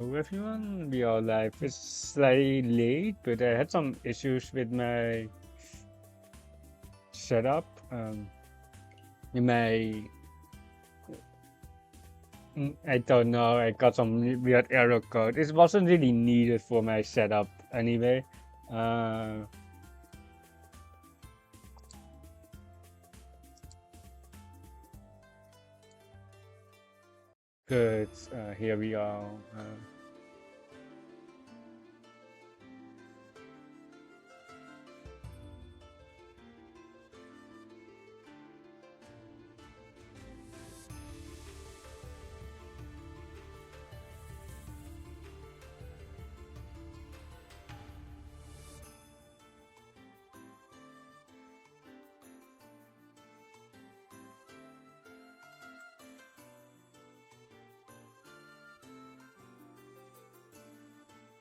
Hello everyone, we are live. It's slightly late, but I had some issues with my setup. In my, I don't know, I got some weird error code. It wasn't really needed for my setup anyway. Uh, but here we are.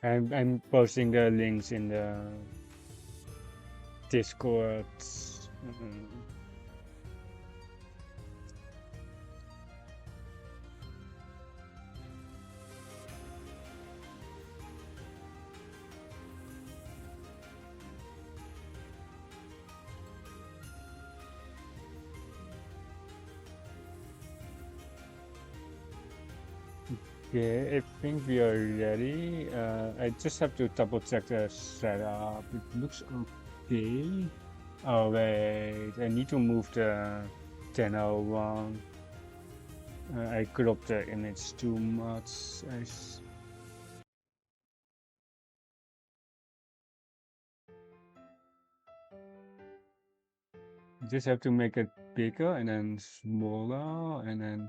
I'm posting the links in the Discord. Mm, Okay, I think we are ready. I just have to double check the setup. It looks okay. Oh wait, I need to move the Tenhou one. I cropped the image too much. Just have to make it bigger and then smaller, and then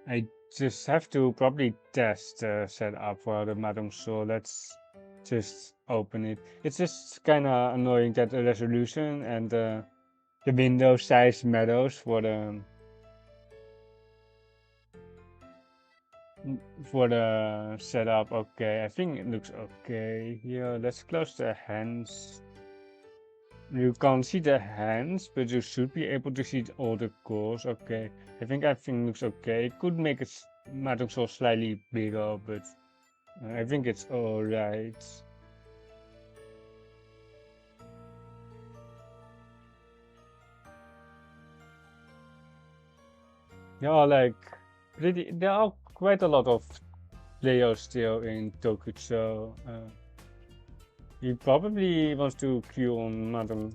I just have to probably test the setup for the Mahjong Soul. Let's just open it. It's just kind of annoying that the resolution and the window size matters for the setup. Okay, I think it looks okay here. Let's close the hands. You can't see the hands, but you should be able to see all the cores. Okay, I think everything looks okay. It could make it Mahjong Soul slightly bigger, but I think it's alright. There are there are quite a lot of players still in Tokujou. He probably wants to queue on Madam.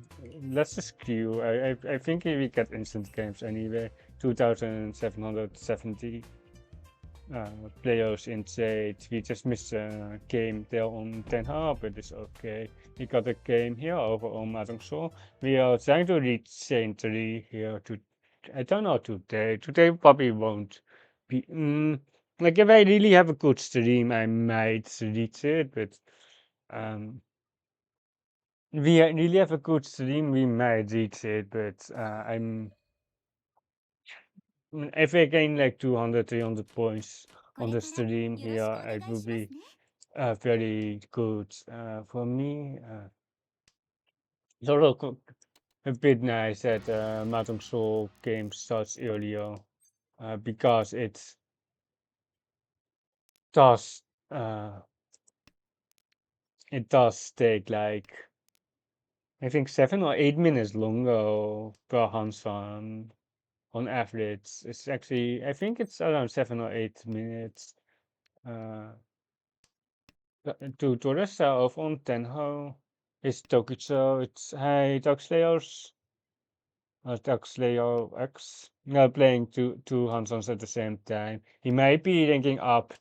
Let's just queue. I think we get instant games anyway. 2,770 players in Jade. We just missed a game there on Tenhou, but it's okay. We got a game here over on Mahjong Soul. We are trying to reach Saint 3 here to. I don't know today. Today probably won't be. Like if I really have a good stream, I might reach it, but um, we really have a good stream, we might reach it, but if I gain like 200, 300 points on the stream here, it would be very good for me. It's also a bit nice that Mahjong Soul game starts earlier because does uh, it does take like I think 7 or 8 minutes longer per Hanchan on average. It's actually, I think it's around 7 or 8 minutes. Uh, to the south on Tenhou is Tokujou. It's Hi Darkslayers, Darkslayer X. Now playing two Hansons at the same time. He might be ranking up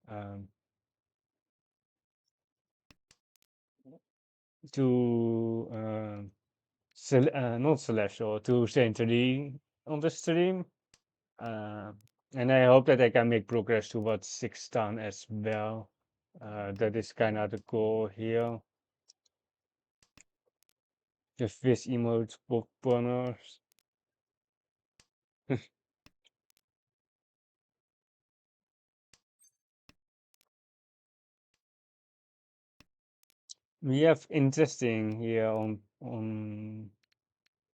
um, to not Celestial, to Saintry on the stream. Uh, and I hope that I can make progress towards 6 ton as well. That is kind of the goal here. The fish emotes, book burners. We have interesting here on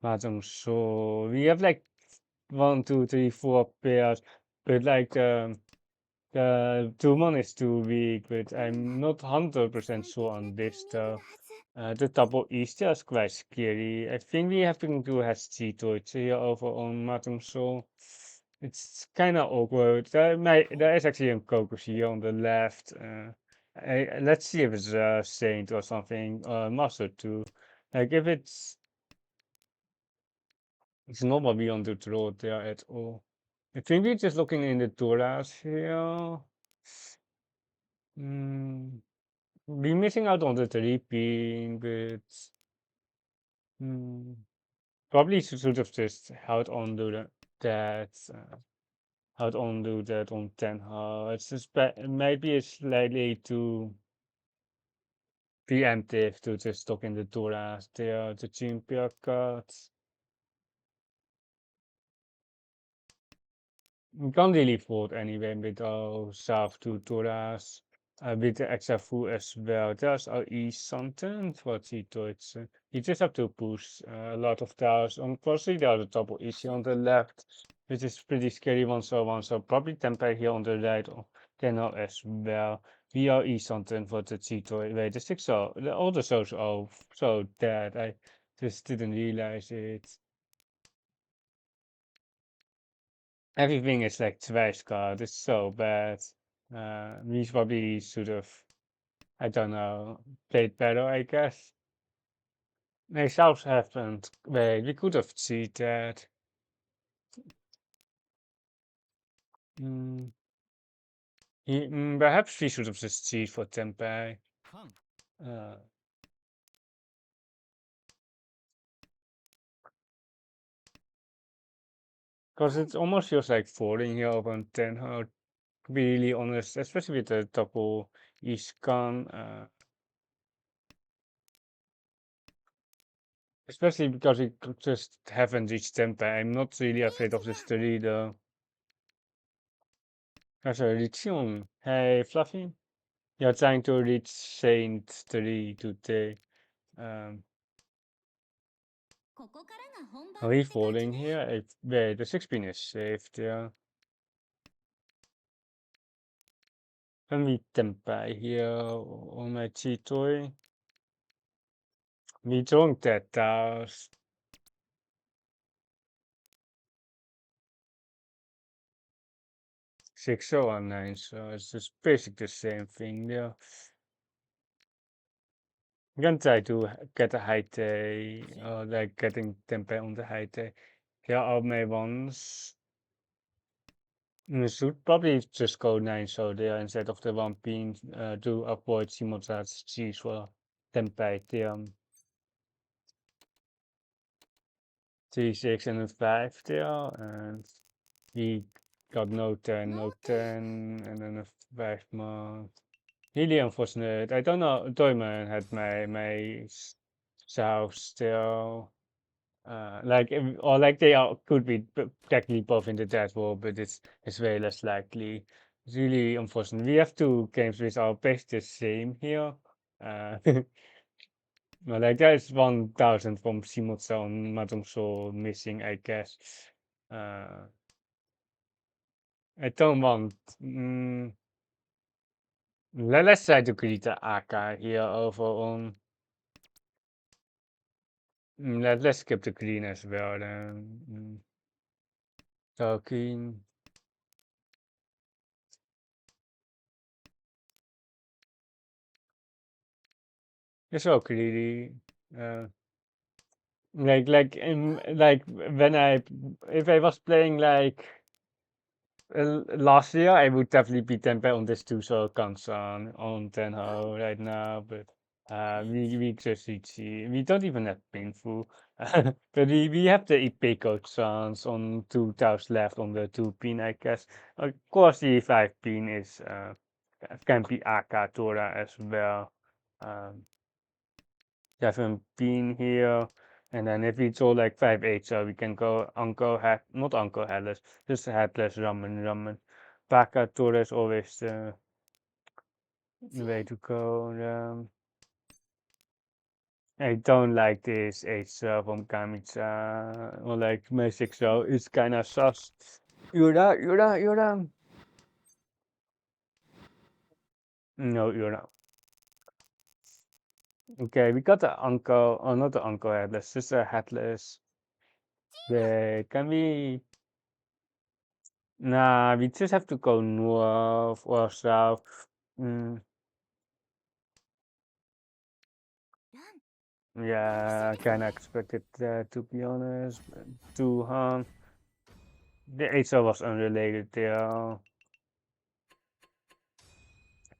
Mahjong. So we have like 1, 2, 3, 4 pairs, but like The Tuman is too weak, but I'm not 100% sure on this though. The double Easter is quite scary. I think we have to have Cheetoids here over on Mahjong Soul. It's kind of awkward. There is actually a Cocos here on the left. Let's see if it's a Saint or something, or Master too. Like if it's not what we want to draw there at all. I think we're just looking in the Doras here. Mm, we're missing out on the 3 pin, but mm, probably should have just held on to that. Held on to that on Tenhou. It's just maybe it's slightly too preemptive to just look in the Doras there, the Juniper cards. We can't really afford anyway with our South tutoras. With the extra food as well. There's our East something for Deutsche. You just have to push a lot of towers. Unfortunately, there's a double issue on the left, which is pretty scary one. So probably Tempe here on the right or Tenno as well. We are East something for the Cheeto. Wait, the six are all the souls are so dead. I just didn't realize it. Everything is like twice card. It's so bad. We probably should have, I don't know, played better, I guess. Nee, South haven't. Wait, we could have cheated. Mm, perhaps we should have just cheated for Tempeh. Uh, because it almost feels like falling here over on Tenhou, to be really honest, especially with the double Iskan. Especially because we just haven't reached Tempeh. I'm not really afraid of this 3 though. Sorry, Riichi. Hey, Fluffy. You're trying to reach Saint 3 today. Um, are we falling here? Wait, the 6 pin is saved, yeah. Can we tempai here on my Cheetoy? We don't that task. 6019, so it's just basically the same thing there. I'm gonna try to get a high day, or like getting tempai on the high day. Here are my ones. Should probably just go 9 so there instead of the 1 pin to avoid simultaneous cheese for tempai there. 3, 6 and a 5 there, and we got no 10, no 10, and then a 5 more. Really unfortunate. I don't know, Toyman had my south still. Like or like they are could be technically both in the dead wall, but it's very less likely. It's really unfortunate. We have 2 games with our base the same here. Uh, well, like there's 1,000 from Simotsa on Mahjong Soul missing, I guess. Uh, I don't want. Let's try to create the AK here over on. Let's skip the green as well then. Talking. It's so greedy. Like when if I was playing like last year, I would definitely be Tempe on this two so Kansan on Tenho right now, but we just see we don't even have painful. But we have the Ipeco chance on 2,000 left on the 2 pin, I guess. Of course the 5 pin is can be Aka Tora as well. Um, haven't been here. And then if we draw like 5 8, so we can go Uncle Head, not Uncle Headless, just Headless Ramen. Baka Torre is always the way to go. I don't like this H from Kamitsa, or like Magic, so it's kind of sus. Yura. No, you're not. Okay, we got the uncle, oh, not the uncle headless, just a headless. Can we? Nah, we just have to go north or south. Mm, yeah, kinda expected that, to be honest. To the HO was unrelated there.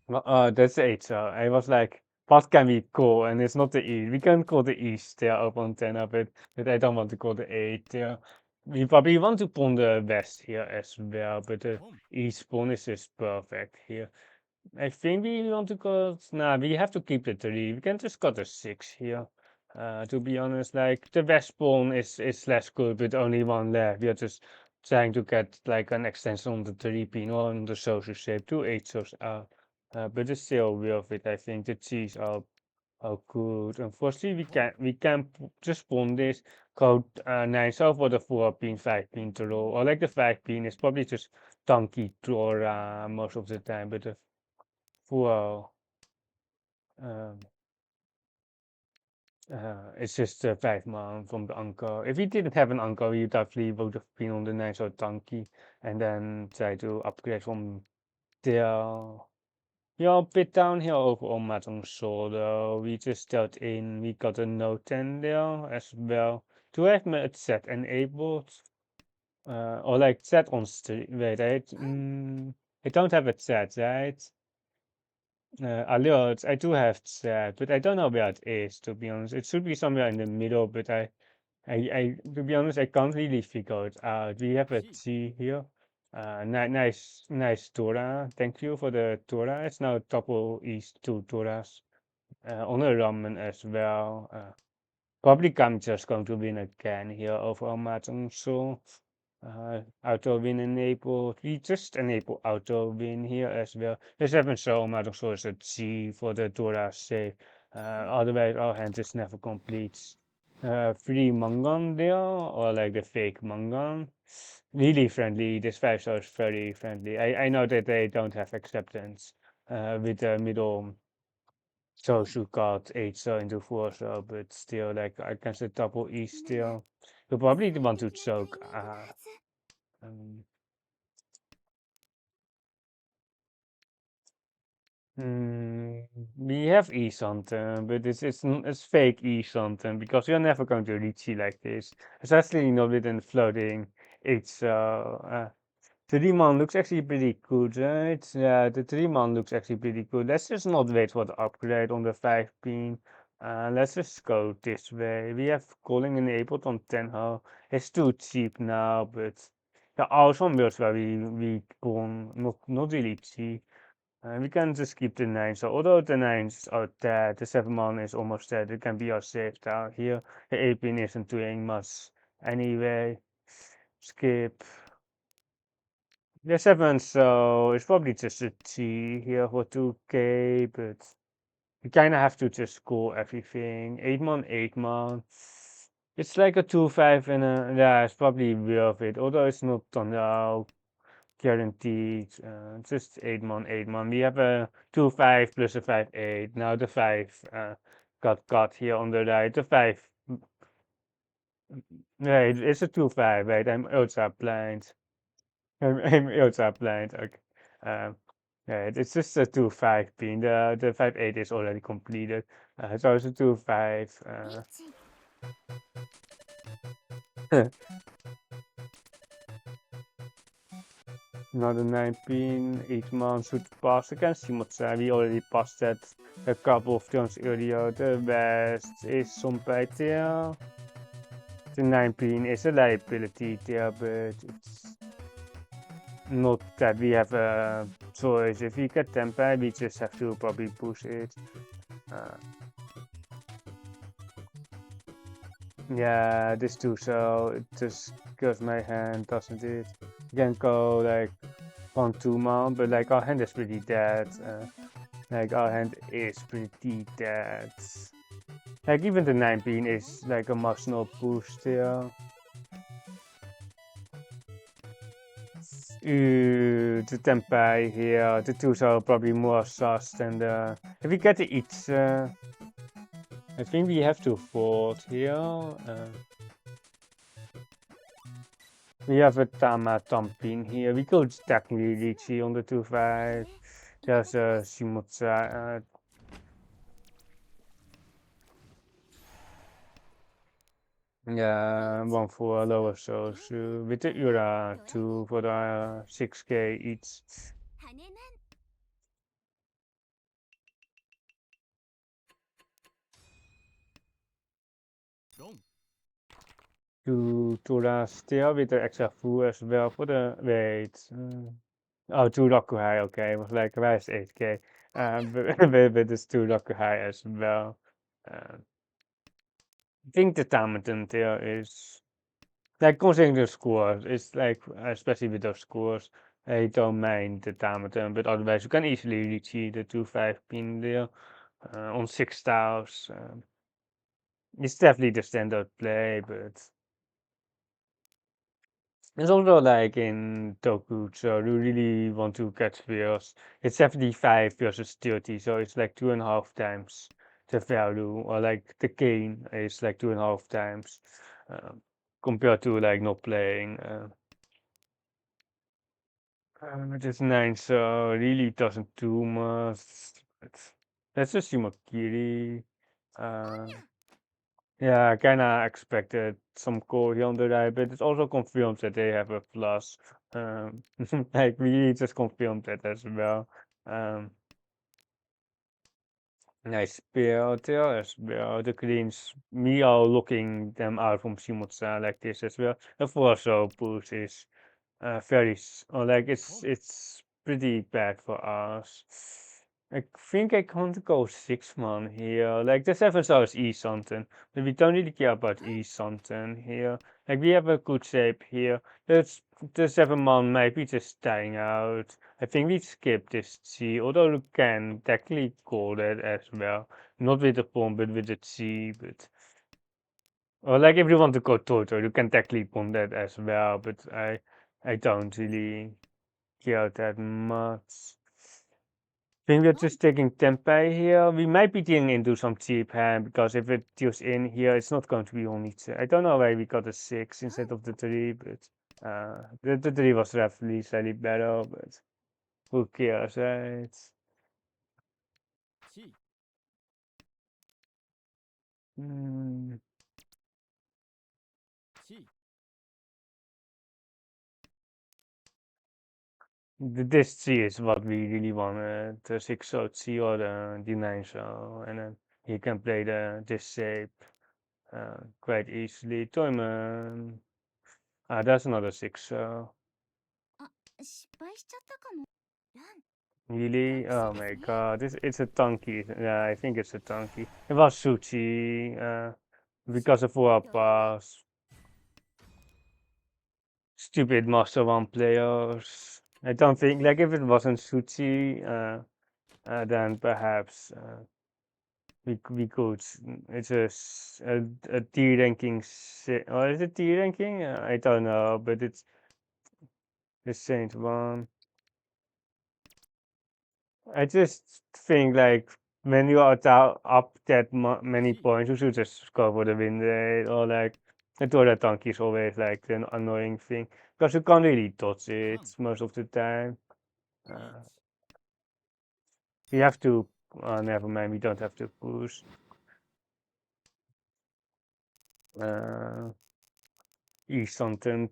Well, that's the HO. I was like, what can we call? And it's not the East. We can call the East there up on 10 of it, but I don't want to call the 8 there. We probably want to pawn the West here as well, but the East pawn is just perfect here. I think we want to cut. Nah, we have to keep the 3. We can just cut a 6 here. To be honest, like the west pawn is less good with only one left. We are just trying to get like an extension on the 3 pin or on the social shape to 8 shows out. But it's still worth it. I think the G's are good. Unfortunately, we can just pawn this. Code 9 so for the 4 pin, 5 pin to roll. Or like the 5 pin is probably just donkey draw most of the time, but the well, um, it's just 5 man from the uncle. If we didn't have an uncle, we definitely would have been on the nice old donkey and then try to upgrade from there. Yeah, a bit down here over on Mahjong Soul though. We just start in, we got a note 10 there as well. Do I have my set enabled? Or like set on stream? Wait, I don't have it set, right? Alerts, I do have that, but I don't know where it is, to be honest. It should be somewhere in the middle, but to be honest, I can't really figure it out. We have a T here. Nice Tora. Thank you for the Tora. It's now double East 2 Toras. On a ramen as well. Probably I'm just going to win again here over Amazon, so auto win enabled. We just enable auto win here as well. This happens so much also as a G for the Dora save. Otherwise our hand just never completes. Free Mangan there, or like the fake Mangan. Really friendly. This 5 star is very friendly. I know that they don't have acceptance with the middle social card 8 star into 4 star, but still like I can set double E still. You probably want to choke. Um, Mm, we have E something, but it's fake E something because you're never going to reach E like this, especially not with a floating. It's the 3-man looks actually pretty good, right? Yeah, the 3-man looks actually pretty good. Let's just not wait for the upgrade on the 5 pin. Let's just go this way. We have calling enabled on Tenhou. It's too cheap now, but there are some builds where we call not really cheap. We can just keep the 9. So although the 9s are dead, the 7-man is almost dead. It can be our safe down here. The 8-pin isn't doing much anyway. Skip. The 7, so it's probably just a T here for 2k, but we kind of have to just score everything. 8-man, 8-man. It's like a 2-5 and yeah, it's probably worth it. Although it's not on the guaranteed. Just 8-man, 8-man. We have a 2-5 plus a 5-8. Now the 5 got here on the right. The 5. Right, it's a 2-5, right? I'm ultra blind. I'm ultra blind. Okay. Right, it's just a 2-5 pin. The 5-8 is already completed. So it's a 2-5. Another 9 pin, 8-man should pass against Shimotsa. We already passed that a couple of turns earlier. The West is some right there. The 9 pin is a liability there, but it's not that we have a choice. If we get tempo, we just have to probably push it. Yeah, this too, so it just kills my hand, doesn't it? You can go like 1-2-man, but like our hand is pretty dead. Like our hand is pretty dead. Like even the 9 pin is like a emotional push there. The tempeh here, the two are probably more sauce than the. If we get to eat, I think we have to vote here. We have a Tama Tampin here. We could technically Riichi on the 2-5. There's a Shimotsa. Yeah, one for a lower souls. With the Ura, two for the 6k each. Two Tura still with the extra full as well for the. Wait. Oh, two Rokuhai, okay. Was like, why is 8k? But it's two Rokuhai as well. I think the Tamaton there is. Like, considering the scores, it's like, especially with those scores, I don't mind the Tamaton, but otherwise you can easily reach the 2-5 pin there on 6 stars. It's definitely the standard play, but it's also like in Tokujou, so you really want to catch whales. It's 75 versus 30, so it's like 2.5 times the value, or like the gain is like 2.5 times compared to like not playing. It is 9, so really doesn't do much. It's, that's just Shimakiri. Yeah, I kinda expected some core here on the right, but it's also confirmed that they have a plus. Like we just confirmed that as well. Um, nice spell there as well. The greens, we are looking them out from Shimotsa like this as well. Of course, so push is very, or like it's pretty bad for us. I think I can't go 6-man here. Like the 7 star is E something, but we don't really care about E something here. Like we have a good shape here. That's the 7-man maybe just dying out. I think we skip this G, although you can technically call that as well. Not with the bomb, but with the G, but or like if you want to go Toto, you can technically bomb that as well, but I don't really care that much. Think we're just taking tempeh here. We might be dealing into some cheap hand because if it deals in here, it's not going to be only two. I don't know why we got a 6 instead of the 3, but the 3 was definitely slightly better, but who cares, right? Hmm. This C is what we really wanted, the 6 so C or the D9 so, and then he can play this shape quite easily. Toyman, that's another 6 so. Really? Oh my god, it's a donkey. Yeah, I think it's a donkey. It was Suchi, because of our pass. Stupid Master One players. I don't think, like, if it wasn't Suchi, then perhaps we could. It's a D ranking, or is it D ranking? I don't know, but it's the Saint one. I just think like when you are up that many points, you should just go for the win rate, or like I thought that donkey is always like an annoying thing because you can't really dodge it most of the time. Uh, we have to. Never mind, we don't have to push. Istanten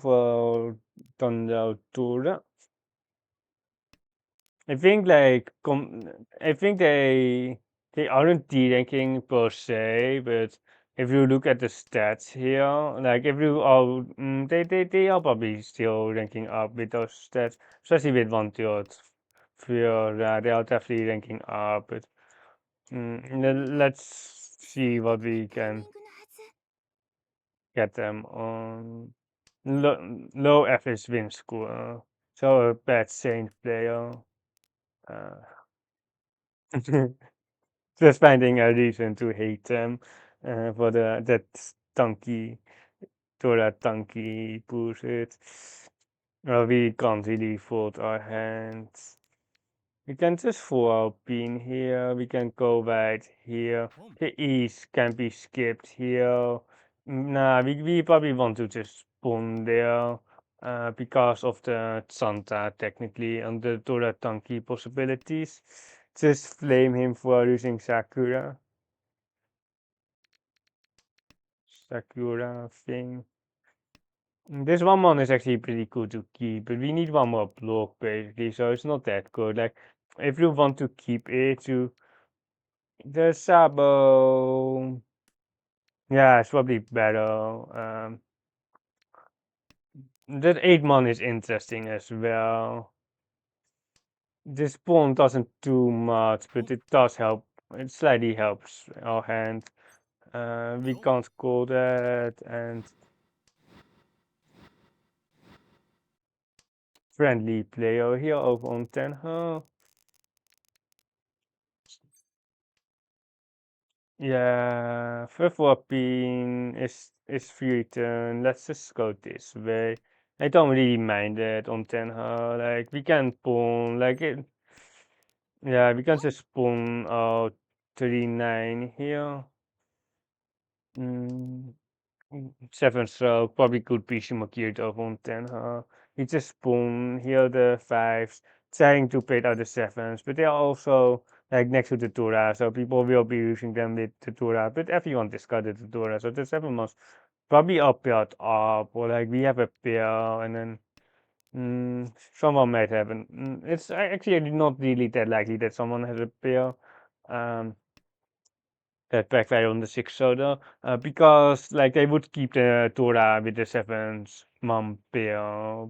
for Tonda. I think like I think they aren't de-ranking per se, but if you look at the stats here, like if you are they are probably still ranking up with those stats, especially with 1/3. They are definitely ranking up, but let's see what we can get them on low average win score. So a bad Saint player. Uh, just finding a reason to hate them for that donkey, Tora donkey bullshit. We can't really fold our hands. We can just throw our pin here. We can go right here. The east can be skipped here. Nah, we probably want to just spawn there. Because of the Santa technically and the Doratanki possibilities. Just flame him for using Sakura thing. This one is actually pretty cool to keep, but we need one more block basically, so it's not that good. Like, if you want to keep it to the Sabo, yeah, it's probably better. That 8 mon is interesting as well. This pawn doesn't do much, but it does help. It slightly helps our hand. We can't call that, and friendly player here over on Tenhou. Yeah, flip-flopping is written. Let's just go this way. I don't really mind it on Tenhou. Like we can pawn like it. Yeah, we can just pawn out 39 here. Mm, 7 stroke probably could be Shimakiri over on Tenhou. We just pawn here the fives, trying to pay out the sevens, but they are also like next to the Tura, so people will be using them with the Tura, but everyone discarded the Tura, so the 7 must probably up paired up, or like we have a pair, and then someone might have an. It's actually not really that likely that someone has a pair. Um, that backfire on the 6 soda, because like they would keep the Tora with the 7's mom pair,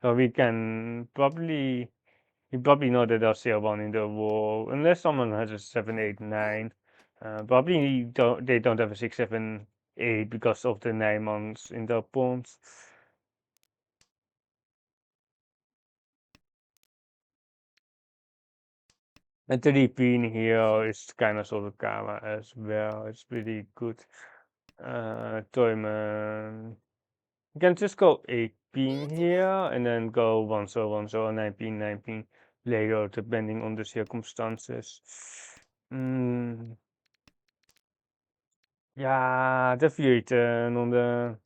so we probably know that there's still one in the wall, unless someone has a 7, 8, 9. Probably they don't have a 6, 7, 8 because of the 9 months in the pawns. And the repeat here is kind of sort of Kama as well. It's pretty good. Toyman. You can just go 18 here and then go 1 so 1 so 19 19 later, depending on the circumstances. Yeah, the Vuurten on the.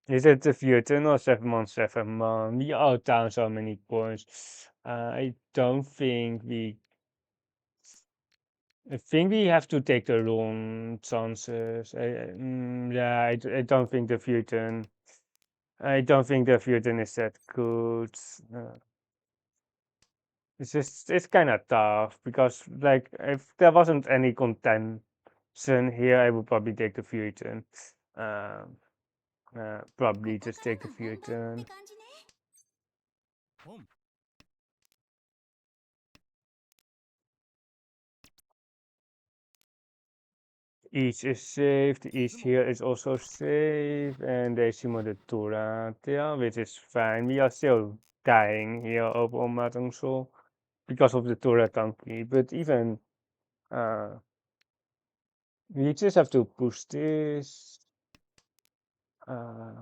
Is it the Vuurten or 7 7 We are down so many points. I don't think we. I think we have to take the wrong chances. Yeah, I don't think the Vuurten. I don't think the Vuurten is that good. It's kind of tough because like if there wasn't any contention here, I would probably take the Vuurten. Um, probably just take the Vuurten. East is safe. The east here is also safe, and they simmer the Tura there, which is fine. We are still dying here over on Mahjong Soul because of the Tura Tanki, but even we just have to push this.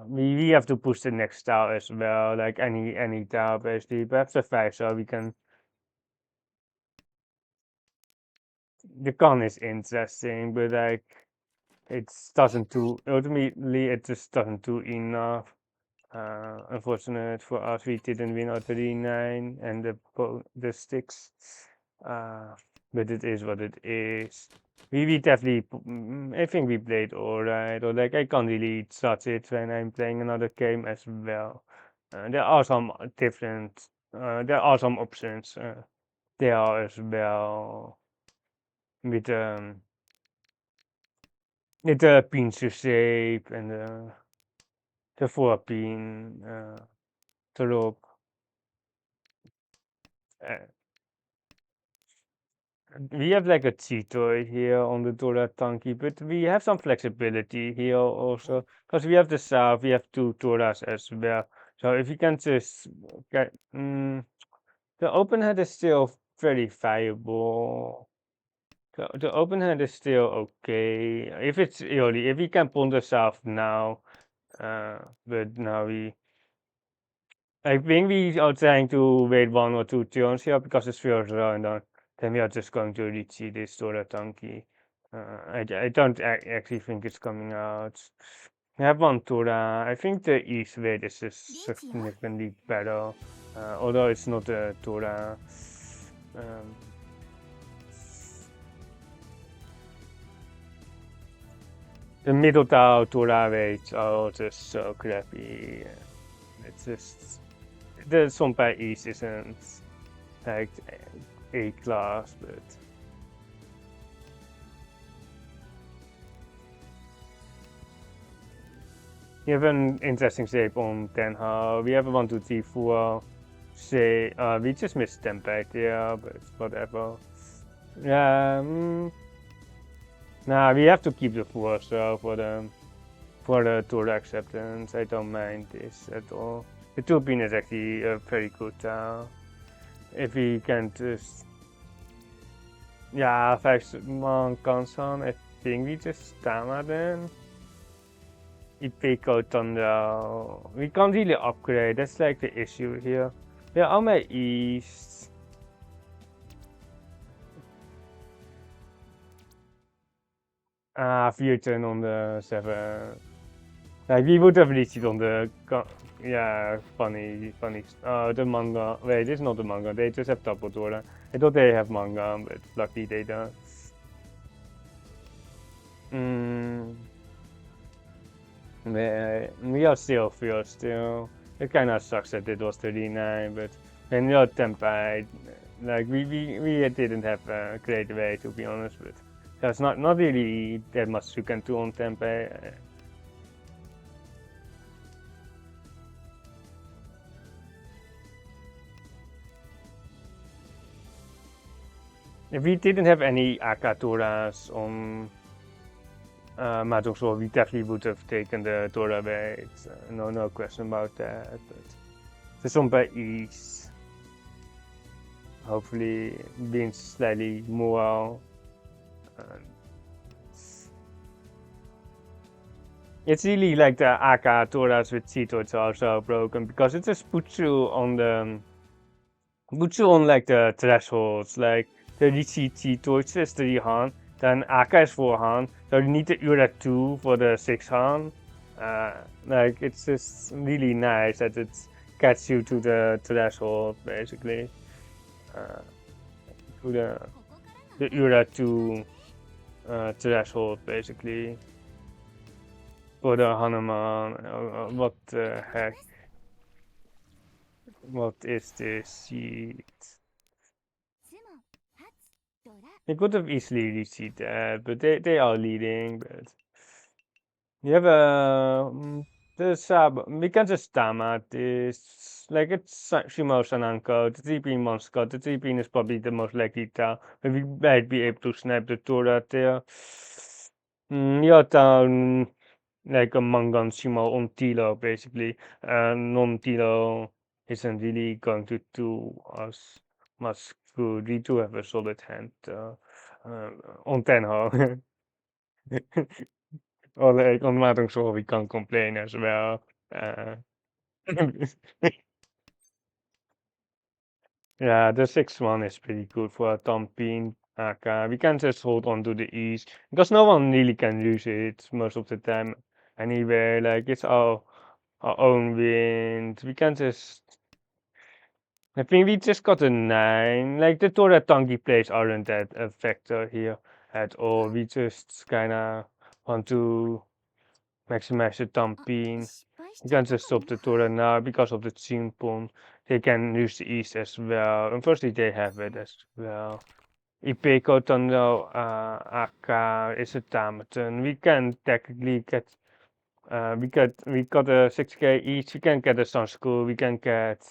We have to push the next tile as well, like any tile basically. Perhaps a 5 so we can. The con is interesting, but like it doesn't do ultimately it just doesn't do enough. Unfortunate for us, we didn't win our 39 and the sticks. Uh, but it is what it is. We definitely, I think we played alright, or like I can't really judge it when I'm playing another game as well. There are some there are some options there as well with the pincer shape and the voorpin, erop. Uh, we have like a cheater here on the Dora Tanki, but we have some flexibility here also because we have the south, we have 2 Doras as well. So if you can just get, the open hand is still very viable. The open hand is still okay if it's early. If we can pull the south now, but now I think we are trying to wait 1 or 2 turns here because it's first round, then we are just going to Riichi this Tora Tanki. I don't actually think it's coming out. We have one Tora. I think the East Wade is just significantly better, although it's not a Tora. Um, the middle Tao Tora weights are just so crappy. It's just the Sonpai East isn't like A class, but we have an interesting shape on Tenhou. We have a 1, 2, 3, 4 shape. We just missed Tempeh there, but whatever. Yeah, nah, we have to keep the 4 so for the tour acceptance. I don't mind this at all. The 2 pin is actually a very good if we can just yeah, 5-man Hanchan, I think we just stammer then. Ipeco Thunder. We can't really upgrade, that's like the issue here. Yeah, on my east. Future on the 7. Like we would have reached it on the yeah, funny. The manga. Wait, this is not the manga. They just have Tapotora. I thought they have manga, but lucky they don't. We are still first still. It kind of sucks that it was 39, but when you're Tempai, like we didn't have a great way to be honest, but there's not really that much you can do on Tempai. If we didn't have any Akatoras on Mahjong Soul, we definitely would have taken the Tora way. It's, no question about that. But the Sonpai East, hopefully being slightly more. It's really like the Aka Toras with Chito, it's also broken because it just puts you on like the thresholds, like the Riichi Chito, it's just 3 Han, then Aka is 4 Han, so you need the Ura 2 for the 6 Han. Like it's just really nice that it gets you to the threshold basically. To the Ura 2 threshold basically. For the Hanuman, what the heck? What is this sheet? They could have easily reached that, but they are leading, but you have the sub. We can just stammer this. Like it's Shimo Sananko, the 3-pin monster. The 3-pin is probably the most likely tile, but we might be able to snap the Tora there. Your town like a Mangan Shimo on Tilo basically. Non-Tilo isn't really going to do us much good. We do have a solid hand on Tenhou. Or like on Mahjong Soul we can't complain as well. Yeah, the 6-1 is pretty good for a Tampin. We can just hold on to the east because no one really can use it most of the time anyway. Like it's our own wind. We can just. I think we just got a 9. Like the Tora Tangi plays aren't that a factor here at all. We just kinda want to maximize the Tampin. We can just stop the Tora now because of the Chimpon. They can use the east as well. Unfortunately they have it as well. Ipeco Tondo Aka is a Tamaton. We can technically get we got a 6k each. We can get a Sun School. We can get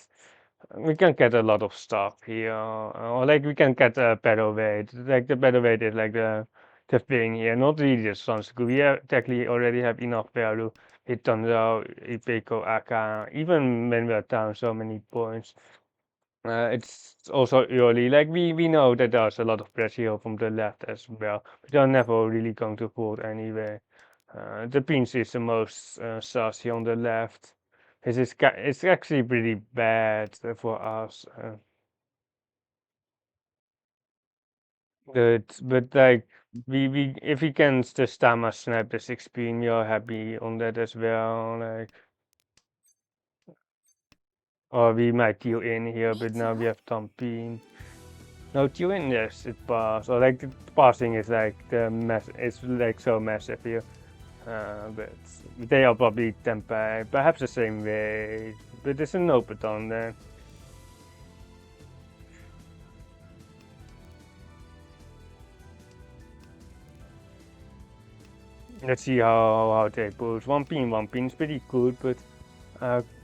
a lot of stuff here. Or like we can get a better weight. Like the better weight is like the thing here. Not really the Sun School. We technically already have enough value. It turns out Ipeco Aka. Even when we're down so many points. It's also early. Like we know that there's a lot of pressure from the left as well. But they're never really going to fold anyway. The Prince is the most saucy on the left. it's actually pretty bad for us. But like we if we can just Tama snap the 16, we are happy on that as well. Like, or we might deal in here, but now we have Tampin. No, deal in, yes, it passed. Or like the passing is like the mess. It's like so massive here. But they are probably Tempai, perhaps the same way. But it's an open on there. Let's see how they push. One pin is pretty good, but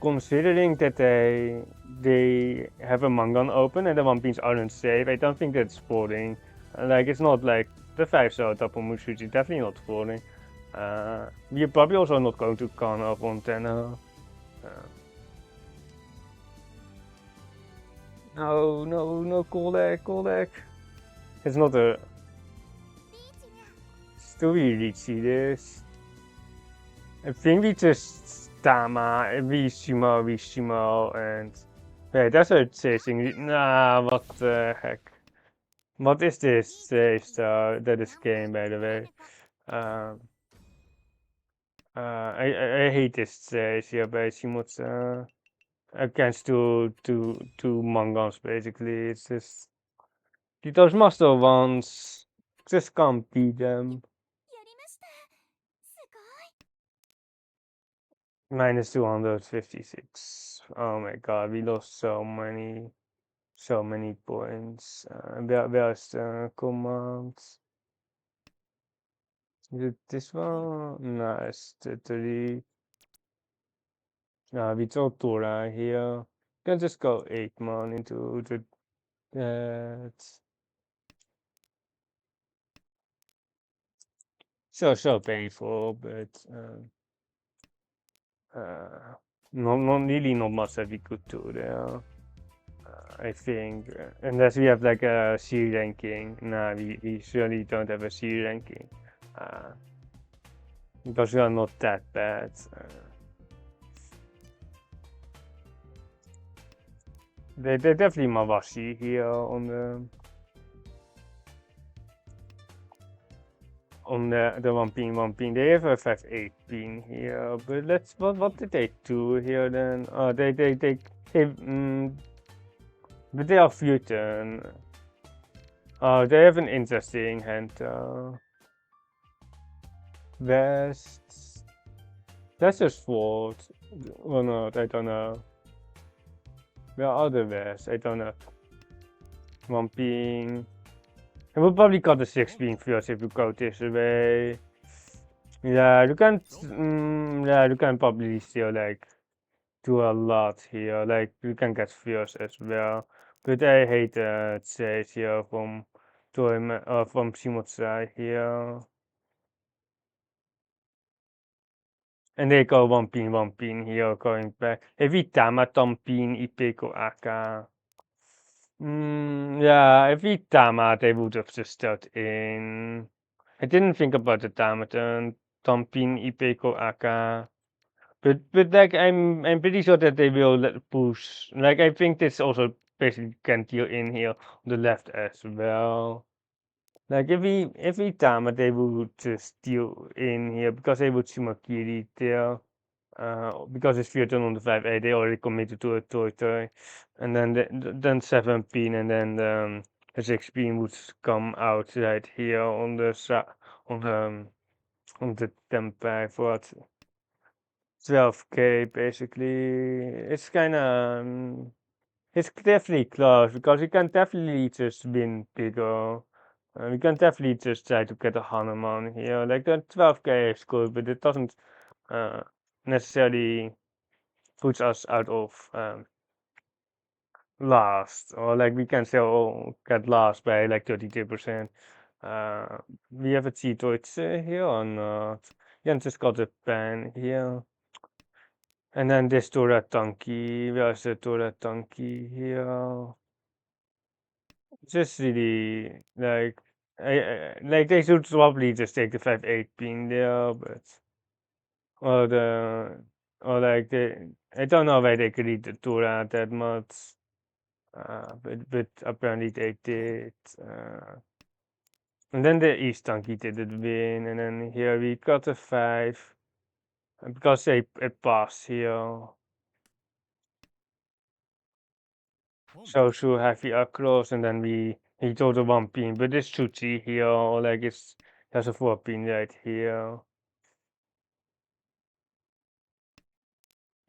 considering that they have a Mangan open and the one pins aren't safe, I don't think that's falling. Like it's not like the 5-star Tapu Mushichi, definitely not falling. We're probably also not going to con up on Tenhou. No, call leg. It's not a. Still really see this. I think we just Tama, Vishimo, and. Wait, that's what it's saying. Nah, what the heck? What is this save star that is game, by the way? Um, I hate this save here by Shimotsu. Against two Mongons, basically. It's just. Those master ones just can't beat them. Minus 256. Oh my god, we lost so many points. Where's the commands? Is it this one? No, it's the 3. We told Tora here. Can just go 8 man into the that. So painful, but not really not much that we could do there. I think, unless we have like a C ranking. Nah, we surely don't have a C ranking. Uh, because we are not that bad. They're definitely Mawashi here on the one pin. They have a 5-8 pin here, but let's what did they do here then? Oh, they but they are Futon. Oh, they have an interesting hand. West. That's just fault. Or not, I don't know. Where are the West? I don't know. One ping. And we'll probably cut the 6 ping first if we go this way. Yeah, you can probably still like do a lot here. Like you can get first as well. But I hate chase here from from Shimotsu here. And they go one pin here going back. Every time I pin Ipeko Aka. Yeah, every Tama they would have just start in. I didn't think about the Tamaton, Tompin, Ipeko, Aka. But like I'm pretty sure that they will push. Like I think this also basically can deal in here on the left as well. Like every Tama they would just deal in here because they would Sumakiri there. Because it's 14 on the 5A, they already committed to a toy, and then then 7 pin, and then the 6 pin would come out right here on the on the on the tempai for what 12k basically. It's kind of it's definitely close because you can definitely just win bigger. We can definitely just try to get a Hanuman here. Like the 12k is good, but it doesn't uh, necessarily puts us out of last, or like we can still get last by like 32%. We have a cheatoid here or not? Jan just got a pen here. And then this Tora Donkey, where's the Tora Donkey here? Just really like like they should probably just take the 5-8 pin there, but or the or like I don't know why they could read the Torah that much, but apparently they did. And then the East Donkey didn't win, and then here we got a 5 because they passed here. So heavy across, and then he told the 1 pin, but it's 2G here, or like there's a 4 pin right here.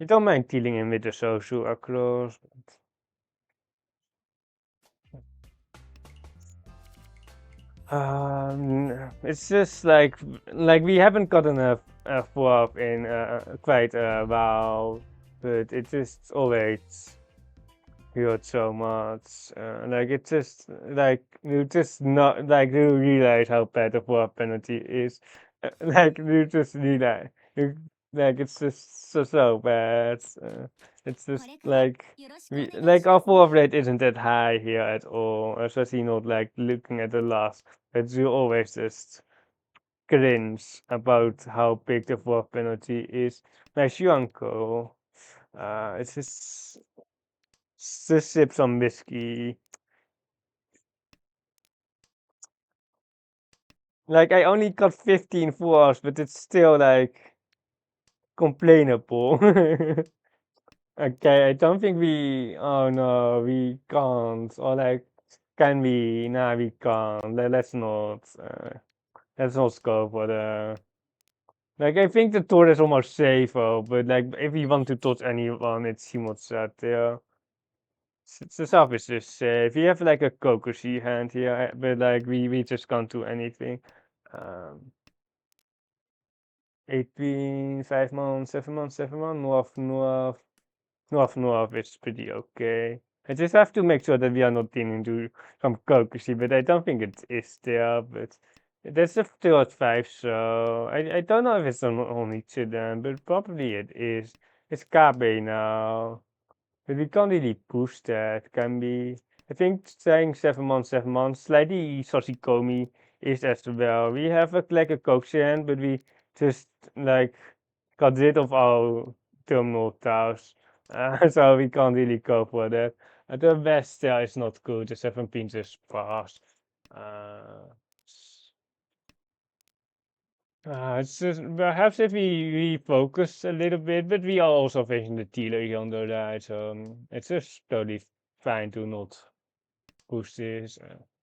You don't mind dealing him with the social across. It's just like we haven't gotten a 4 in quite a while, but it just always hurt so much. Like it's just like you just not like you realize how bad the 4 penalty is. Like you just realize you, like it's just so bad. It's just like like our 4 rate isn't that high here at all, especially not like looking at the last. But you always just cringe about how big the 4 penalty is. Like Yuanko, it's just sip some whiskey. Like I only got 15 fours, but it's still like complainable. Okay, I don't think we. Oh no, we can't. Or like, can we? Nah, we can't. Let's not. Let's not go for the. Like I think the tour is almost safer, but like if we want to touch anyone, it's Simonsat. Yeah, the stuff is just safe. We have like a Kokoshi hand here, but like we just can't do anything. Um, 18, 5 months, 7 months, 7 months, North is pretty okay. I just have to make sure that we are not into some Kokushi, but I don't think it is there, but there's a third 5, so I don't know if it's only Chidan, but probably it is. It's Kabe now. But we can't really push that, can we? I think saying 7 months, 7 months, slightly Sashikomi is as well. We have like a Kokushin, but we just like got rid of our terminal towers. So we can't really go for that. The West is not good, the 7 pins is fast. Uh, it's just perhaps if we focus a little bit, but we are also facing the dealer here on the right, so it's just totally fine to not push this.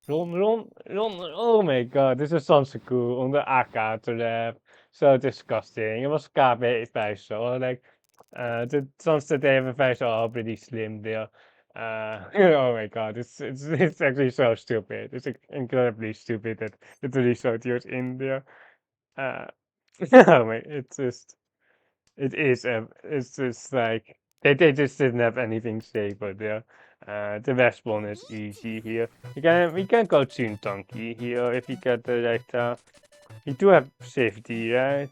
Ron, oh my god, this is Sansaku on the AK trap. So disgusting. It was KB 5 so like the Sunset they have a 5 so are pretty slim there. Oh my god, it's actually so stupid. It's incredibly stupid that the 3 in there. Uh, no, mate, it's just like they just didn't have anything safer there. The West one is easy here. We can go Tune Donkey here if we get the right. We do have safety, right?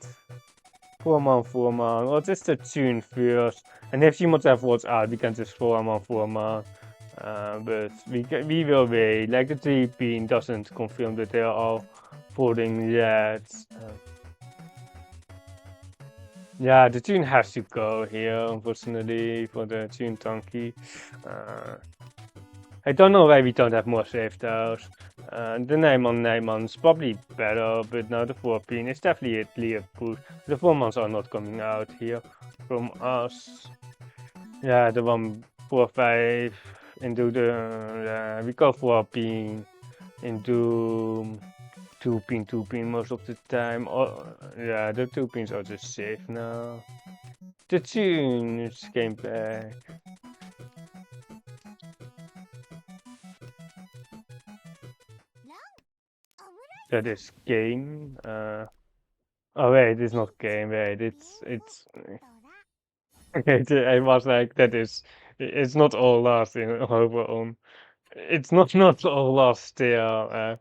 4 man, 4 man. Or just a tune first. And if you want to have what's out, we can just 4 man, 4 man. But we will wait. Like the 3 pin doesn't confirm that they are all falling yet. Yeah, the tune has to go here, unfortunately, for the tune donkey. I don't know why we don't have more safe towers. The 9 man is probably better, but now the 4 pin is definitely a clear push. The 4 mans are not coming out here from us. Yeah, the 145 into the we go 4 pin into 2 pin, 2 pin most of the time. Oh, yeah, the 2 pins are just safe now. The tunes came back. That is game. Oh wait, it's not game. Wait, it's. I was like, that is. It's not all lost in overall. It's not all lost there.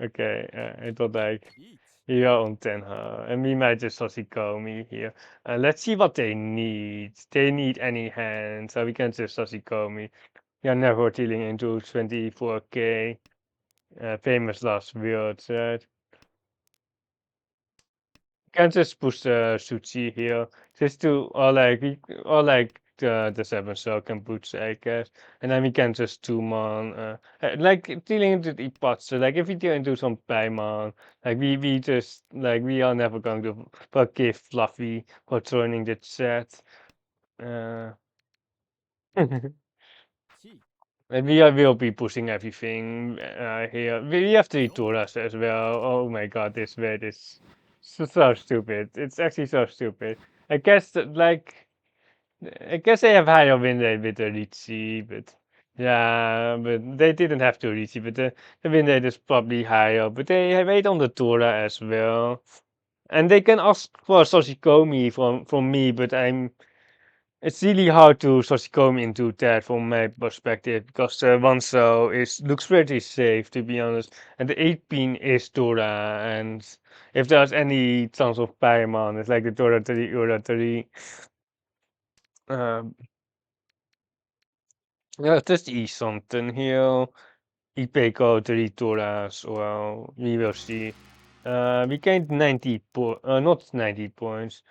Okay, I thought like here on Tenhou, and we might just Sashikomi here. Let's see what they need. They need any hand, so we can just Sashikomi. We are never dealing into 24k. Famous last words, right? can just push the sushi here, just to or like the seven so can push I guess, and then we can just two man like dealing into the pots. So like if we deal into some payman, like we just like we are never going to forgive Fluffy for joining the chat. Uh, And will be pushing everything here. We have three Turas as well. Oh my god, this bed is so stupid. It's actually so stupid. I guess I guess they have higher win rate with the Riichi, but yeah, but they didn't have to Riichi, but the win rate is probably higher. But they have eight on the Tura as well. And they can ask for Soshikomi from me, but it's really hard to come into that from my perspective because one cell is looks pretty safe to be honest, and the 8 pin is Dora, and if there's any chance of Paimon, it's like the Dora 3, Ura 3. Um, yeah, just eat something here. Ipeco 3 Doras, well, we will see. We gained 90 not 90 points.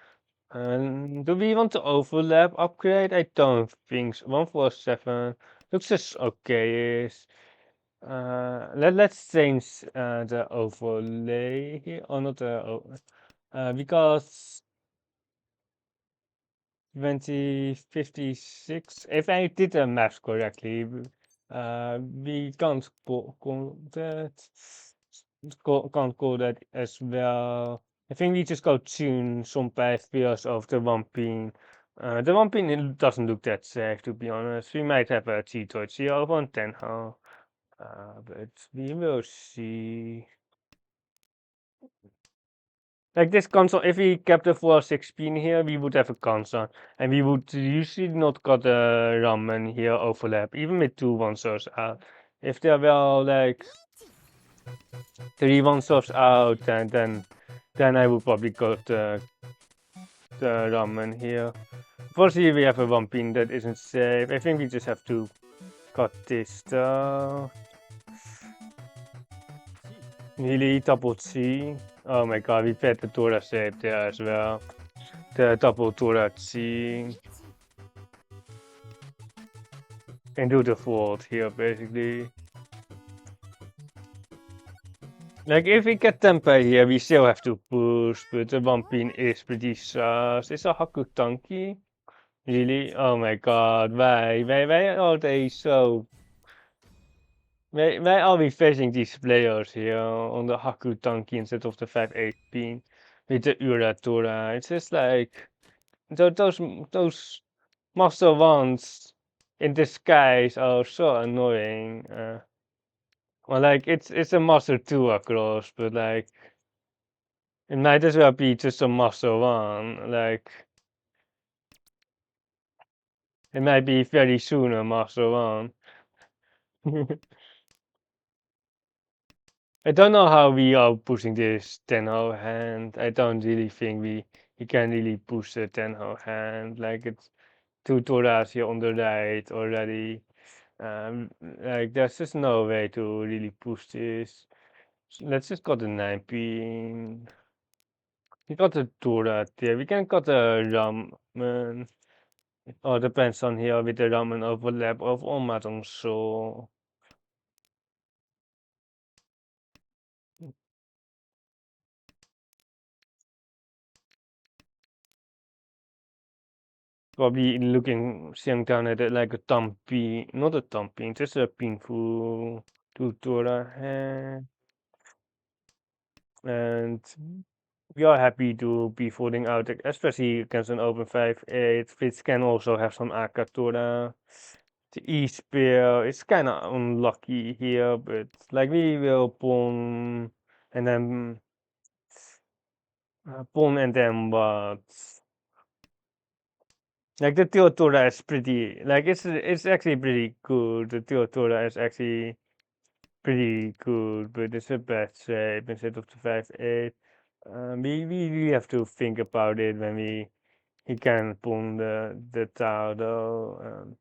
Do we want to overlap upgrade? I don't think so. 147 looks just okay. Let's change the overlay here, or not because 2056. If I did the math correctly, we can't call that. Can't call that as well. I think we just go tune some path because of the one pin. The one pin it doesn't look that safe to be honest. We might have a cheat or over on Tenhou. But we will see. Like this console, if we kept the 416 here, we would have a console, and we would usually not got a ramen here overlap, even with two one source out. If there were like three one source out, then I would probably got the ramen here. Fortunately, we have a one pin that isn't safe. I think we just have to cut this though. Really double C. Oh my god, we put the Dora shape there as well. The double Dora C. And do the fold here basically. Like if we get tempo here, we still have to push, but the one pin is pretty sus. Is a Haku tanky? Really? Oh my god, why are they so... Why are we facing these players here on the Haku tanky instead of the 5-8 pin with the Uratura? It's just like those Master Ones in disguise are so annoying. Well, like it's a Master 2 across, but like it might as well be just a Master 1. Like it might be very soon a Master 1. I don't know how we are pushing this Tenhou hand. I don't really think we can really push the Tenhou hand. Like it's two Toras here on the right already. Like there's just no way to really push this. Let's just got the 9 pin. We got the Tora there. We can got the ramen. Or depends on here with the ramen overlap of all Mahjong Soul. Probably looking same down at it like a thumpy, not a thumping, just a painful tutora hand. And we are happy to be folding out, especially against an open 5-8, which can also have some Akatora. The E-spear is kind of unlucky here, but like we will pawn and then pawn and then what? Like the Teotora is pretty, like it's actually pretty good. The Teotora is actually pretty good, but it's a bad shape instead of the 5-8. We really have to think about it when he can pawn the Tau though.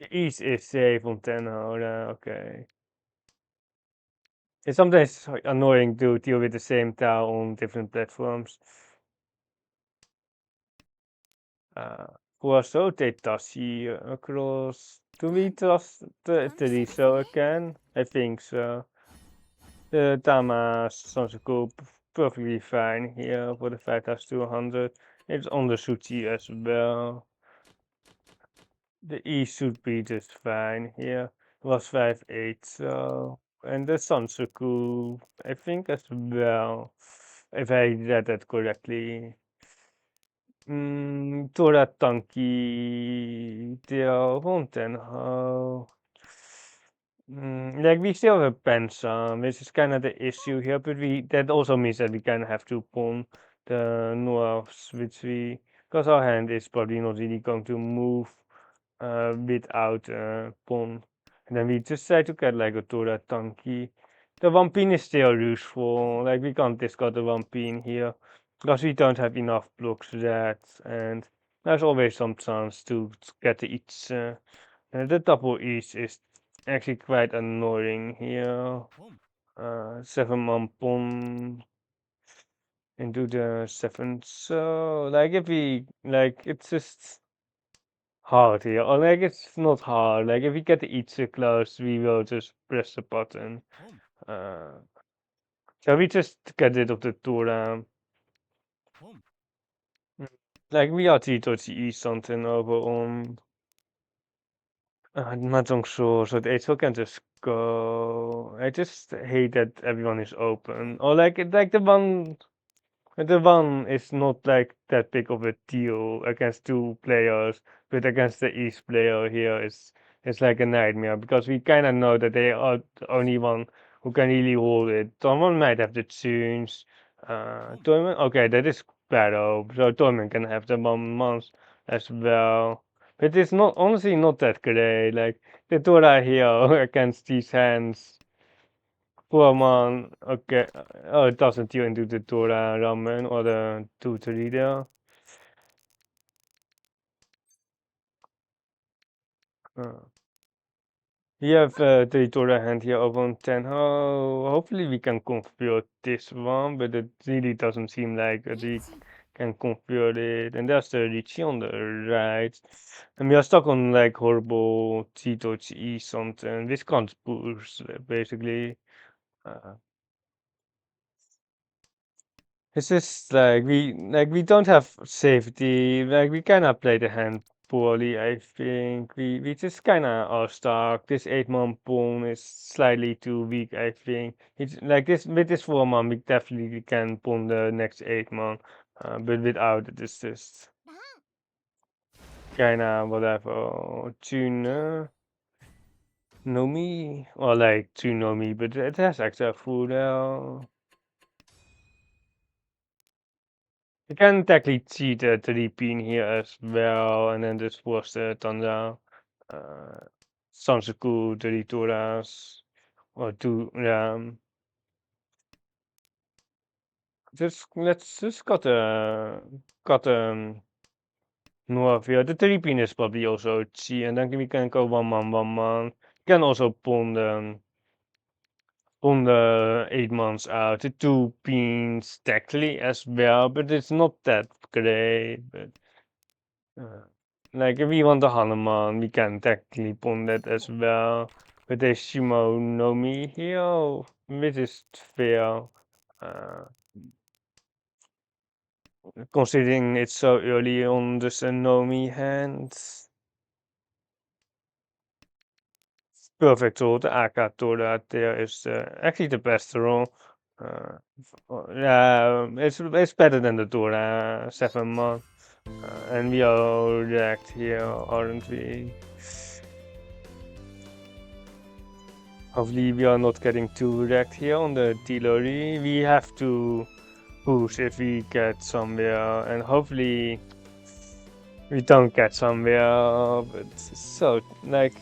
East is safe on Tenhou, okay. It's sometimes annoying to deal with the same tile on different platforms. Was rotate Tashi across. Do we trust the Teriso again? I think so. The Tama Sansaku perfectly fine here for the 5200. It's on the Suchi as well. The E should be just fine here. Was 5-8, so. And the Sansaku, I think as well. If I read that correctly. Tora Tanki, der Tenhou. Like we still have Pensam, which is kind of the issue here, but that also means that we kind of have to pawn the Norths, because our hand is probably not really going to move without pawn. And then we just try to get like a Tora Tanki. The one pin is still useful, like we can't discard the one pin here, because we don't have enough blocks that, and there's always some chance to get each. The double east is actually quite annoying here. 7-man pawn into the 7. So, like, if we, like, it's just hard here. Or, like, it's not hard. Like, if we get the each close, we will just press the button. So we just get rid of the Tora. Like, we are towards the east something over on Mahjong Soul, so the 8 can just go. I just hate that everyone is open. Or like the one is not like that big of a deal against 2 players, but against the East player here it's like a nightmare because we kind of know that they are the only one who can really hold it. Someone might have the tunes. Tournament, okay, that is better. So Tournament can have the 1 month as well. But it's not honestly not that great. Like the Dora here against these hands. Poor man. Okay. Oh, it doesn't turn into the Dora ramen or the tutori there. Uh, we have the Dora hand here over on 10. Oh, hopefully we can convert this one, but it really doesn't seem like we can convert it. And there's the Riichi on the right. And we are stuck on like horrible T-Touch-E something. This can't push, basically. Uh, it's just like we don't have safety. Like we kinda play the hand poorly, I think. We just kinda are stuck. This 8-man pawn is slightly too weak, I think. It's like this with this 4-man we definitely can pawn the next 8-man. But without it it's just kinda whatever. Tune Nomi, or like Tsunomi, but it has extra food now. You can technically cheat the 3 pin here as well, and then just force the Tanda, uh, Sansaku, 3 Toras, or 2, let's just got North here. The 3 pin is probably also chi, and then we can go 1 man. You can also pawn the 8 months out. The 2 pins technically as well, but it's not that great. But like if we want the Hanuman, we can technically pawn that as well. But there's Shimonomi here, which is fair. Uh, Considering it's so early on the Sanomi hands. Perfect roll. The Akatora there is actually the best roll. Yeah, it's better than the Dora 7-man. And we are wrecked here, aren't we? Hopefully we are not getting too wrecked here on the artillery. We have to push if we get somewhere, and hopefully we don't get somewhere. But so like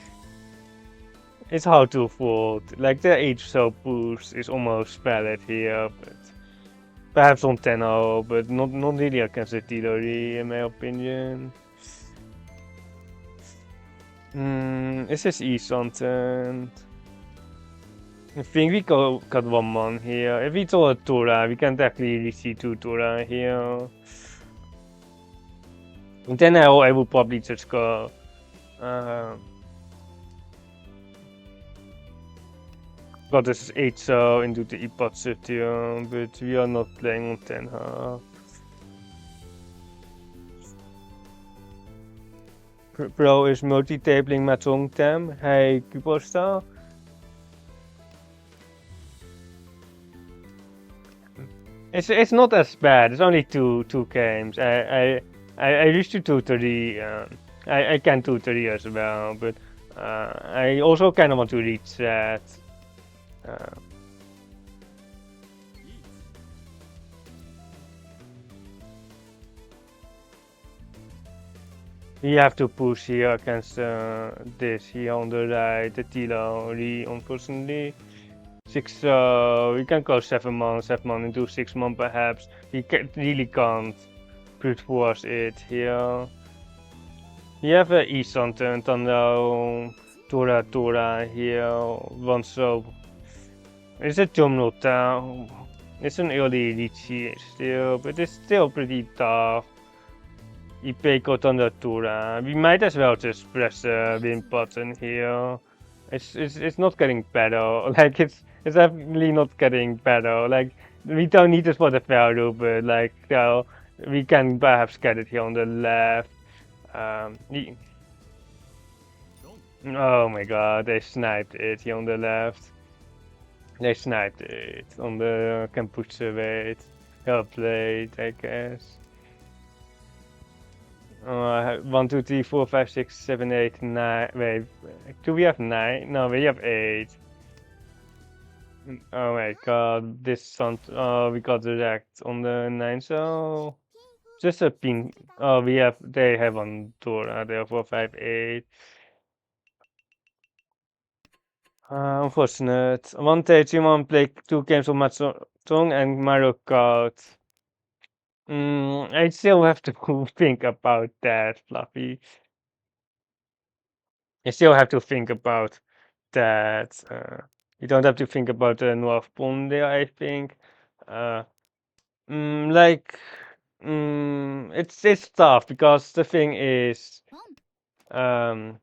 it's hard to afford. Like the H-cell boost is almost valid here, but perhaps on Tenhou, but not really against artillery in my opinion. Is this east content? I think we got one man here. If we throw a Tora, we can definitely see two Tora here. And then I will probably just go got this 8 so into the iPod City, but we are not playing on Tenhou. Pro is multi-tabling Mahjong Tem. Hey, Kuposta. It's not as bad. It's only two games. I used to do 3. I can do 3 as well, but I also kind of want to reach that. We have to push here against this here on the right, the Tilo, unfortunately. 6, we can go 7 man, 7 man into 6 man perhaps. We really can't brute force it here. We have a Isan turn, Tando, Tora here, one so. It's a Jumnota. It's an early Riichi still, but it's still pretty tough. Ipeco Thunder Tora. We might as well just press the win button here. It's not getting better. Like it's definitely not getting better. Like we don't need this for the value, but like we can perhaps get it here on the left. Oh my god, they sniped it here on the left. They sniped it on the Kampuche weight. Well played, I guess. 1, 2, 3, 4, 5, 6, 7, 8, 9. Wait, do we have 9? No, we have 8. Oh my god, this sound. Oh, we got direct on the 9, so. Just a ping. Oh, they have one tour. They have 4, 5, 8. Unfortunate. One day, Chimon play 2 games of Mahjong and Mario Kart. I still have to think about that, Fluffy. I still have to think about that. You don't have to think about the North Pond there, I think. Like, it's tough because the thing is, I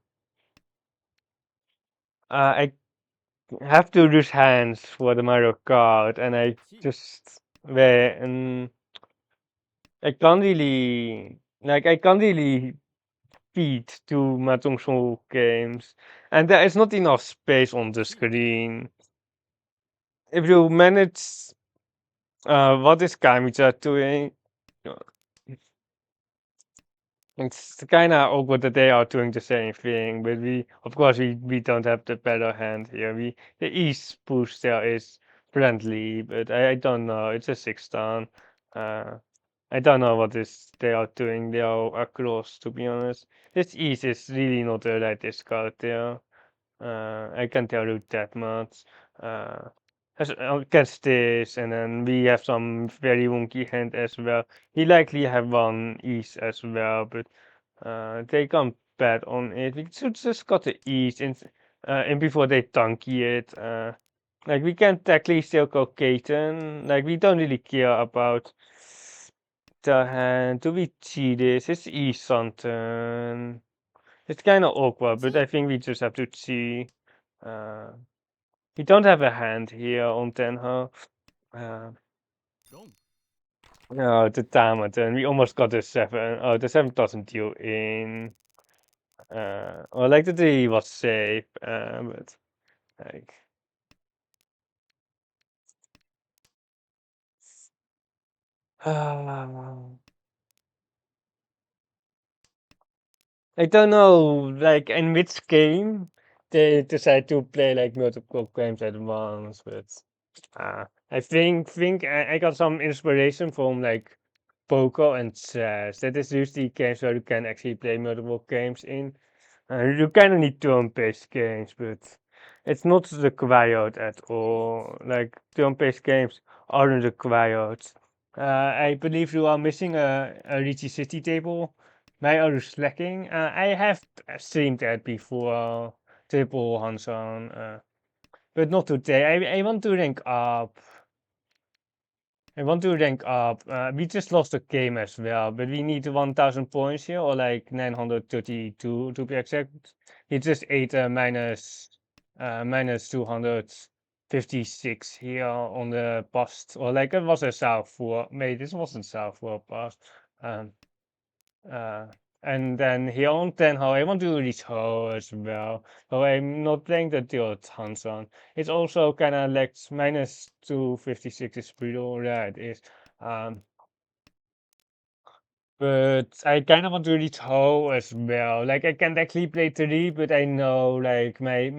have to use hands for the Mario Kart, and I just I can't really feed to Mahjong Soul games, and there is not enough space on the screen. If you manage, what is Kamija doing? It's kind of awkward that they are doing the same thing, but of course, we don't have the better hand here. The East push there is friendly, but I don't know. It's a 6 down. I don't know what they are doing. They are across, to be honest. This East is really not the right discard there. I can tell you that much. Uh, Against this, and then we have some very wonky hand as well. He likely have one East as well, but they can't bet on it. We should just got the East and before they tanky it. Like we can technically still go Katen. Like we don't really care about the hand. Do we see this? It's East something. It's kind of awkward, but I think we just have to see. We don't have a hand here on Tenhou. No, the timer turn. We almost got the 7. Oh, the 7 doesn't deal in. Well, like the 3 was safe, but like. I don't know, like in which game they decide to play like multiple games at once, but I think I got some inspiration from like poker and chess. That is usually games where you can actually play multiple games in. You kind of need turn-based games, but it's not required at all. Like turn-based games aren't required. I believe you are missing a Riichi City table My are slacking. I have streamed that before, triple Hanchan, but not today. I want to rank up. I want to rank up. We just lost a game as well, but we need 1000 points here, or like 932 to be exact. We just ate minus 256 here on the past, or like it was a south for. Maybe this wasn't south for past. Um, uh, and then here on Tenhou, I want to reach Ho as well. So I'm not playing the deal Hanson. It's also kind of like minus 256 is pretty alright. Is um, but I kind of want to reach Ho as well. Like I can't actually play 3, but I know like my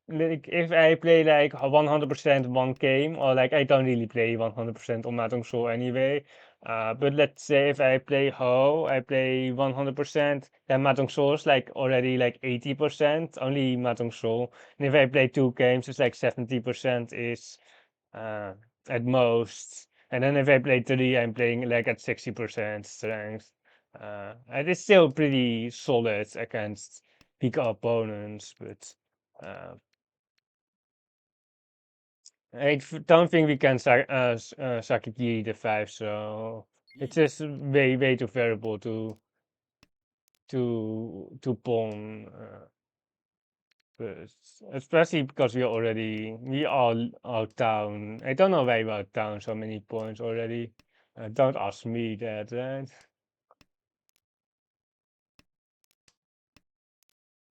like if I play like 100% one game, or like I don't really play 100% on Mahjong Soul anyway. But let's say if I play Ho, I play 100%. Then Mahjong Soul is like already like 80%, only Mahjong Soul. And if I play 2 games, it's like 70% is uh, at most. And then if I play 3, I'm playing like at 60% strength. And it's still pretty solid against weaker opponents, but don't think we can Sakiki the 5, so it's just way too variable to pawn. But especially because we are down. I don't know why we are down so many points already. Don't ask me that, right?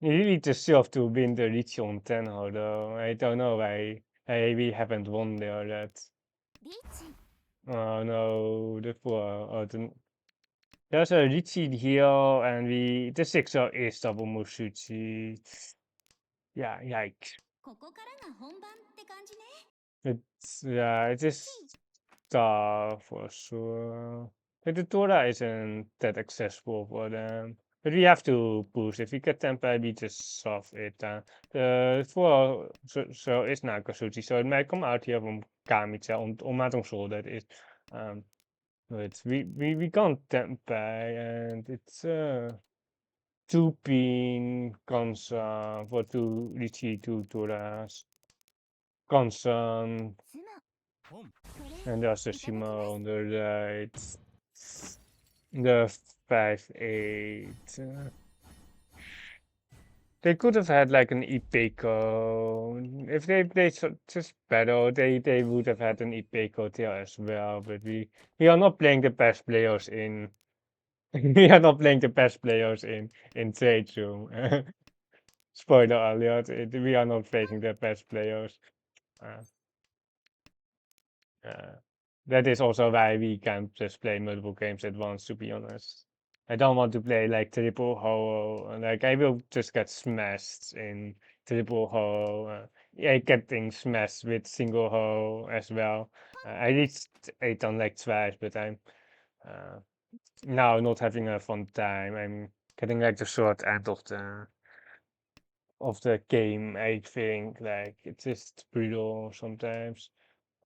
You really just have to win the Riichi on Tenhou, though. I don't know why we haven't won there yet. Oh no, there's a Riichi here, and the 6er is double Musuchi. Yeah, yikes. It is tough for sure. But the Torah isn't that accessible for them. But we have to push. If we get tempo, we just solve it. The 4 so is Nakasuchi, so it might come out here from Kamicha on Matong Soul, that is. But we can't tempo, and it's 2 pin Kansa for 2 Riichi, 2 Toras. Kansan. And there's the Shima on the right. The 5-8. They could have had like an Ipeco. If they played just better, they would have had an Ipeco there as well. But we are not playing the best players in. We are not playing the best players in trade room. Spoiler alert! We are not facing the best players. Uh, Uh, that is also why we can't just play multiple games at once, to be honest. I don't want to play like triple ho. Like I will just get smashed in triple ho. Yeah, getting smashed with single ho as well. I reached 8 on like twice, but I'm uh, now not having a fun time. I'm getting like the short end of the game. I think like it's just brutal sometimes.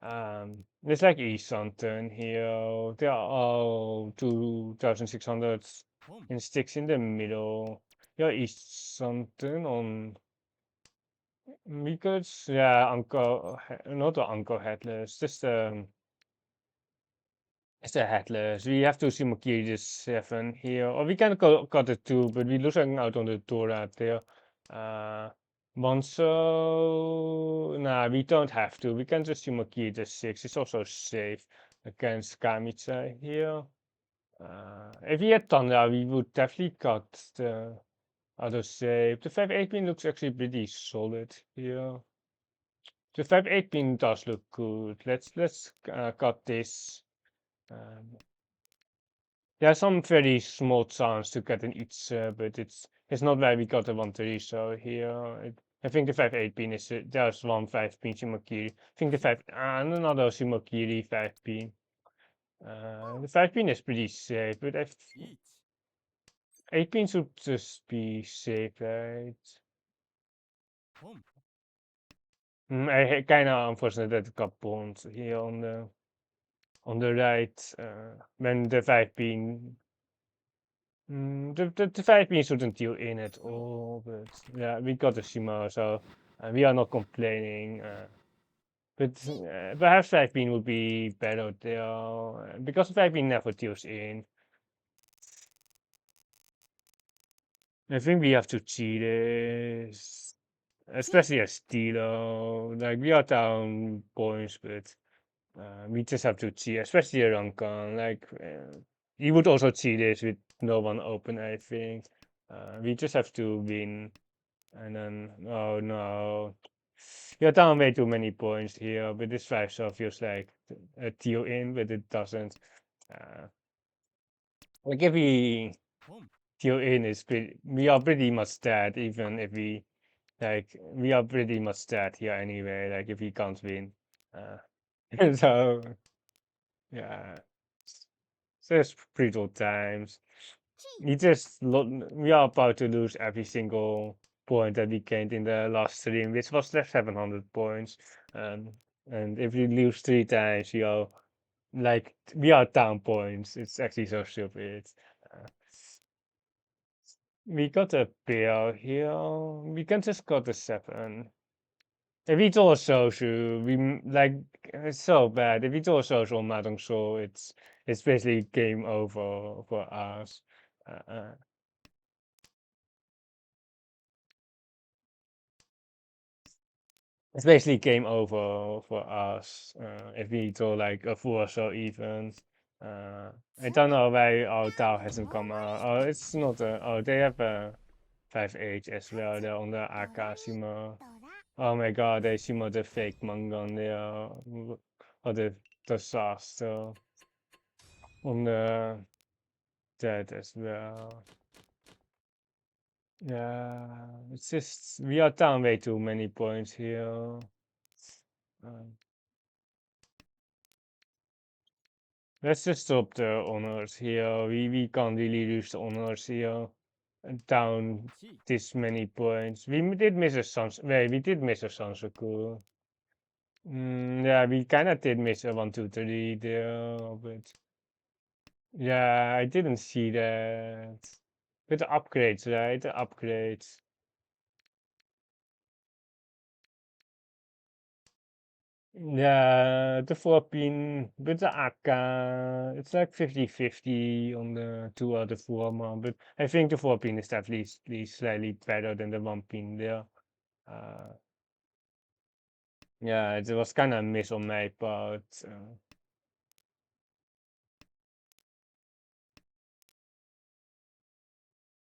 It's like East Something here. There are all 2,600 and sticks in the middle. Yeah, East Something on because yeah, not the Uncle Headless, just it's a Headless. We have to Shimokiri the 7 here, or we can cut the 2, but we're losing out on the Dora there. Uh, Monso, nah, we don't have to. We can just Shimokiri the 6. It's also safe against Kamicha here. If we had Thunder, we would definitely cut the other save. The 5-8 pin looks actually pretty solid here. The 5-8 pin does look good. Let's cut this. Um, there are some very small chance to get an each, but it's not where we got the 1-3. So here, I think the 5-8 pin is there's one 5 pin Shimokiri. I think the 5 and another Shimokiri 5 pin. The 5 pin is pretty safe, but 8 pin should just be safe, right? I kind of unfortunate that it got pawned here on the right when the 5 pin The 5 shouldn't deal in at all, but yeah, we got a Shima, so we are not complaining. But perhaps 5 would be better there, because 5 never deals in. I think we have to cheat this, especially as Stilo. Like, we are down points, but we just have to cheat, especially a Rankan. Like, he would also cheat this with no one open, I think. We just have to win. And then, oh no. You're down way too many points here, but this 5 star feels like a deal in, but it doesn't. Uh, like, if we deal in, we are pretty much dead, even if we are pretty much dead here anyway, like, if we can't win. Uh, so, yeah. So it's brutal times. We are about to lose every single point that we gained in the last stream, which was the 700 points. Um, and if we lose 3 times, we are down points. It's actually so stupid. Uh, we got a bill here. We can just got a 7. If we draw a social, it's so bad. If we draw a social Mahjong Soul, it's basically game over for us. Uh, uh, it's basically game over for us if we draw like a full or so even. I don't know why our Tao hasn't come out. Oh, it's not a. Oh, they have a 5H as well. They're on the Akashima. Oh my god, they Shima the fake manga on there. Or the disaster on the that as well. Yeah, it's just we are down way too many points here. Uh, let's just stop the honors here. We can't really lose the honors here. Down this many points. Did miss a Wait, we did miss a Sansoku. Yeah, we kind of did miss a 1, 2, 3 there, but yeah, I didn't see that. With the upgrades, right? The upgrades. Yeah, the 4-pin with the AK, it's like 50-50 on the two other former, but I think the 4-pin is at least slightly better than the 1-pin there. Uh, yeah, it was kind of a miss on my part.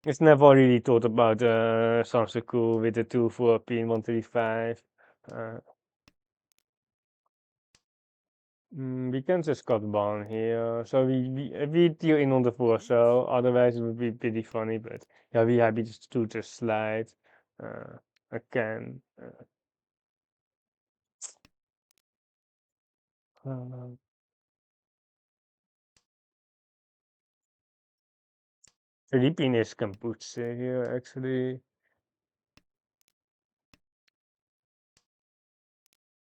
It's never really thought about Samsuku with the two 4-pin 135. Uh, we can just cut one here. So we deal in on the 4, so otherwise it would be pretty funny, but yeah, we happy just to just slide. Again. Uh, Philippine is kombucha here actually.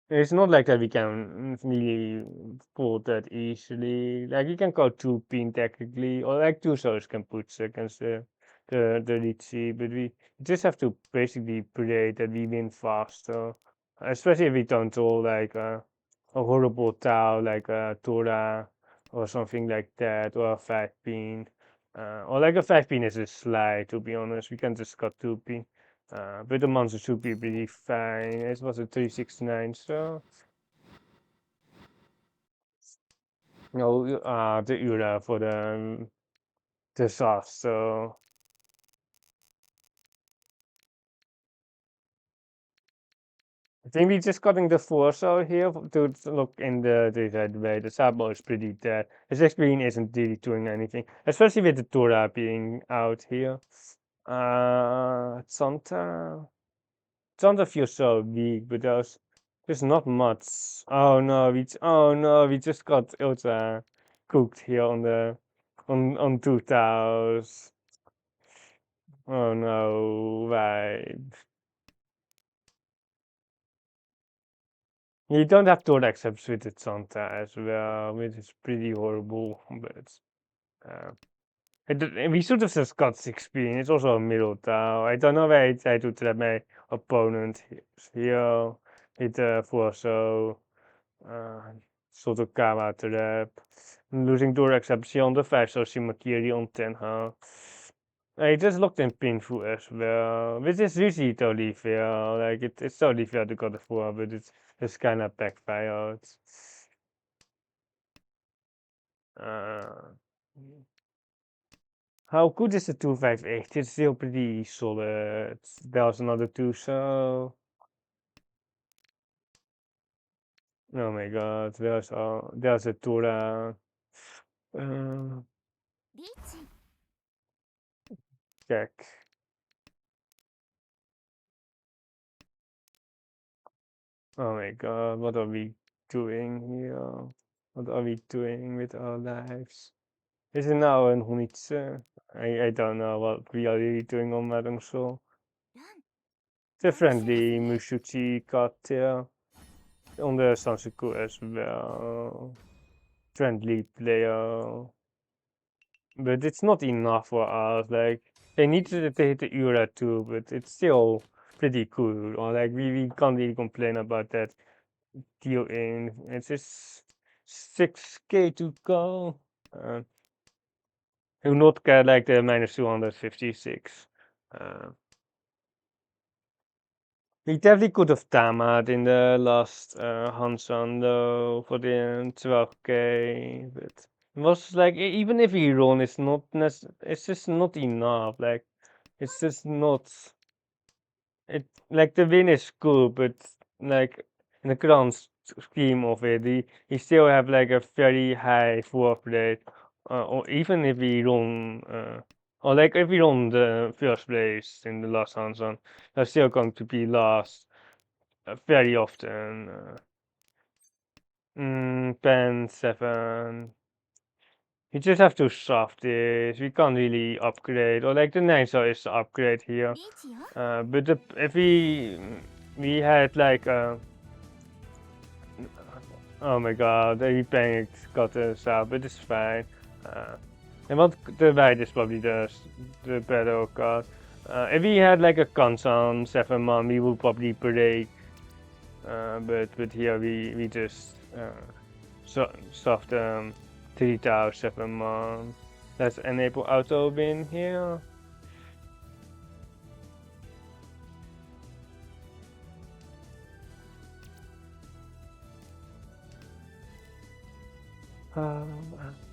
It's not like that we can really pull that easily. Like you can go 2-pin technically, or like two souls can put against the Riichi, but we just have to basically pray that we win faster. Especially if we don't draw like a horrible Tau like a Tora or something like that, or a 5-pin. Or like a 5-pin is a slide, to be honest. We can just cut 2-pin. But the monster should be pretty fine. It was a 369, so no, the Ura for the sauce. So I think we just cutting the Forso here to look in the red way. The Sabo is pretty dead. His screen isn't really doing anything, especially with the Tora being out here. Santa. Santa feels so weak, but there's not much. Oh no, we just got ultra cooked here on 2000. Oh no, right. You don't have to accept with Santa as well, which is pretty horrible, but uh, We should have just got 16. It's also a middle tower. I don't know why I do trap my opponent here with the Forso Sotokawa trap. Losing door exception on the 5 so Shimakiri on Tenhou. I just looked in painful as well, which is usually totally fair. Like it's totally fair to go to 4, but it's kind of backfired. Uh, how good is the 258? It's still pretty solid. There's another 2, so. Oh my god, there's a Tura. Uh, check. Oh my god, what are we doing here? What are we doing with our lives? Is it now een Honitsu? I don't know what we are really doing on Mahjong Soul. It's a friendly Mushuchi cut here. On the Sansuku as well. Friendly player. But it's not enough for us. Like, they needed to hit the Ura too, but it's still pretty cool. Or like, we can't really complain about that deal in. It's just 6k to go. Do not get like the minus 256. We definitely could have Tamad in the last Hanchan though for the 12k, but it was like even if he run, it's just not enough. Like it's just not. It like the win is cool, but like in the grand scheme of it, he still have like a very high fourth rate, or even if he run, or like if he run the first place in the last Hanson, they're still going to be last very often. 10, 7. You just have to soft this. We can't really upgrade, or like the 9 so is the upgrade here. But if we had like oh my god, he panicked, got us out, but it's fine. And what the right is probably the better card. If we had like a Kansan 7 man, we would probably break. But here we just soft 3007 man. Let's enable auto win here.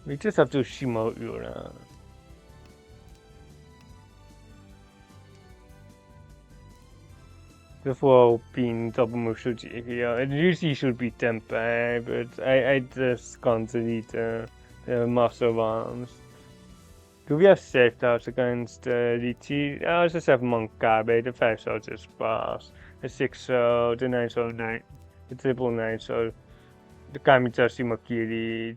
We just have to Shimo Ura. Before being double Mushuji here. It usually should be Tempeh, but I just can't delete the Master of Arms. Do we have safe outs against Riichi? I just have Monkabe, the 5 so just pass. The 6 so, the 9 so 9, the triple 9 so, the Kamita Shimakiri.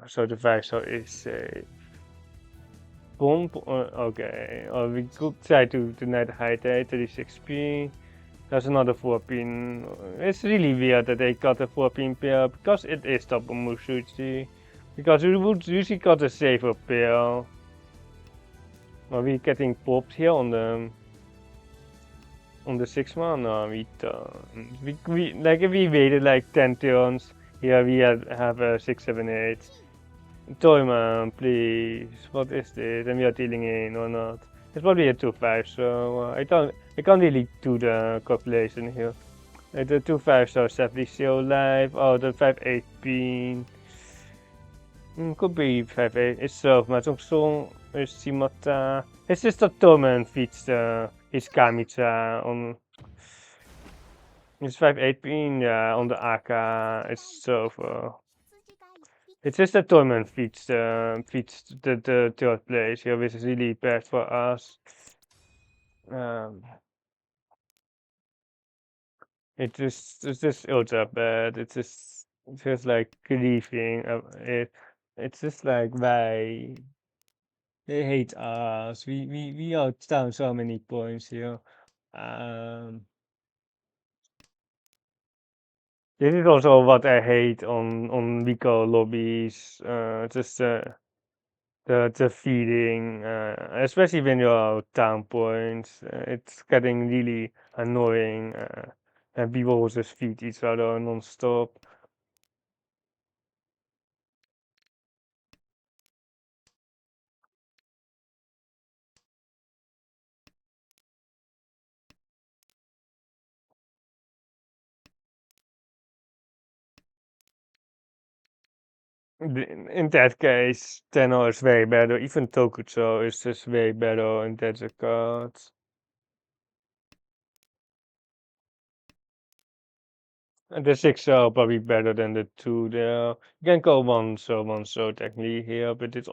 So the 5 so is safe. Bomb, okay. We could try to deny the high 36p. There's another 4-pin. It's really weird that they got a 4-pin pair because it is double Mushuchi. Because we would usually got a safer pair. Are we getting popped here on the 6 man? No, we don't. We like if we waited like 10 turns, here we have a 6, 7, 8. Toyman, please. What is this? And we are dealing in or not? It's probably a 2-5, so I can't really do the calculation here. The 2-5 so definitely still alive. Oh, the 5-8 pin. Could be 5-8 itself. Mahjong Soul is Shimata. It's just that Toyman feeds his Kamicha on. It's 5-8 pin, yeah, on the Aka. It's so far. It's just that Toyman feeds the third place here, which is really bad for us. It's just ultra bad. It's just like grieving. It's just like why they hate us. We are down so many points here. This is also what I hate on Vico lobbies. Just the feeding, especially when you're down points, it's getting really annoying, and people just feed each other non-stop. In that case, Tenhou is way better. Even Tokujou is just way better in that regard. And the 6 are probably better than the 2 there. You can go one so technically here, but it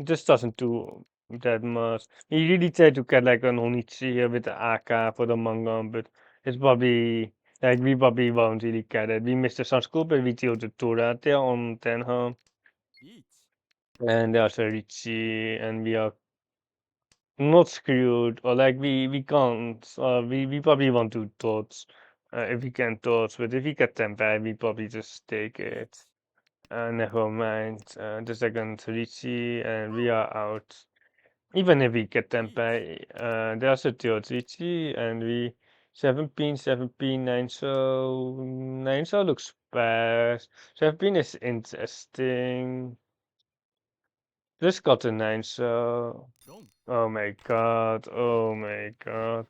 just doesn't do that much. You really try to get like an Onichi here with the AK for the manga, but it's probably like we probably won't really get it. We missed the sun school, but we deal the Tora there on Tenhou. And there's a Riichi, and we are not screwed, or like we can't, we probably want to dodge, if we can dodge, but if we get them back, we probably just take it. Never mind, the second Riichi, and we are out. Even if we get them back, there's a third Riichi, and we 17, 9 so 9 so looks bad. 17 is interesting. Just got a 9 so. Oh my god, oh my god.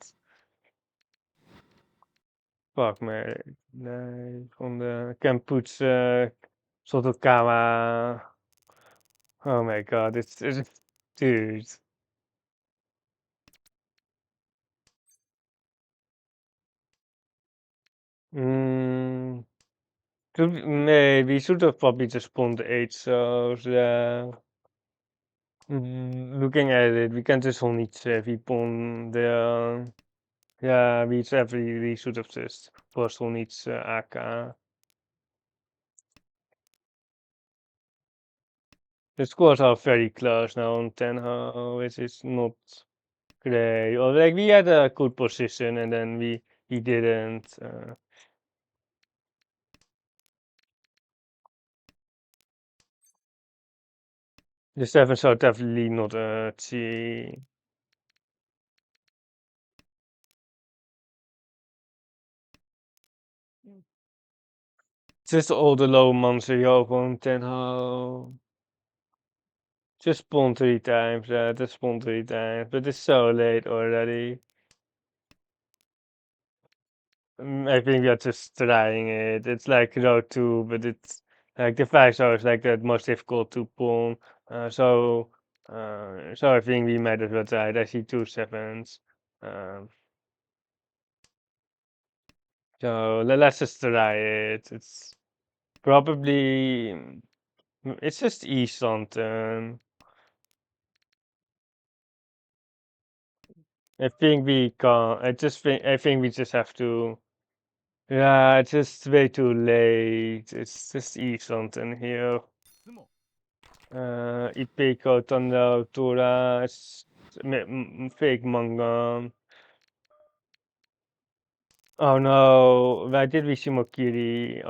Fuck me. Nee, van de Kenputsu, Sotokawa. Oh my god, it's dude. Mm, nee, we should have probably just spawned the 8 so yeah. Looking at it, we can just only spawn the yeah, we should have just first only AK. The scores are very close now on Tenhou, which is not great. Or like we had a good position and then we didn't. The sevens are definitely not a T. Just all the low months here on Tenhou. Just spawn 3 times, just spawn 3 times, but it's so late already. I think we are just trying it. It's like row 2, but it's like the 5 is like the most difficult to pull. So I think we might as well try it. I see 2 sevens. Um, so let's just try it. It's probably it's just east something. I think we can. I think we just have to. Yeah, it's just way too late. It's just east something here. Ipeko Tanda Tora fake manga. Oh no, why did we Shimokiri?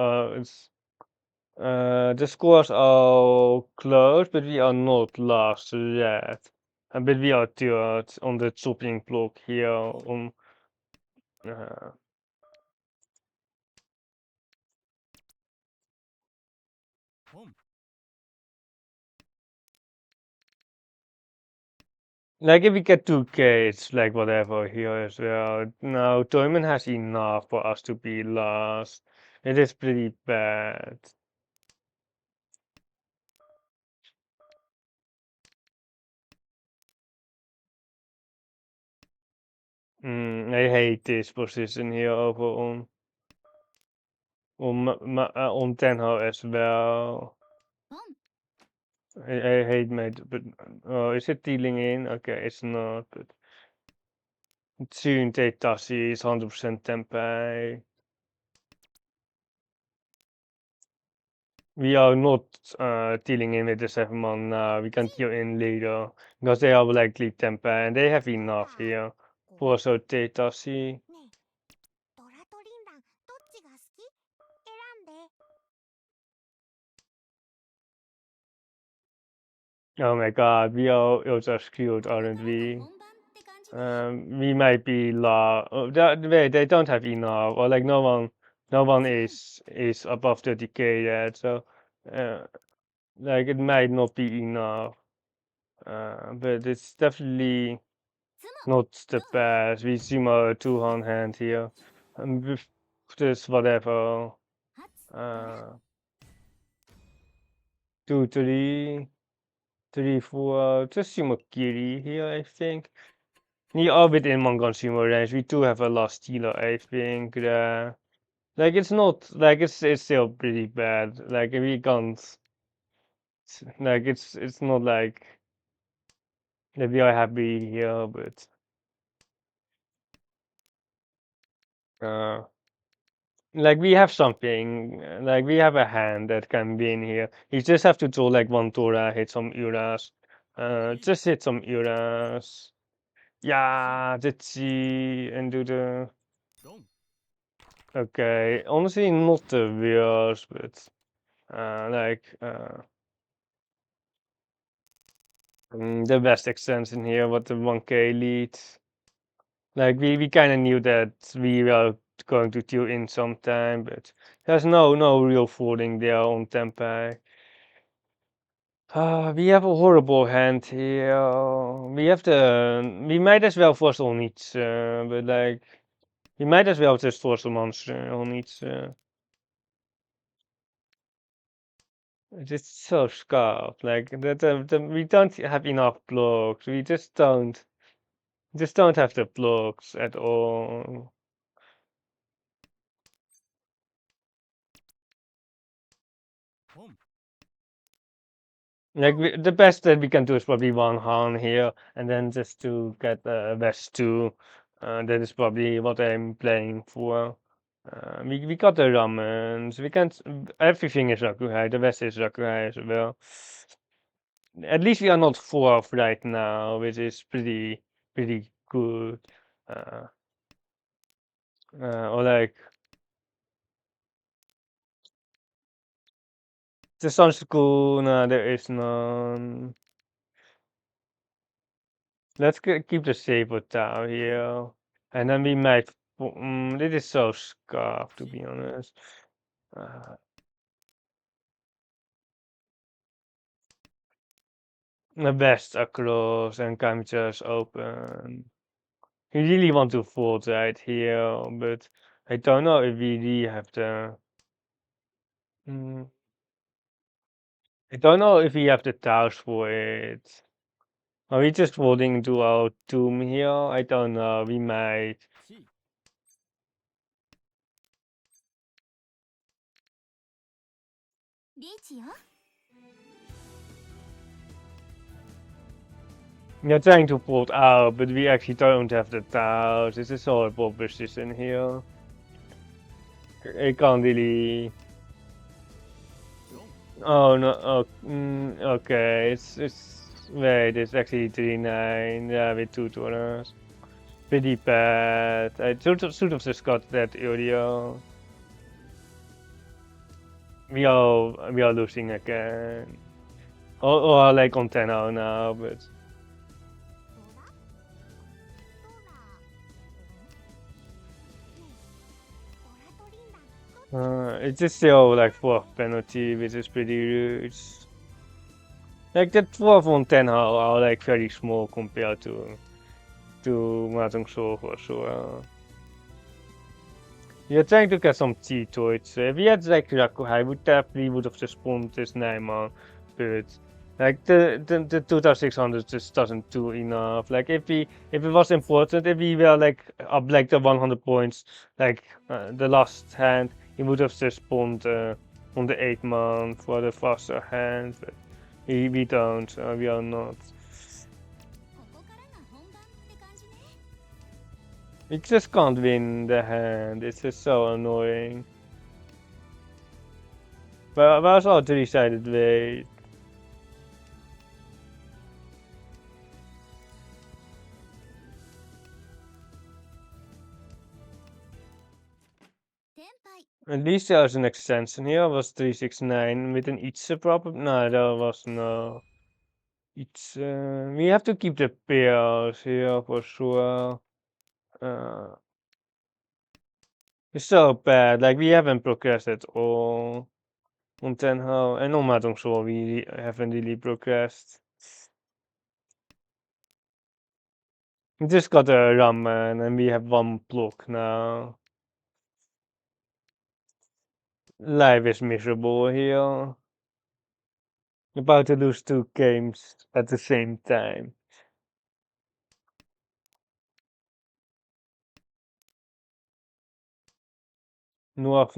The scores are close, but we are not last yet. But we are third on the chopping block here. Uh, like if we get 2K, it's like whatever here as well. No, Toyman has enough for us to be last. It is pretty bad. I hate this position here over on Tenhou as well. I hate my, but oh, is it dealing in? Okay, it's not, but soon Tashi is 100% Tenpai. We are not dealing in with the 7-man now. We can deal in later because they are likely Tenpai and they have enough here for so Tashi. Oh my god, we are also screwed, aren't we? We might be wait, they don't have enough, or like no one is above 30k yet, so uh, like it might not be enough. But it's definitely not the best. We see more two on hand here, with this whatever. Uh, 2, 3, 3, 4. Just Sumo-Kiri here, I think. We are within one consumer range. We do have a last stealer, I think. Like it's not like it's still pretty bad. Like we can't like it's not like that we are happy here, but uh like we have something. Like we have a hand that can be in here. You just have to draw like one Tora, hit some Uras. Just hit some Uras. Yeah, let's see and do the. Okay, honestly, not the worst, but the best extension here, what the 1k leads. Like we kind of knew that we were going to tune in sometime, but there's no real footing there on Tempai. We have a horrible hand here. We might as well force on each, but like we might as well just force a monster on each. It's so scarred. Like we don't have enough blocks. We just don't have the blocks at all. Like the best that we can do is probably one Han here, and then just to get West 2. That is probably what I'm playing for. We got the ramens. We can't. Everything is Rakuhai. The West is Rakuhai as well. At least we are not fourth right now, which is pretty good. Uh, or like the Sun School. No, there is none. Let's keep the saber down here, and then we might. This is so scarf, to be honest. The best across and can just open. We really want to fold right here, but I don't know if we really have the. Mm, I don't know if we have the towers for it. Are we just folding into our tomb here? I don't know. We might. We are trying to fold out, but we actually don't have the towers. This is a horrible position here. I can't really. Oh no. Oh, okay. It's wait. It's actually 3-9. Yeah, with 2 dollars. Pretty bad. I should have just got that earlier. We are losing again. Or like on 10-0 now, but. It's just still like fourth penalty, which is pretty rude. Like the 12 on 10 are like very small compared to Mahjong Soul for sure. You're trying to get some cheat to it. So if we had like Rakuhai, we definitely would have just spawned this Naiman, but like the 2600 just doesn't do enough. Like if it was important, if we were like up like the 100 points, like the last hand, he would have just spawned on the 8-man for the faster hand, but we don't. We are not. We just can't win the hand. It's just so annoying. But I was all three-sided way. At least there was an extension here. Was 369 with an each problem? No, there was no. It's we have to keep the pairs here for sure. It's so bad. Like we haven't progressed at all on Tenhou and on Mahjong Soul we haven't really progressed. We just got a ramen and we have one block now. Life is miserable here. About to lose 2 games at the same time. Noir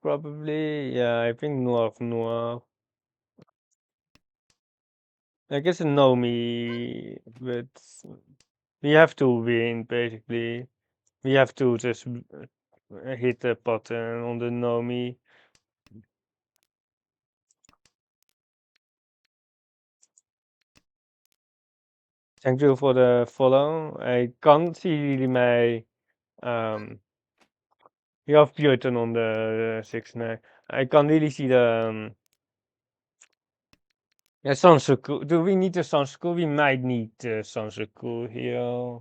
probably. Yeah, I think Noir. I guess a Nomi, but we have to win basically. We have to just hit the button on the Nomi. Thank you for the follow. I can't see really my you have Bjorton on the 6-9. I can't really see the yeah, Sansuku. Do we need the Sansuku? We might need the Sansuku here.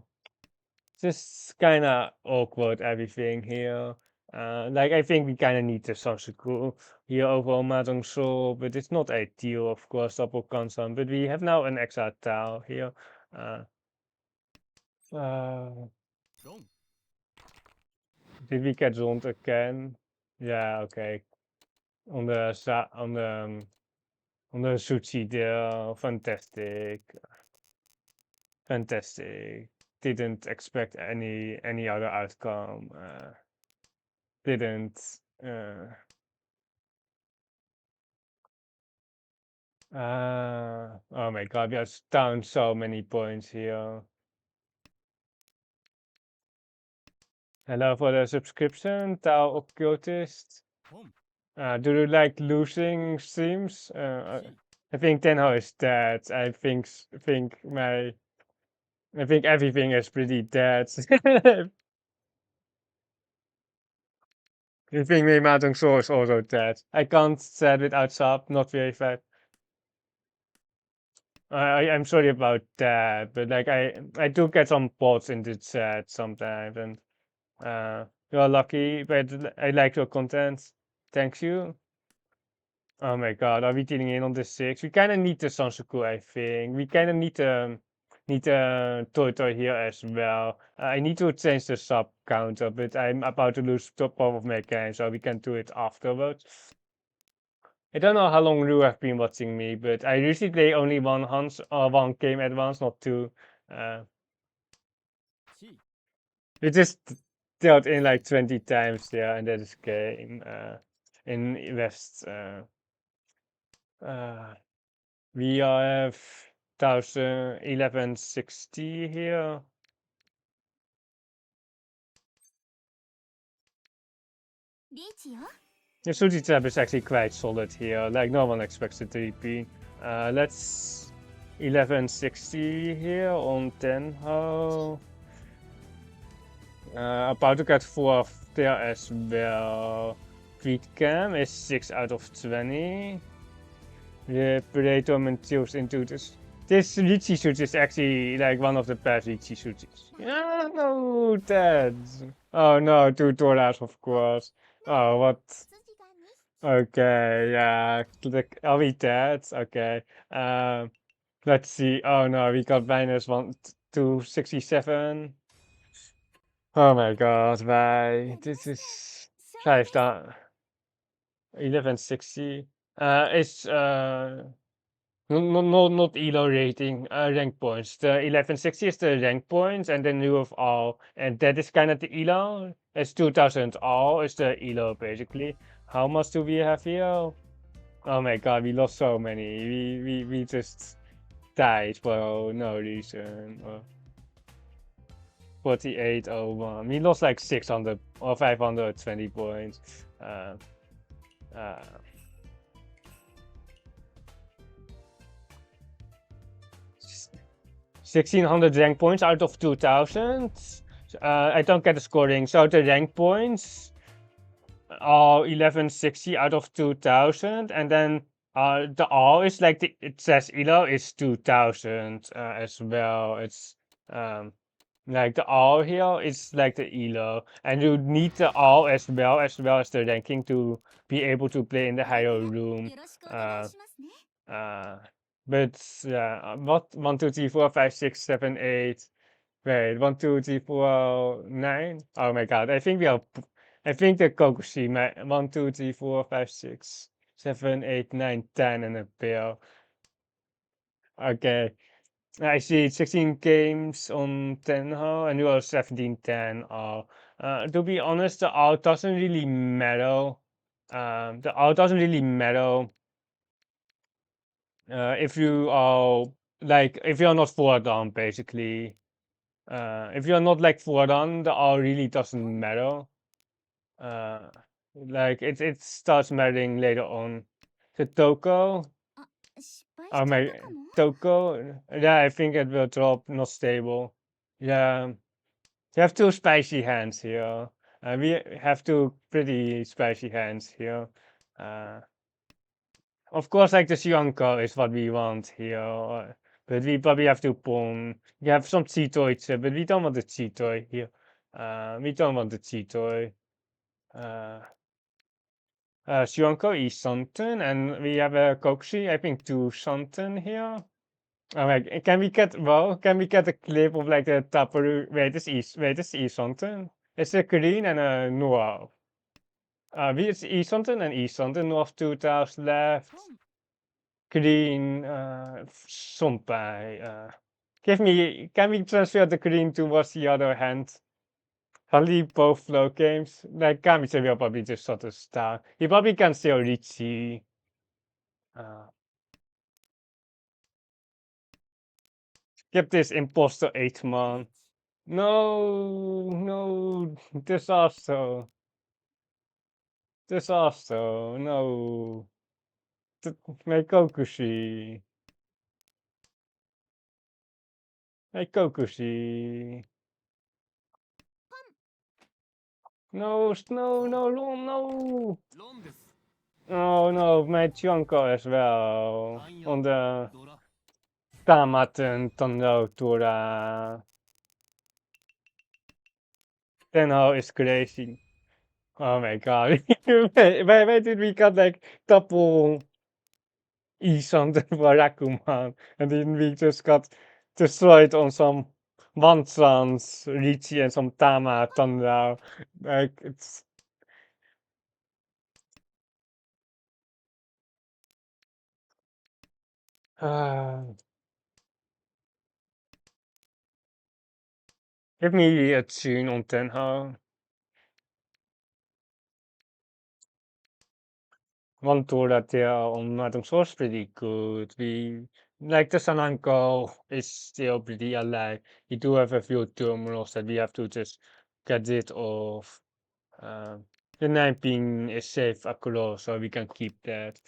Just kinda awkward everything here. Like I think we kinda need the Sansuku here over Mahjong Soul, but it's not ideal, of course, double Kansan. But we have now an extra Tao here. Did we get zoned again? Yeah, okay. On the sushi there, fantastic. Didn't expect any other outcome. Didn't. Oh my god, we are down so many points here. Hello for the subscription, Tao Occultist. Do you like losing streams? I think Tenhou is dead. I think everything is pretty dead. I think my Mahjong Soul is also dead. I can't say it without sub, not very fast. I'm sorry about that, but like I do get some bots in the chat sometimes, and you're lucky, but I like your content. Thanks you. Oh my god, are we dealing in on the 6? We kind of need the Sansuku, I think. We kind of need the Toy here as well. I need to change the sub counter, but I'm about to lose top of my game, so we can do it afterwards. I don't know how long you have been watching me, but I usually play only one game at once, not two. We just dealt in like 20 times, yeah, and that is game. In West, we have 1160 here. The Suji tab is actually quite solid here, like no one expects it to be. Let's 1160 here on Tenhou. About to get 4 there as well. Tweet cam is 6 out of 20. The Predator materials into this. This Riichi City is actually like one of the best Riichi Cities. Yeah, no, Dad. Oh no, $2, of course. Oh, what? Okay, yeah. Click. Are we dead? Okay. Let's see. Oh no, we got -1 to 67. Oh my god, why? This is 5 star. 1160. It's not elo rating, rank points. The 1160 is the rank points, and then you have all, and that is kind of the elo. It's 2000 all is the elo basically. How much do we have here? Oh my god, we lost so many. We just died for no reason. 4801. We lost like 600 or 520 points. 1600 rank points out of 2000. I don't get the scoring. So the rank points are 1160 out of 2000, and then The all is like it says elo is 2000 as well. It's like the all here is like the elo, and you need the all as well as the ranking to be able to play in the higher room. Uh, uh, but yeah, what 1, 2, 3, 4, 5, 6, 7, 8. Wait, 1, 2, 3, 4, 9. Oh my God, I think we are. I think the Kokushi, 1, 2, 3, 4, 5, 6, 7, 8, 9, 10 and a pair. Okay, I see 16 games on Tenhou and you are 1710. To be honest, the out doesn't really matter. The out doesn't really matter if you are like if you're not foredown basically. If you're not like foredown, the out really doesn't matter. Uh, like it starts mattering later on. The Toko, oh my Toko, yeah, I think it will drop, not stable. Yeah, you have two spicy hands here. We have two pretty spicy hands here. Uh, of course, like the Sionko is what we want here, but we probably have to pawn. We have some Cheetoy, but we don't want the Cheetoy here. We don't want the Cheetoy. Uh, Sionko is something, and we have a Kokushi, I think two something here. Oh my, can we get a clip of like the Taparu, wait, this is something. It's a green and a noir. Wie is E something and E something, north 2000 left. Green, Sompai, can we transfer the green towards the other hand? I'll leave both flow games. Like, Kami will probably just sort of star. He probably can still Riichi. Uh, Give this imposter 8 man. No, no, disaster. Disaster, no. My Kokushi. My Kokushi. No, no, no, no, no. Oh no, my Chunko as well. On the Tamaten Tondo Tura. Tenhou is crazy. Oh my God. Why did we got like double East on the Barakuman? And then we just got destroyed on some Wansans, Riichi and some Tama Tondo. Like it's give me a tune on Tenhou. One tour that they are on Mahjong Soul is pretty good. We like the Sananko is still pretty alive. We do have a few terminals that we have to just get rid of. The 9 pin is safe across, so we can keep that.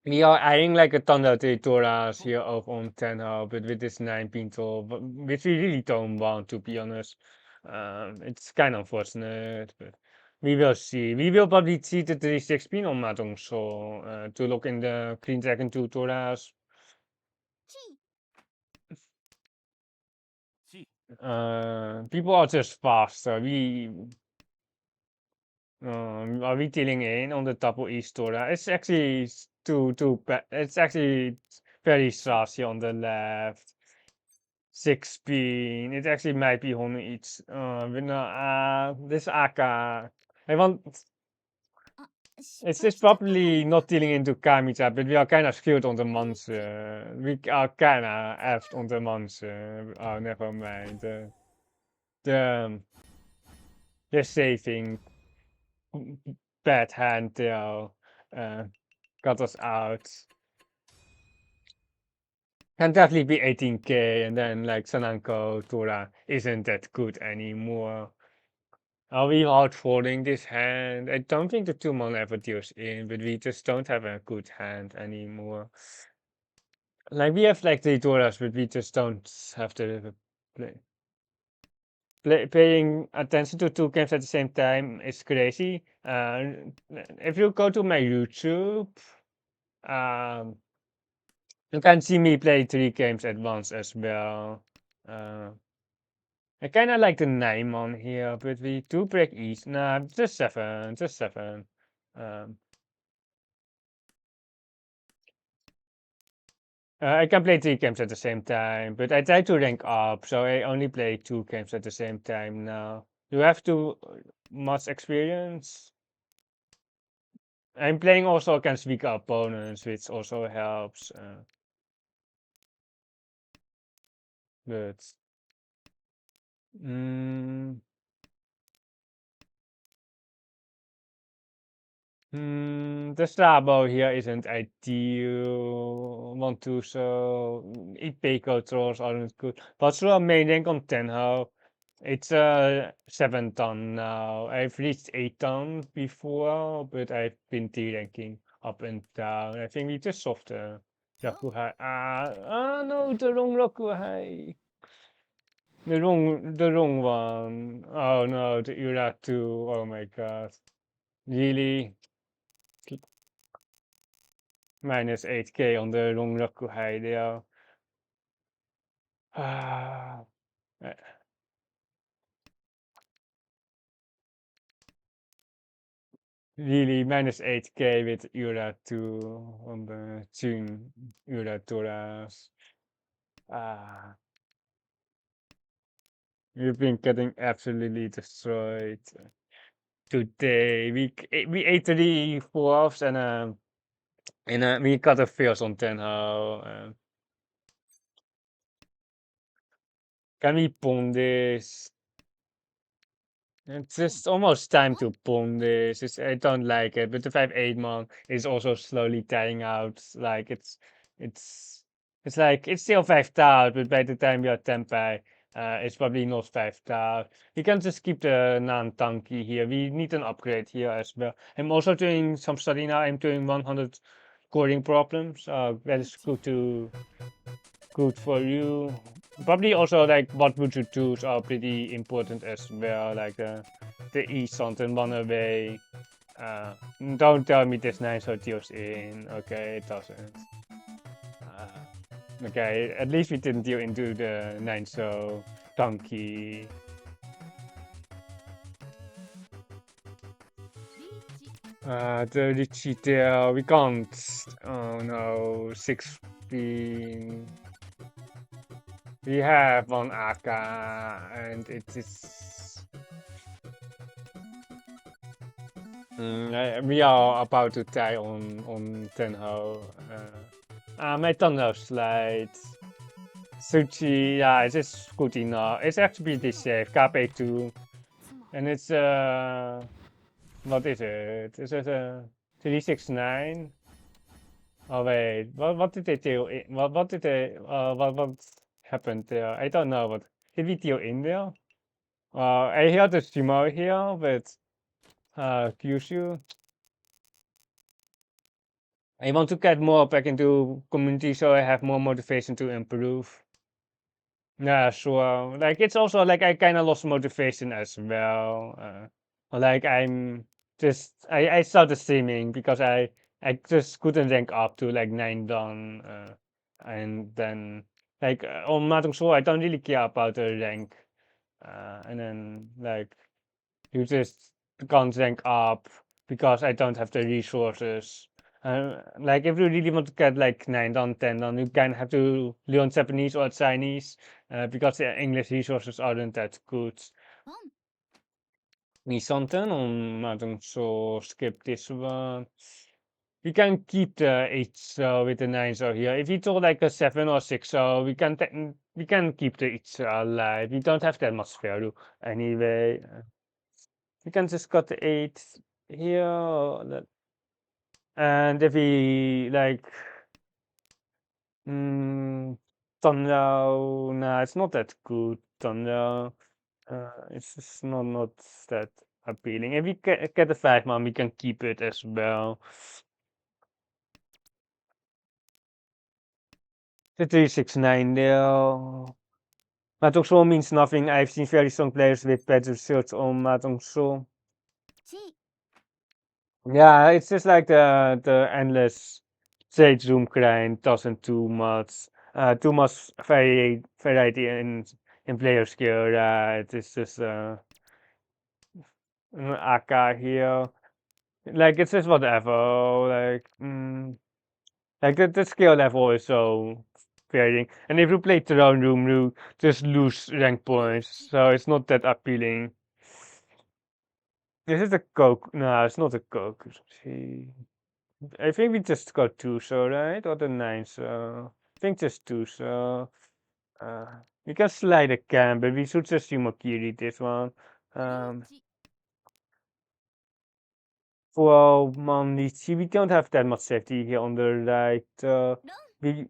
We are adding like a ton of territorials here of on Tenhou, but with this 9 pin tool, which we really don't want to be honest. It's kind of unfortunate, but we will see. We will probably see the 316 on Mahjong Soul to look in the Clean Dragon tutorials. People are just faster. Are we dealing in on the double E store? It's actually too bad. It's actually very saucy on the left. 6 pin. It actually might be on each. But no, this Aka. I want. It's probably not dealing into Kamita, but we are kind of skilled on the monster. We are kind of effed on the monster. Oh, never mind. The the saving bad hand there got us out. Can definitely be 18k, and then like Sananko Tora isn't that good anymore. Are we hard folding this hand? I don't think the 2 mon ever deals in, but we just don't have a good hand anymore. Like we have like the Doras, but we just don't have the paying attention to 2 games at the same time is crazy. If you go to my YouTube, You can see me play 3 games at once as well. I kind of like the name on here, but we do break east. Nah, just 7, just 7. Um, I can play 3 games at the same time, but I try to rank up, so I only play 2 games at the same time now. You have too much experience. I'm playing also against weaker opponents, which also helps. But mm, the Strabo here isn't ideal. Want to so IP controls aren't good. But so main rank on Tenhou. It's 7 ton now. I've reached 8 ton before, but I've been D-ranking up and down. I think we just solved the Yakuhai. No, the wrong Yakuhai. The wrong one. Oh no, the Ura 2. Oh my god. Really? Minus 8k on the wrong Yakuhai there. Ah. eh, Really, minus 8k with Ura 2 on the Chun Ura Toras. Ah, you've been getting absolutely destroyed today. We ate 3 fourths and we got a first on Tenhou. Can we pawn this? It's just almost time to pawn this. I don't like it, but the 5-8 man is also slowly dying out. Like it's it's like it's still 5,000, but by the time we are Tempai, it's probably not 5,000. We can just keep the non-tanky here. We need an upgrade here as well. I'm also doing some study now. I'm doing 100 coding problems. That is good for you. Probably also like what would you choose are pretty important as well, like the E-Sont and one away. Don't tell me this 9 deals in. Okay, it doesn't. Okay, at least we didn't deal into the 9 so donkey. The Riichi there, we can't. Oh no, 16. We have one Aka, and it is. We are about to die on Tenhou. My Tenhou slide. Suchi, yeah, it is good enough. It's actually pretty safe. KP 2. And it's what is it? Is it a 369? Oh wait, what did they do? What did they what happened there? I don't know. What did we deal in there? I hear the Shimo here with Kyushu. I want to get more back into community so I have more motivation to improve. Yeah, sure. Like it's also like I kind of lost motivation as well. Like I started streaming because I just couldn't rank up to like 9 dan, and then like on Mahjong Soul I don't really care about the rank, and then like you just can't rank up because I don't have the resources. Like if you really want to get like 9 dan, 10 dan, you kind of have to learn Japanese or Chinese, because the English resources aren't that good. Need something on Mahjong Soul, skip this one. We can keep the 8 with the 9 here. If we told like a 7 or 6 we can keep the 8 alive. We don't have that much value anyway. We can just cut the 8 here. And if we like Tonyo, nah, it's not that good. Tonyo, it's just not that appealing. If we get a 5 man, we can keep it as well. The 369 there. Mahjong Soul means nothing. I've seen very strong players with better results on Mahjong Soul. Yeah, it's just like the endless Jade's room grind doesn't too much variety in player skill. It's just an AK here. Like it's just whatever. Like the skill level is so varying. And if you play Throne Room, you just lose rank points, so it's not that appealing. Is it a Coke? No, it's not a Coke. See, I think we just got two, so right? Or the nine, so I think just two, so uh, we can slide a can, but we should just Yumakiri this one. Um, well, Riichi, we don't have that much safety here on the right. We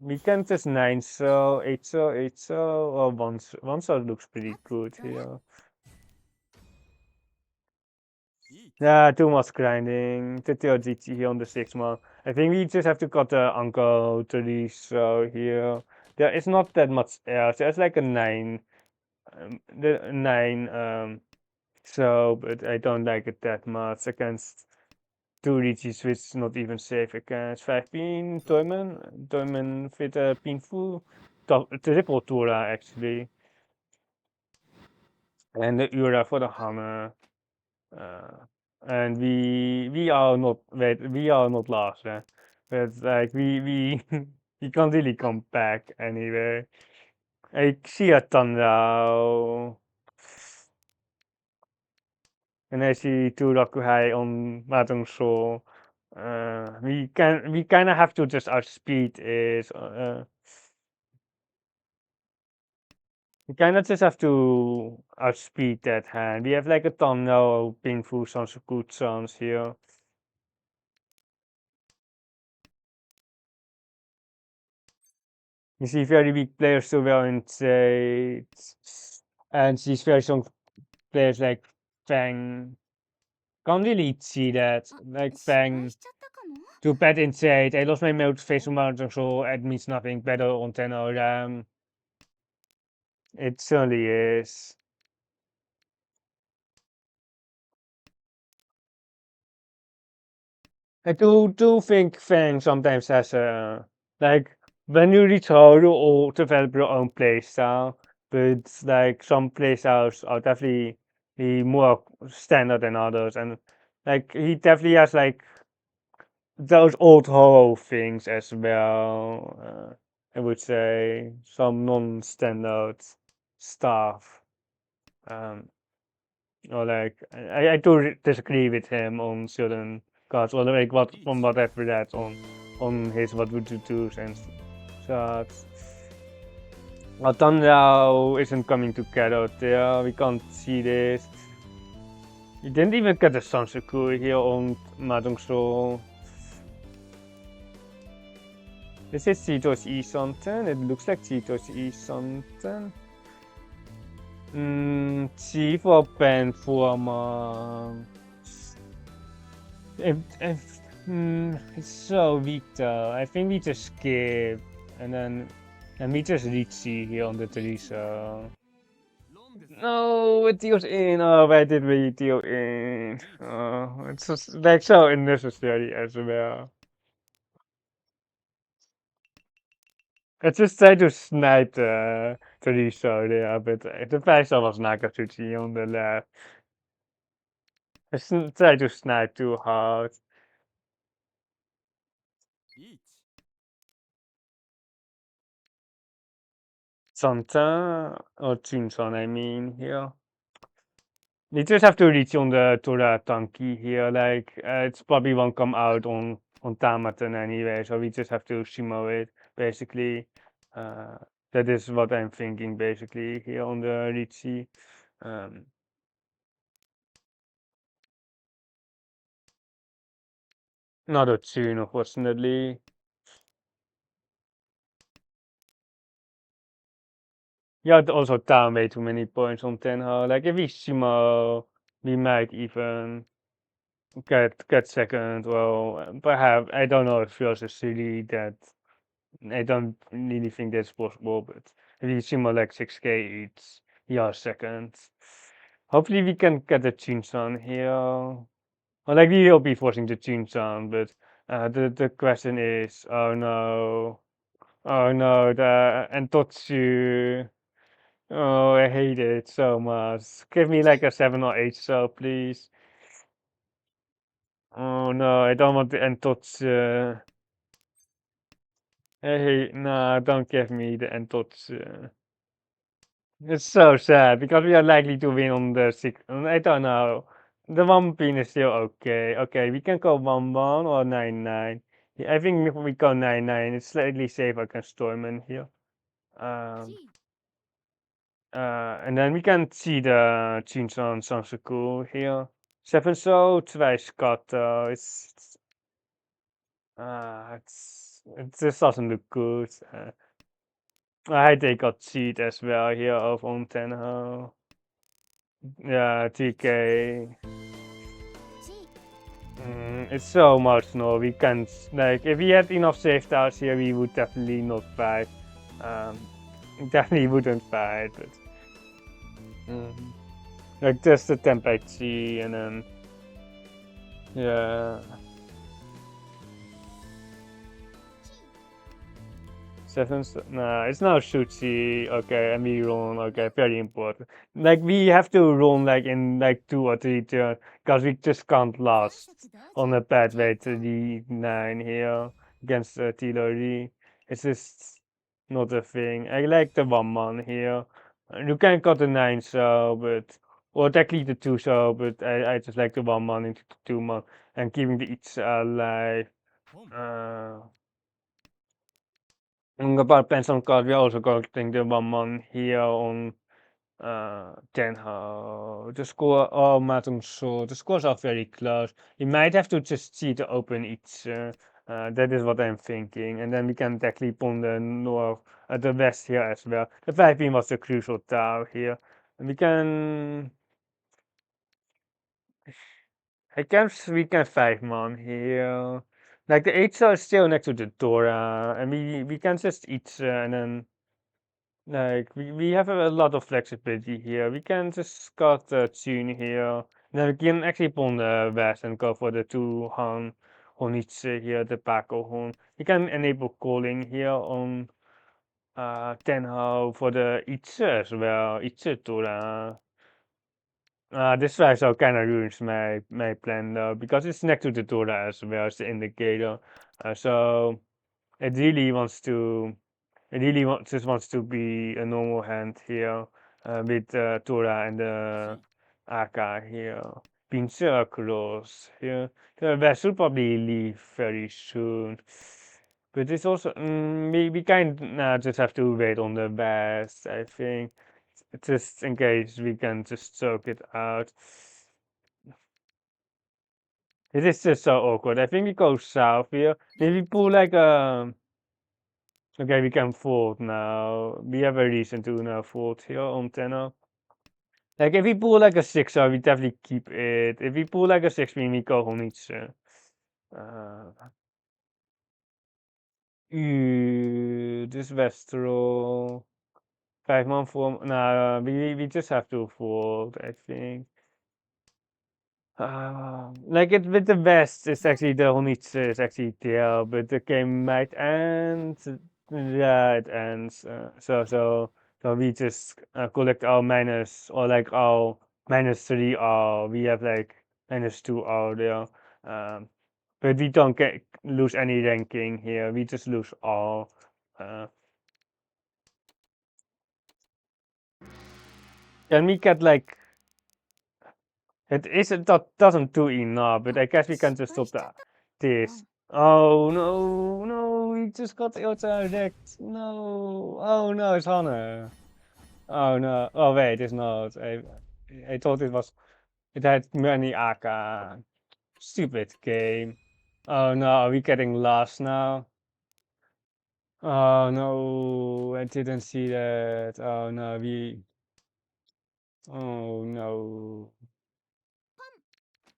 we can just nine, so eight, so eight, so or one, so looks pretty good here. Yeah, too much grinding. TTLGT here on the 6 month. I think we just have to cut the uncle to these, so here. There is not that much else. There's like a 9. The 9, so, but I don't like it that much. Against 2 Riichi Switch, not even safe against 15 Diamond with a painful triple Tura actually. And the Ura for the Hammer. Uh, and we are not last, but like we we can't really come back anyway. I see a ton now, and I see two Rakuhai on Mahjong Soul. We kind of have to just outspeed it. We kind of just have to outspeed that hand. We have like a ton now, painful some good chance here. You see very weak players so well in Jade, and these very strong players like Fang. Can't really see that. Like Fang, too bad in Jade. I lost my motivation mountain, so it means nothing. Better on Tenhou. It certainly is. I do think Fang sometimes has a like when you reach how you all develop your own playstyle, but like some playstyles are definitely more standard than others, and like he definitely has like those old horror things as well. I would say some non-standard stuff. Um, or like I do disagree with him on certain cards, or like what from what I've read on his what would you do and such. Well, Tanrao isn't coming together there. We can't see this. You didn't even get the Sansuku here on Mahjong Soul. This is Cheetos E something. It looks like Cheetos E something. Chi for pen for it's so weak though. I think we just skip and we just reach C here on the tree, so no, it deals in. Oh, why did we deal in? Oh, it's just like so unnecessary as well. I just tried to snipe the tree so there, but the Paisa was Nakatsuchi on the left. Tried to snipe too hard. Santa or Chinson, I mean, here. We just have to reach on the Tora Tanki here, like, it's probably won't come out on Tamaten anyway, so we just have to shimo it, basically. Uh, that is what I'm thinking, basically, here on the Riichi. Um, not a tune, unfortunately. Yeah, also down way too many points on Tenhou. Like, if we shimo, we might even get second. Well, perhaps I don't know if yours is really that. I don't really think that's possible. But if you see more like 6K each, yeah, second. Hopefully we can get the Chinsan here. Or like we will be forcing the Chinsan, but The question is, oh no, the Entotsu. Oh, I hate it so much. Give me like a 7 or 8 so please. Oh no, I don't want the Entotsu. Hey, no, don't give me the Entotsu. It's so sad because we are likely to win on the six. I don't know. The one pin is still okay. Okay, we can go 1-1 or 9-9. Yeah, I think if we go 9-9, it's slightly safer against Storman here. Um, and then we can see the Chinchan Sansaku here. 7 so, 2 scatter. It just doesn't look good. They got cheat as well here of on Tenhou. Yeah, TK. It's so much no, we can't, like, if we had enough safe tiles here, we would definitely not fight. Um, definitely wouldn't fight, but, like, just the Tempachi, and then, yeah. 7, nah, it's not Shuchi, okay, and we run, okay, very important. Like, we have to run, like, in, like, 2 or 3 turns, because we just can't last on a bad way to the 9 here against Tilori. It's just not a thing. I like the 1-man here. You can cut the 9 so, but, or technically the 2 so, but I just like the 1-man into the 2-man and keeping the each alive. About pencil card, we're also collecting the 1-man here on Tenhou. The score, oh, Mahjong Soul, the scores are very close. You might have to just see to open each. That is what I'm thinking. And then we can technically on the north, the west here as well. The 5 was the crucial tile here. And we can, I guess we can 5-man here. Like the 8 is still next to the Dora, and we can just eat and then. Like we have a lot of flexibility here. We can just cut the tune here. Then we can actually pull the west and go for the 2 on each here, the Paco horn. We can enable calling here on Tenhou for the Itse as well. Itse Tora. This also kind of ruins my plan though, because it's next to the Tora as well as the indicator. So it really wants to. Just wants to be a normal hand here with Tora and Aka here. Pincer across here. The West should probably leave very soon. But it's also, we kind of just have to wait on the West, I think. Just in case we can just soak it out. It is just so awkward. I think we go south here. Maybe pull like a. Okay, we can fold now. We have a reason to now fold here on Tenor. Like if we pull like a 6, we definitely keep it. If we pull like a 6, we go on iets. This Westerol. 5-man form. Nah, we just have to fold, I think. Like it with the West, it's actually the Honitsu is actually there, but the game might end. Yeah, it ends. So we just collect our minus or like our -3 or we have like -2 or there. But we don't lose any ranking here. We just lose all. Uh, can we get like that doesn't do enough, but I guess we can just stop this. Oh no, no, we just got auto direct. No, oh no, it's Hannah. Oh no, oh wait, it's not. I thought it had many Aka. Stupid game. Oh no, are we getting lost now? Oh no, I didn't see that. Oh no, oh no.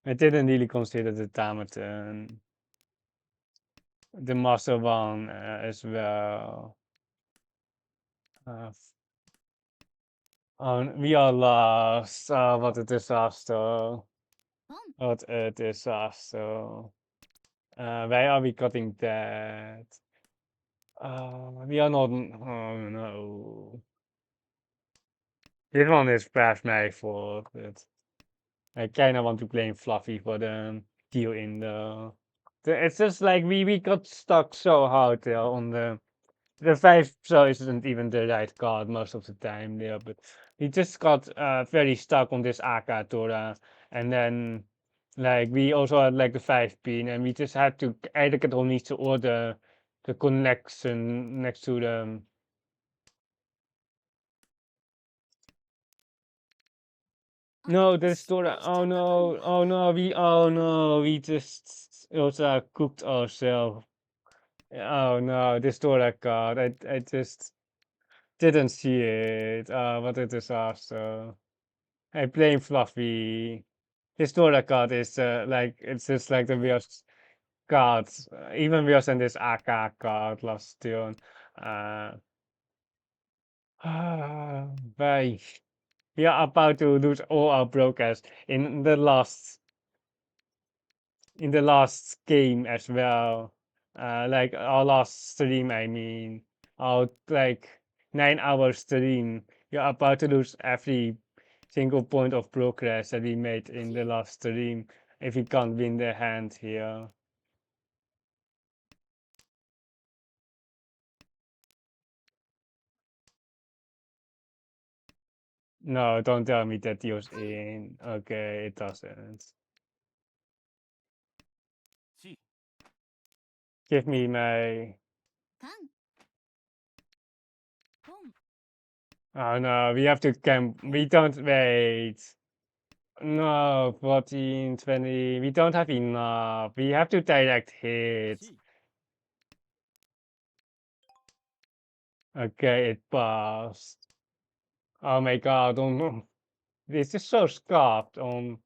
I didn't really consider the Tamaton. The master one as well. Uh, we are lost. What a disaster. What a disaster. Why are we cutting that? We are not. Oh no. This one is perhaps my fault, but I kind of want to blame Fluffy for the deal in the. It's just like we got stuck so hard there on the 5 so isn't even the right card most of the time there, but we just got very stuck on this Akatora, and then like we also had like the 5 pin, and we just had to either get on each or the connection next to the. No, the store. Oh no, we just also cooked ourselves. Oh no, the store card. I just didn't see it. What a disaster. I blame Fluffy. His store card is like it's just like the worst cards. Even worse than this AK card last turn. Uh, Bye. We are about to lose all our brokers in the last game as well. Like our last stream, I mean, our like 9 hour stream. You're about to lose every single point of progress that we made in the last stream if we can't win the hand here. No, don't tell me that deals in. Okay, it doesn't. Give me my. Oh no, we have to camp. We don't wait. No, 14, 20. We don't have enough. We have to direct hit. Okay, it passed. Oh my god, this is so scuffed on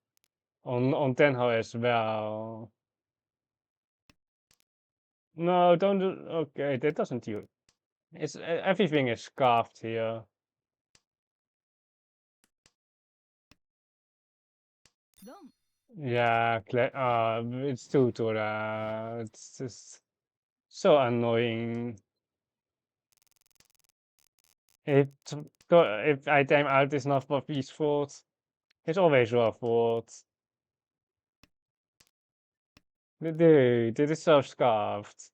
Tenhou as well. No, don't do. Okay, that doesn't do. It's everything is scuffed here. Yeah, it's too Tora. It's just so annoying. If if I time out is not for his fault, it's always your fault. Dude, dit is zo scuffed.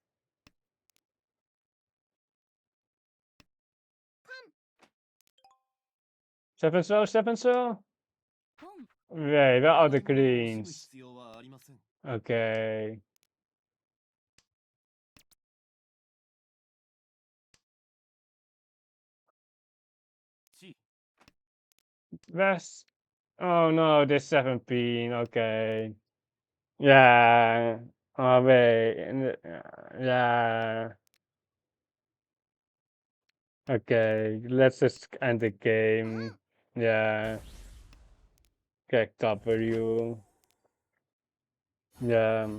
Seven so? Wait, where are the greens? Okay. Where's... Oh no, there's 17, okay. Yeah. Oh wait, yeah. Okay, let's just end the game. Yeah. Okay, W. Yeah.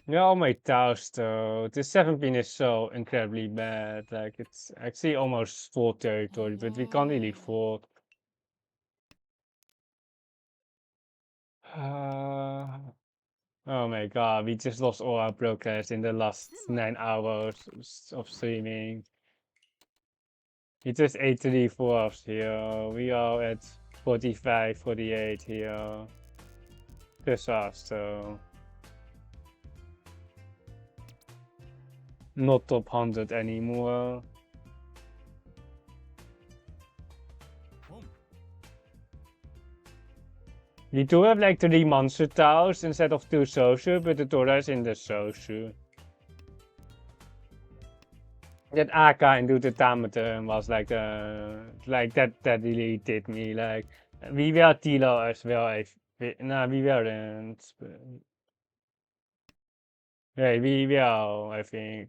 Yeah, oh my gosh, though. This 17 is so incredibly bad. Like, it's actually almost full territory, but we can't really fold. Oh my god, we just lost all our progress in the last 9 hours of streaming. We just ate 3 fourths here. We are at 45, 48 here. Disaster. Not top 100 anymore. We do have like 3 monster tiles instead of 2 Sosu, but the Dora is in the Sosu. That AK into the Tamaton was like that really did me. Like we were Tilo as well. No, we weren't. Yeah, we were, I think.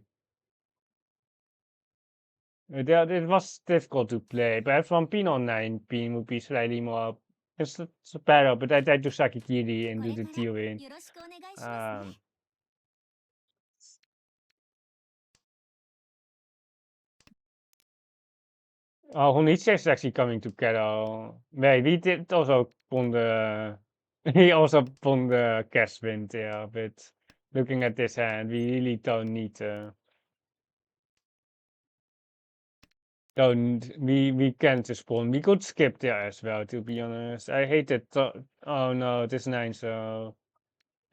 It was difficult to play, but from pin on 9 pin would be slightly more. It's better, but I tried to Sakikiri and do the deal in. Oh, Honiche is actually coming together. Wait, we did also won the. He also won the cash win there, but looking at this hand, we really don't need to. Don't we can't just spawn. We could skip there as well, to be honest. I hate it. Oh no, this 9 so.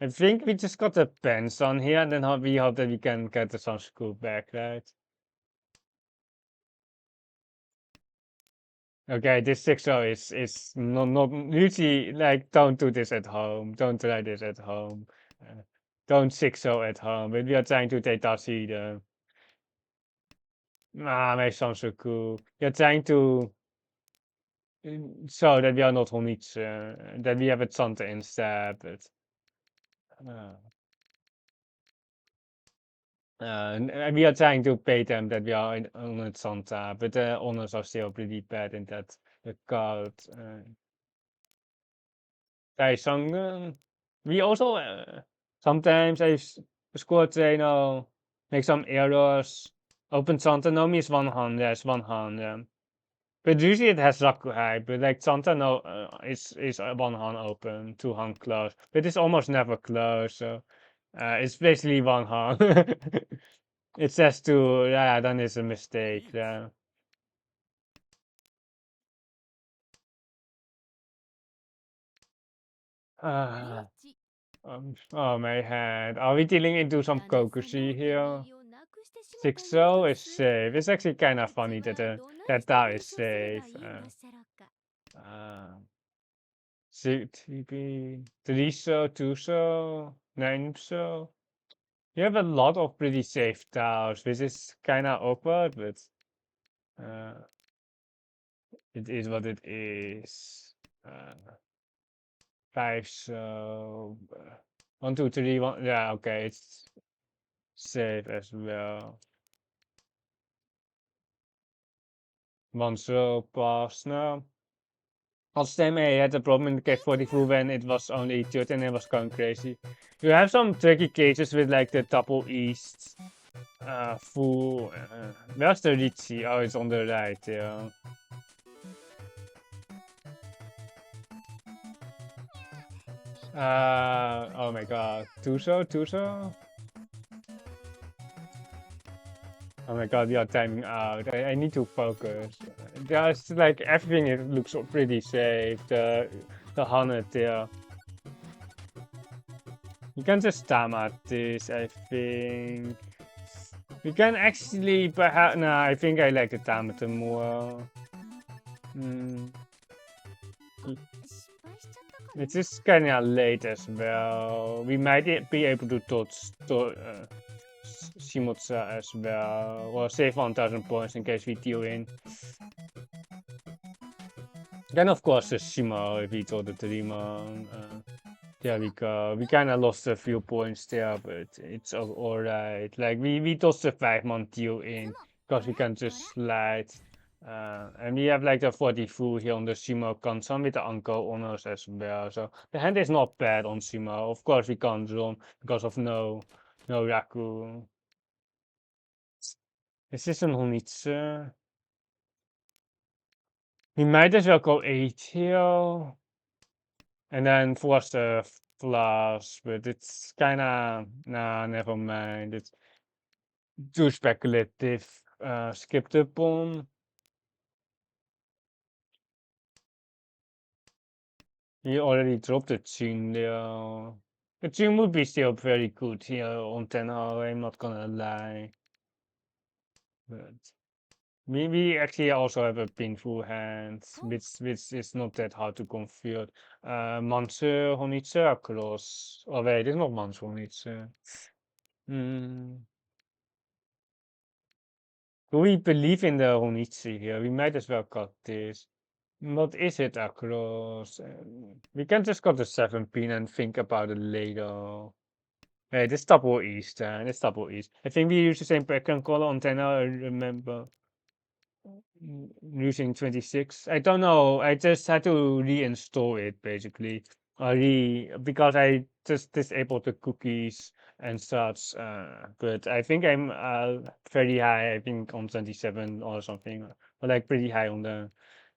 I think we just got the pens on here, and then we hope that we can get the sun school back, right? Okay, this 6-0 is not usually like don't do this at home. Don't try this at home. Uh, don't 6-0 at home. But we are trying to take Tassi the my sounds so cool. We are trying to show that we are not on each that we have a Santa instead, but uh, and we are trying to pay them that we are on a Santa, but the honors are still pretty bad in that card. Taisang, we also sometimes squad trainer make some errors. Open Santa no is 100, yes, 100. But usually it has Rakuhai, but like Santa no is 100 open, 200 close. But it's almost never close, so it's basically 100. It says two, yeah, then it's a mistake, yeah. Uh, oh my head. Are we dealing into some Kokushi here? 6-0 is safe. It's actually kind of funny that that is safe. Uh, 3 so, 2 so, 9 so. You have a lot of pretty safe tiles, which is kind of awkward, but uh, it is what it is. 5 so. 1, 2, 3, 1. Yeah, okay, it's safe as well. 1 so pass now. Last time I had a problem in K44 when it was only 30 and it was going crazy. You have some tricky cases with like the double east. Full. Where's the Riichi? Oh, it's on the right, yeah. Oh my god. Tuso? Tuso? Oh my god, we are timing out. I need to focus. Just like everything it looks pretty safe. The 100 there. You can just time at this, I think. We can actually perhaps. No, I think I like the Tamata more. Hmm. It is kinda late as well. We might be able to touch Shimotsa as well. Or save 1000 points in case we deal in. Then of course the Shimo if we told the Dreamon. There we go. We kinda lost a few points there, but it's alright. Like we tossed the 5-man deal in because we can just slide. And we have like the 44 here on the Shimo Kansan with the Anko honors as well. So the hand is not bad on Shimo. Of course we can't run because of no Raku. Is this an Honitsu? We might as well go 8 here. And then force the flush, but it's kinda nah, never mind. It's too speculative. Skip the pawn. He already dropped the Qing there. The Qing would be still very good here on Tenhou, I'm not gonna lie. But we actually also have a painful hand, which is not that hard to convert. Mansu Honitsu across. Oh wait, it's not Mansu Honitsu. Do we believe in the Honitsu here? We might as well cut this. What is it across? We can just cut the 7 pin and think about it later. Hey, this double east, this double east. I think we use the same background color on 10, I remember. Using 26. I don't know. I just had to reinstall it basically. Because I just disabled the cookies and such. But I think I'm very high. I think on 27 or something, or like pretty high on the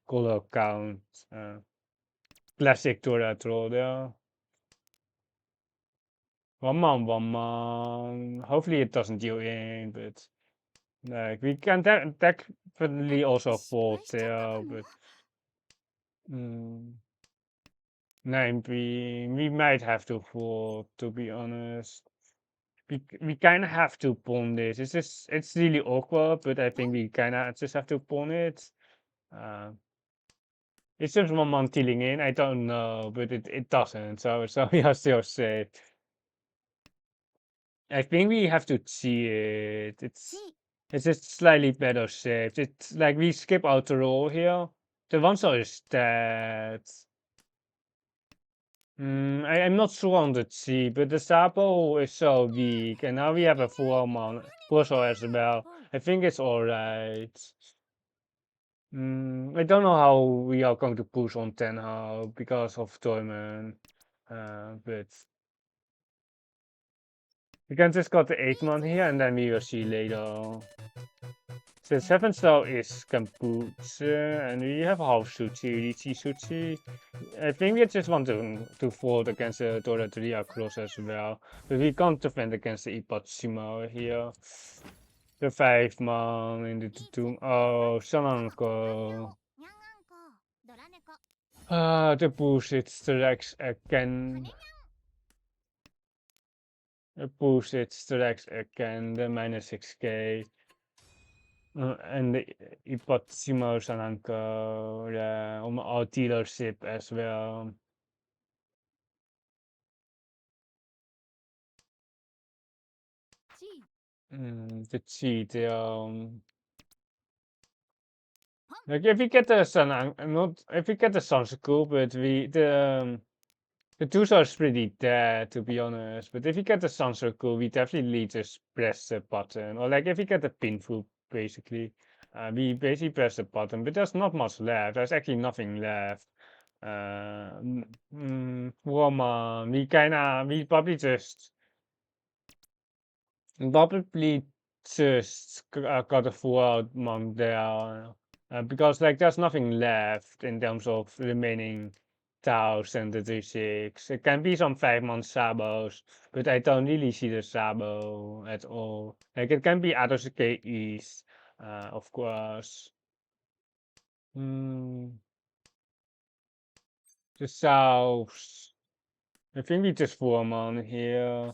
color count. Uh, Classic Dora troll there. 1 man, 1 man. Hopefully it doesn't deal in, but like we can definitely also fold there, but mm, 9p, we might have to fold, to be honest. We kind of have to pawn this. It's really awkward, but I think we kind of just have to pawn it. Uh, it's just 1 man tilling in. I don't know, but it doesn't. So we are still safe. I think we have to see it. It's just slightly better shaped. It's like we skip out the roll here. The one shot is dead. I'm not sure on the Chi, but the Sabo is so weak, and now we have a full Purso as well. I think it's alright. I don't know how we are going to push on Tenhou because of Toyman. But we can just got the 8 man here, and then we will see later. The 7 star is Kamputsu, and we have half Suchi, Riichi City. I think we just want to fold against the Dora 3 across as well, but we can't defend against the Ipatsuma here. The 5 man in the 2. Oh, Sananko. The bullshit strikes again. The bullshit strikes again, the minus 6k. And the Ipatsuma Sananko, yeah, on our dealership as well. The cheat, like if we get the not if we get the Sansaku, but the two is pretty dead to be honest. But if we get the Sansaku, we definitely just press the button, or like if we get the pinful, basically, we basically press the button. But there's not much left. There's actually nothing left. Woman, we probably just got a full out monk there because like there's nothing left in terms of remaining tiles and the D6. It can be some 5 month sabos, but I don't really see the sabo at all. Like it can be Adosuke East, of course. The south. I think we just form on here.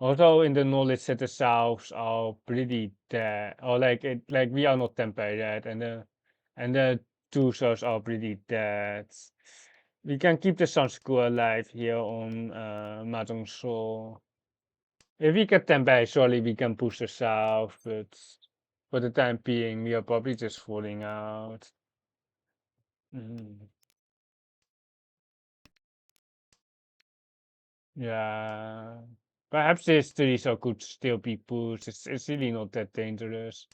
Although in the knowledge set the souths are pretty dead, or like we are not tempered yet, and the two souls are pretty dead. We can keep the Sunschool alive here on Mahjong Soul. If we get tempered, surely we can push the south, but for the time being, we are probably just falling out. Yeah. Perhaps this 3 so could still be pushed. It's really not that dangerous.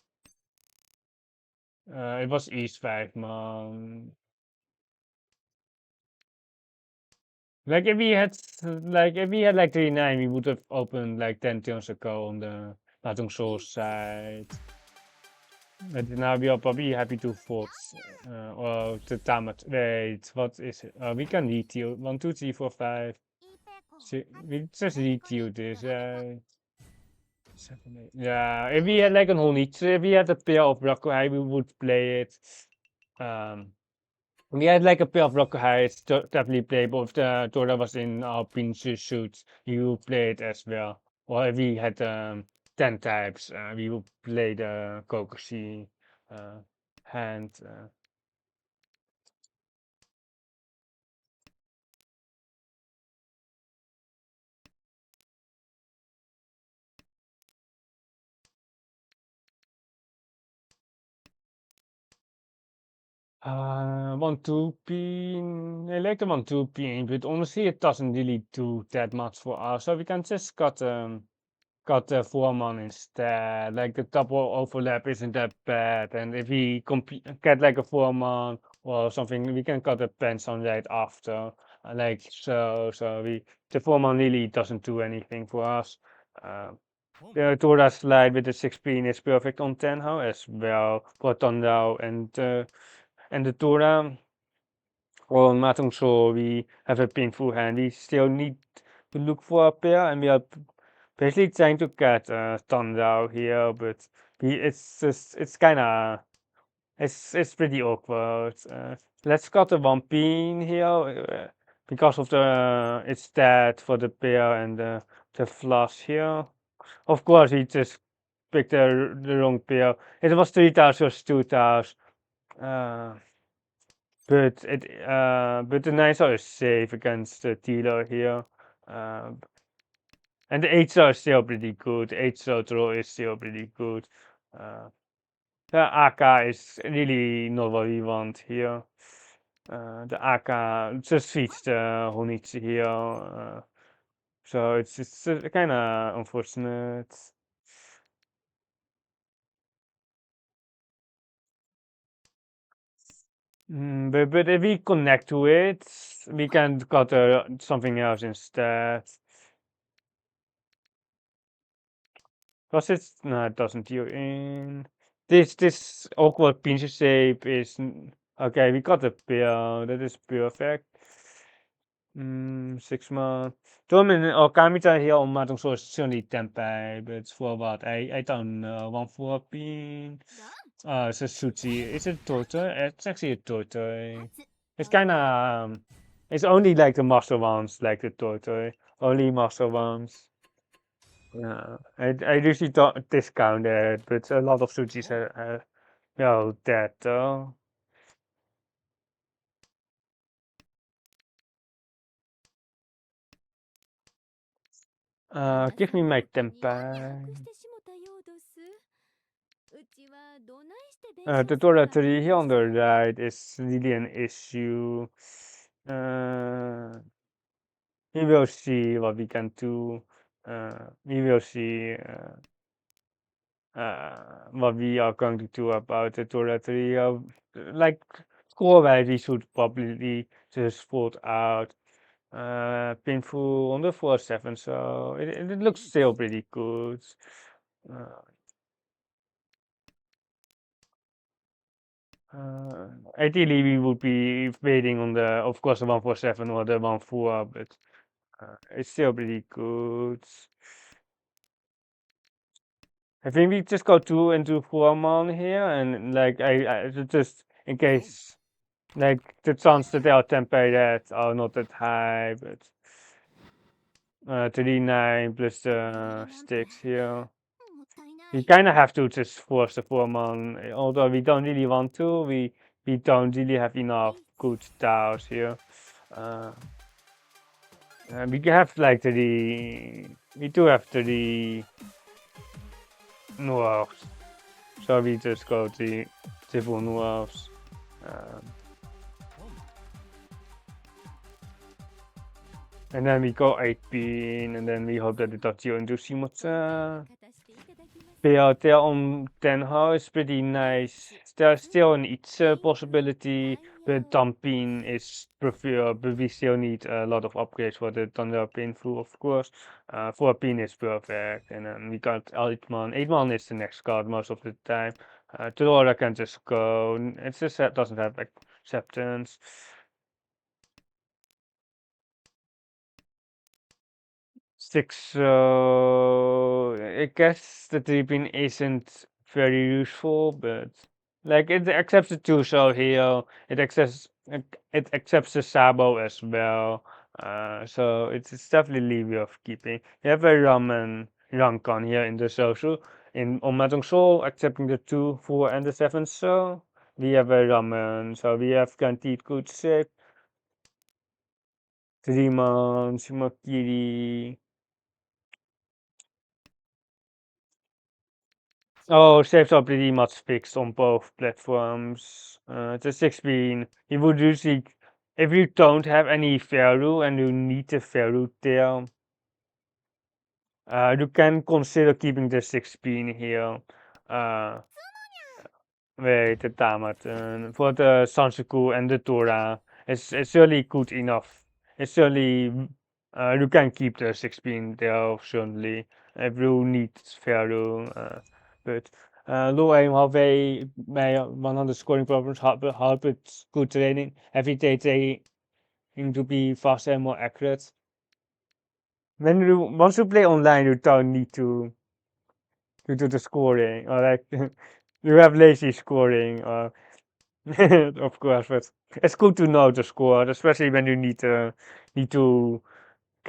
It was East 5 man. Like if we had like 3-9, we would have opened like 10 turns ago on the Mahjong Soul side. But now we are probably happy to fold. Or the Tamat. Wait, what is it? We can retail 1, 2, 3, 4, 5. We just retail this. 7, 8. Yeah, if we had like a whole if we had a pair of Rakuhai, we would play it. We had like a pair of Rakuhais, definitely play, but if the Dora was in our pinch shoots, you would play it as well. Or if we had 10 types, we would play the Kokoshi hand. 1-2 pin. I like the 1-2 pin, but honestly, it doesn't really do that much for us. So we can just got the 4 man instead. Like the double overlap isn't that bad, and if we get like a 4 man or something, we can cut the pants on right after. Like so, the 4 man really doesn't do anything for us. The Tora slide with the 6 pin is perfect on Tenhou as well for Tandao and the Tora. On Mahjong Soul we have a pinful hand. We still need to look for a pair, and we are basically trying to get Tandao here, but it's kind of it's pretty awkward. Let's cut the 1 pin here because of the it's dead for the pair and the flush here. Of course, we just picked the wrong pair. It was 3 tiles versus 2 tiles. Uh, but the nines are safe against the dealer here. And the 8s are still pretty good. 8 draw is still pretty good. The AK is really not what we want here. The AK just feeds the Honichi here. So it's kind of unfortunate. But if we connect to it, we can cut something else instead. Does it? No, it doesn't deal in. This awkward pinch shape is okay. We got a pair. That is perfect. 6 months. Tomen or Kamita here on Mahjong Soul is certainly tempeh, but for what? I don't know. 1 4 pin. It's a sushi. It's a tortoise. It's actually a tortoise. It's kind of. It's only like the master ones, like the tortoise. Only master ones. Yeah, I usually don't discount it, but a lot of sushis are that though. Give me my tempeh. The Toratari here on the right is really an issue. We will see what we can do. We will see what we are going to do about the Toratari. Like score-wise, we should probably just fold out. Painful on the 4-7, so it looks still pretty good. Ideally, we would be waiting on the, of course, the 147 or the 1-4, but it's still pretty good. I think we just go 2 into 4 mon here, and like I just in case, like the chance that they are tempered are not that high, but 39 plus the sticks here. We kind of have to just force the 4 mon, although we don't really want to. We don't really have enough good tiles here. We have like we do have 30 noirs, so we just go the full noirs. And then we go 8 pin, and then we hope that it does you into Shimotsa. BLT on Tenhou is pretty nice. There's still an each possibility, but dumping is preferred, but we still need a lot of upgrades for the Thunder Painful, of course. 4 pin is perfect, and then we got 8 mon. 8 mon is the next card most of the time. Todora can just go. It just doesn't have acceptance. 6, so I guess the 3 pin isn't very useful, but like it accepts the 2 so here, it accepts the Sabo as well. So it's definitely worth keeping. You have a ramen Rankan here in the social on Mahjong Soul, accepting the 2, 4 and the 7, so we have a ramen, so we have guaranteed good shape. 3 mon, Shimakiri. Oh, shapes are pretty much fixed on both platforms. The 16, you would usually, if you don't have any value and you need the value there, you can consider keeping the 16 here. Wait, the Tamaten for the Sansuku and the Tora. It's really good enough. It's really You can keep the 16 there, certainly. If you need value, but low aim halfway bij 100 scoring problems help with good training. Every day training to be faster and more accurate. Once you play online, you don't need to do the scoring or like you have lazy scoring or of course, but it's good to know the score, especially when you need to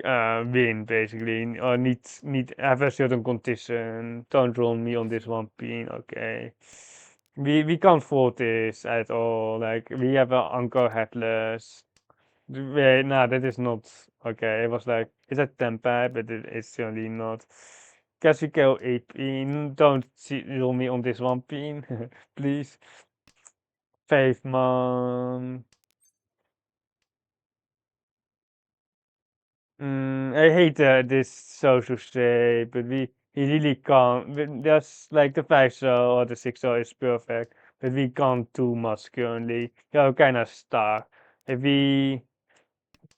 win basically or need have a certain condition. Don't roll me on this one pin, okay? We can't fault this at all. Like we have an anchor headless. Wait, nah, that is not okay. It was like it's a temper, but it's certainly not. Guess we go 18. Don't roll me on this one pin, please. 5 man. I hate this social shape, but we really can't. There's like the 5 star or the 6 star is perfect, but we can't do much currently. You're kind of stuck. If we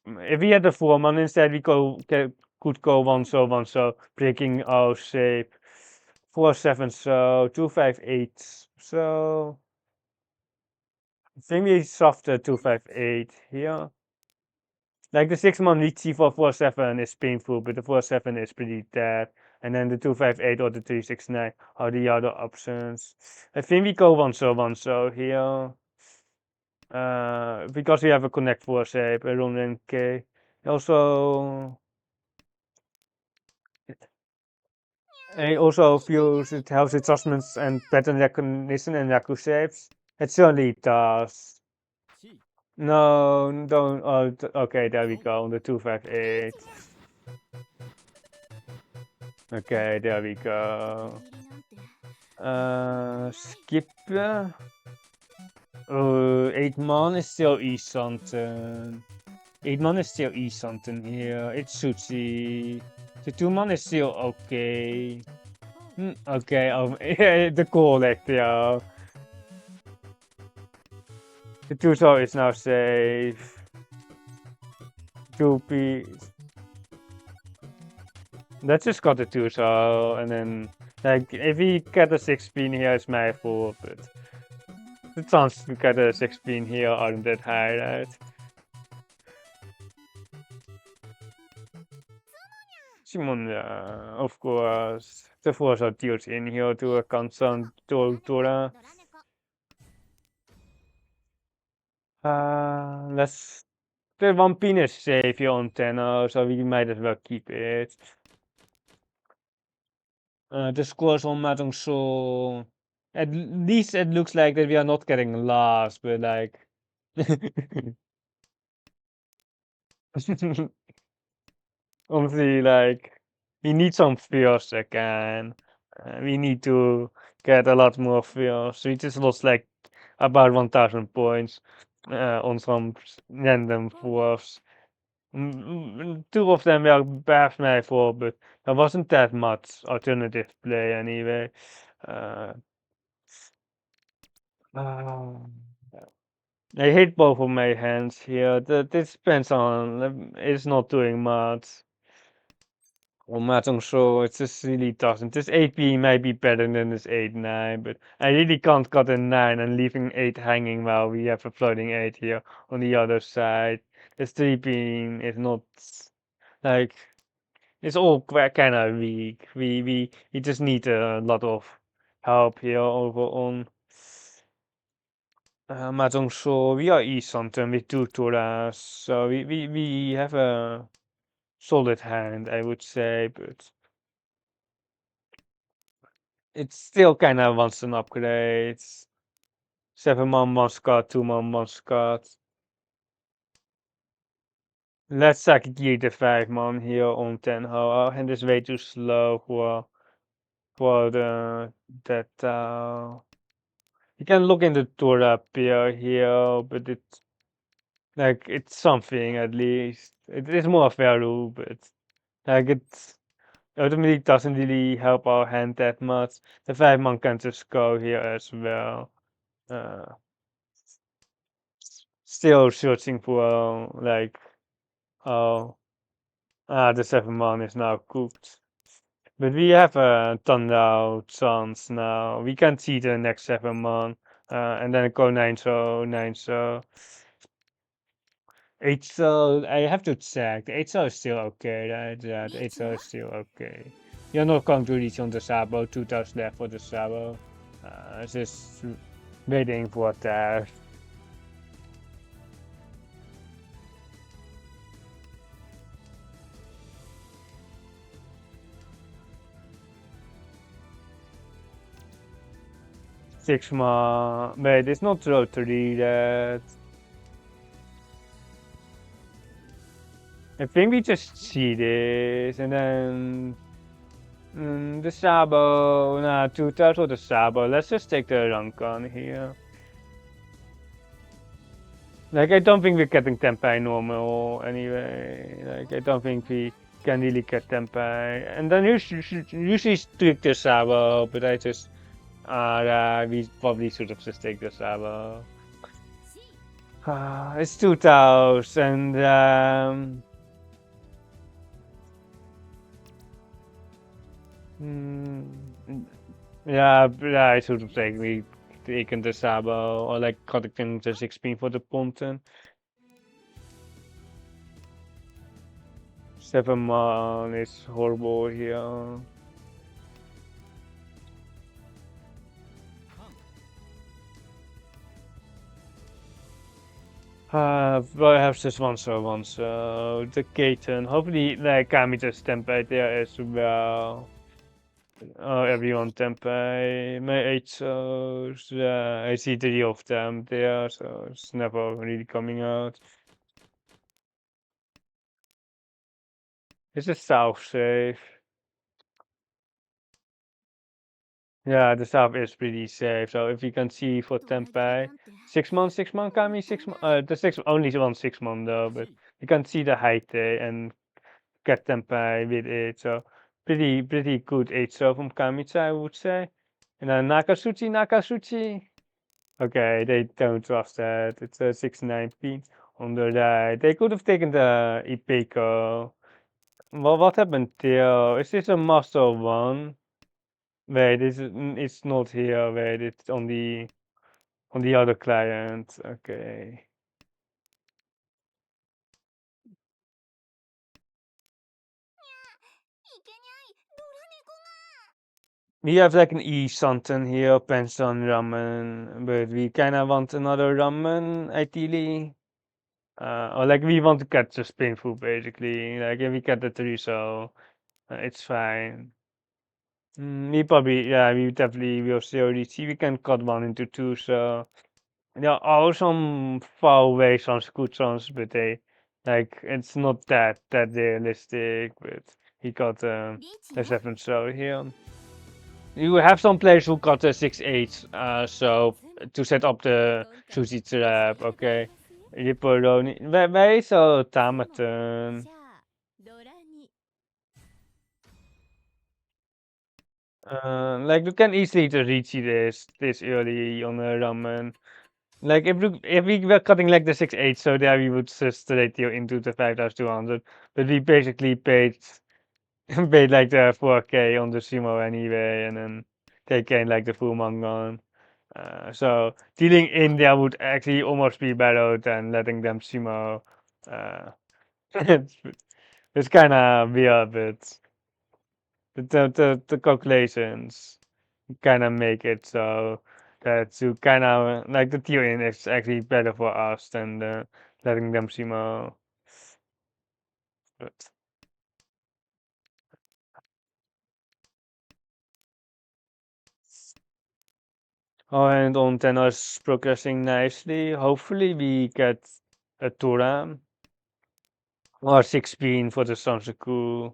if we had the 4 man instead, we could go 1 star, breaking our shape. 4 7 so 2 5 8. So I think we softer 2 5 8 here. Like the 6 man Riichi for 4 7 is painful, but the 4 7 is pretty dead. And then the 2 5 8 or the 3 6 9 are the other options. I think we go 1 star here. Because we have a connect 4 shape, a run and K. Also, I also feel it helps adjustments and pattern recognition and Yaku shapes. It certainly does. No, don't. Oh, okay, there we go. On the 2 5 8. Okay, there we go. Skip. 8 man is still E something. 8 man is still E something here. It's Sushi. The 2 man is still okay. Okay, the collect, yeah. The 2 star is now safe. 2 piece. Let's just got the 2 star and then like if we get a 6 pin here it's my fault, but the chances to get a 6 pin here aren't that high, right? Simon, of course. The 4 star deals in here to a constant Dora. Let's. The 1 pin is safe here on Tenhou, so we might as well keep it. The scores on Mahjong Soul. At least it looks like that we are not getting lost, but like. Honestly, like, we need some fears again. We need to get a lot more fears. We just lost like about 1000 points on some random fours. 2 of them were bad my fault, but there wasn't that much alternative play anyway. Uh, um, I hate both of my hands here. This depends on it's not doing much. On Mahjong Soul, it just really doesn't. This 8B might be better than this 8-9, but I really can't cut a 9 and leaving 8 hanging while we have a floating 8 here on the other side. This 3 is not like it's all kind of weak. We just need a lot of help here over on Mahjong Soul. We are East Something with 2 Toras, so we have a solid hand, I would say, but it still kind of wants an upgrade. 7 man Muscat, 2 man Muscat. Let's gear the 5 man here on Tenhou. Our hand is way too slow for the that you can look in the tour up here, but it's like it's something at least. It is more value, but like it's ultimately doesn't really help our hand that much. The 5 man can just go here as well. Uh, Still searching for like oh Ah, the 7-1 is now cooked. But we have a Tandao chance now. We can see the next 7-1. And then go 9-so, 9-so. 8-so, I have to check. The 8-so is still okay, right? Yeah, the 8-so is still okay. You're not going to reach on the Sabo, 2,000 left for the Sabo. Just waiting for that. Sigma, wait, it's not rotary that. I think we just see this and then the Sabo, nah, 2,000 for the Sabo. Let's just take the Rankan here. Like, I don't think we're getting Tempai normal anyway. Like, I don't think we can really get Tempai. And then usually stick the Sabo, but I just, we probably should have just take the Sabo. It's 2,000, yeah, I should have taken the Sabo, or like cutting the 16 for the Ponten. 7-1 is horrible here. Well, I have just one, so the Katen. Hopefully, like Kami just tempai there as well. Oh, everyone tempai. My 8-sos, yeah, I see 3 of them there, so it's never really coming out. Is the south safe? Yeah, the south is pretty safe. So if you can see for Tempai, 6 months, 6 month, Kami, 6 month. The only one 6 month though, but you can see the height and get Tempai with it. So pretty good 8-so from Kamicha, I would say. And then Nakasuchi. Okay, they don't trust that. It's a 619 on the right. They could have taken the Ipeco. Well, what happened there? Is this a master one? Wait, it's not here. Wait, it's on the other client. Okay. We have like an e-santen here, pension ramen, but we kinda want another ramen ideally. Or like we want to get the spin food basically. Like if we get the three, so it's fine. We probably, yeah, we definitely will still see. We can cut one into two, so. There are some far away some good songs, but they like it's not that realistic. But he got a 7 show here. You have some players who got a 6-8, so to set up the sushi trap. Okay, Ripperoni. Wij zo Tamaten. Like you can easily just reach this early on a ramen. Like if we were cutting like the 6-8, so there we would just straight you into the 5,200. But we basically paid paid like the 4K on the sumo anyway, and then they gained like the full mangon. So dealing in there would actually almost be better than letting them sumo. Uh, it's it's kind of weird, but the calculations kind of make it so that to kind of like the tiering is actually better for us than letting them sumo. But, oh, and on Tenor is progressing nicely. Hopefully we get a Turam or 16 for the Sansaku.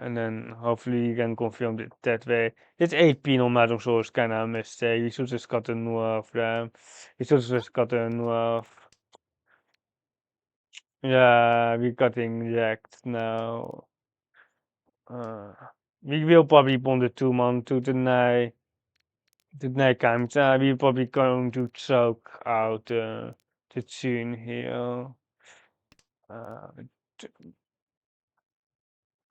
And then hopefully you can confirm it that way. It's 8 on Mahjong Soul is kind of a mistake. We should just got a Nuaf. We should just got a Nuaf. Yeah, we're getting wrecked now. Uh, we will probably bond the 2 month to the night Kamcha. We're probably going to choke out the tune here. Uh,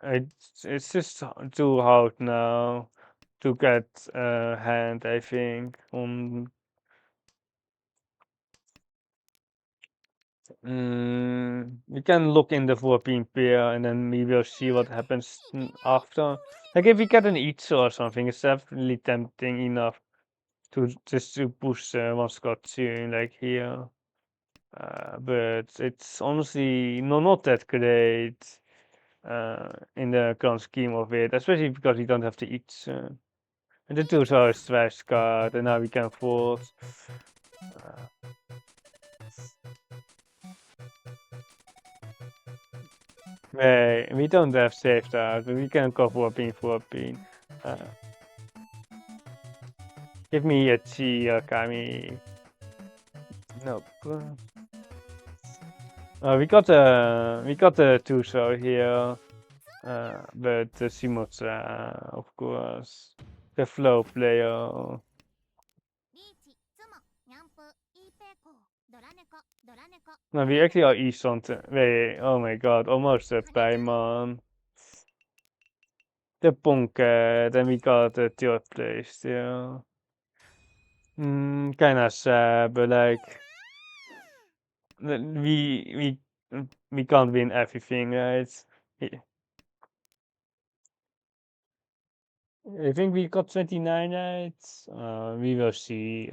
It's just too hard now to get a hand, I think. We can look in the 14 pair and then we will see what happens after. Like if we get an Itsu or something, it's definitely tempting enough to just to push one Scott to like here. But it's honestly not that great in the grand scheme of it, especially because we don't have to eat. And the tools are trash card, and now we can afford. We don't have saved out, but we can go 14. Give me a T, Kami. Nope. We got the Tuso here, but the Simotra, of course, the flow player. No, we actually are East on. Wait, oh my god, almost a Paimon. The Punket, then we got the third place still. Kinda sad, but like we can't win everything, right? I think we got 29 right. We will see.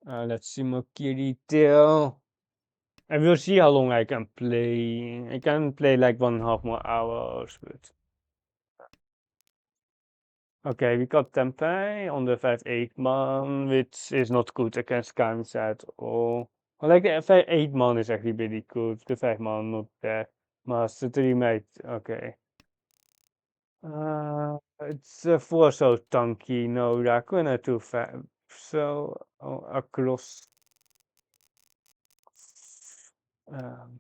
Let's see Mokiri Tail. I will see how long I can play. I can play like 1.5 more hours, but okay, we got Tempeh on the 5/8 man, which is not good against Kamis at all. Well, like the 5/8 man is actually really good. The 5 man not bad. Master 3 mate, okay. It's 4 so tanky, no Rakuna too fast. So across. Um,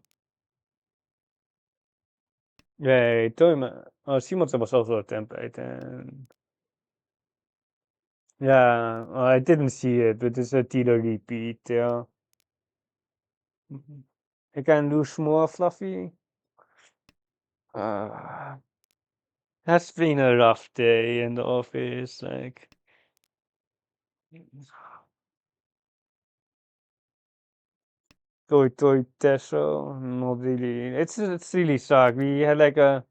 yeah, Toima. Oh, Simonsen was also a template, and yeah, I didn't see it, but it's a Tito repeat. Yeah, I can lose more fluffy. Uh, has been a rough day in the office. Like, toy Teso, not really. It's really sucked. We had like a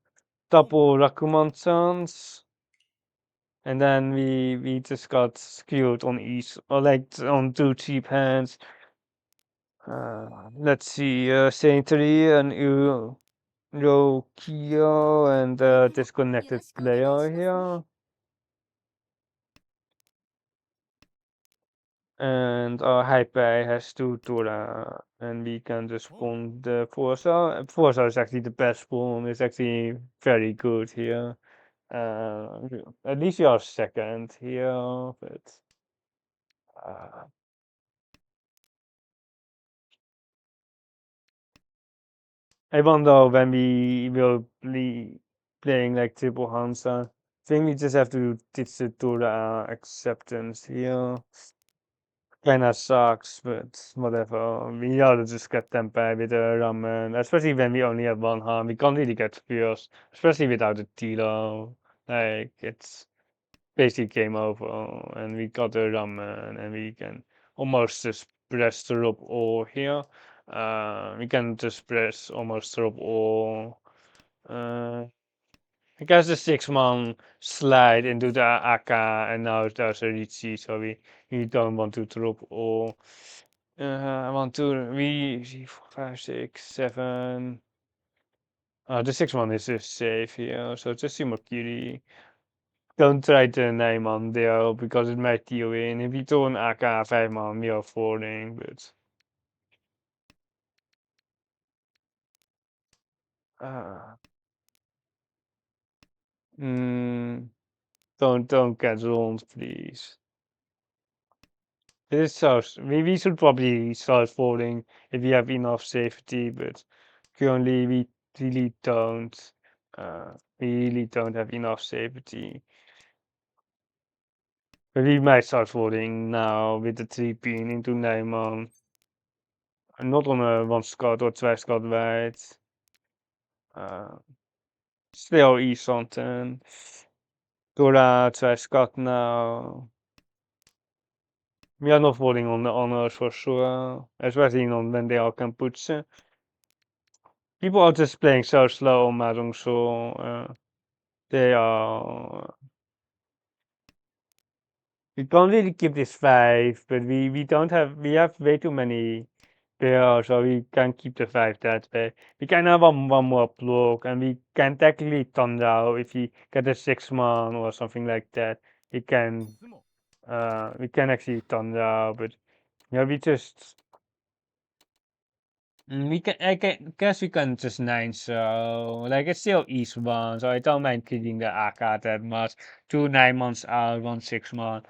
double Rakuman chance. And then we just got screwed on each, or like on 2 cheap hands. Let's see, Saintry and Urokio and disconnected player here. And our Hypei has 2 Tora, and we can just spawn the Forza. Forza is actually the best spawn, it's actually very good here. At least we are second here, but uh, I wonder when we will be playing like triple Hansa. I think we just have to teach the Tora acceptance here. Kinda sucks, but whatever. We gotta just get them by with the ramen, especially when we only have one hand. We can't really get spears, especially without a Tilo. Like, it's basically game over, and we got the ramen, and we can almost just press the rope all here. We can just press almost drop all. I guess the 6 man slide into the Aka, and now there's a Riichi, so we don't want to drop all. I want to 3, 4, 5, 6, 7. The 6 man is just safe here, so just Shimakiri. Don't try to name on there because it might deal in. If you do an AK 5 man, we are falling, but uh, mm, don't get wrong, please. This sounds. We should probably start falling if we have enough safety, but currently we really don't. We really don't have enough safety. But we might start falling now with the 3 pin into Nijman. Not on a 1 squad or 2 squad wijd. Still East something. Dora 2 squad now. We are not voting on the honors for sure, especially on when they all can put. People are just playing so slow on Mahjong Soul. They are. We can't really keep this 5, but we don't have. We have way too many players, so we can keep the 5 that way. We can have one more block, and we can technically Tandao if we get a 6-man or something like that. We can. We can actually Tandao, but yeah, we just. Guess we can just 9, so like it's still East 1, so I don't mind killing the AK that much. 2 9-mans out, 1 6-man.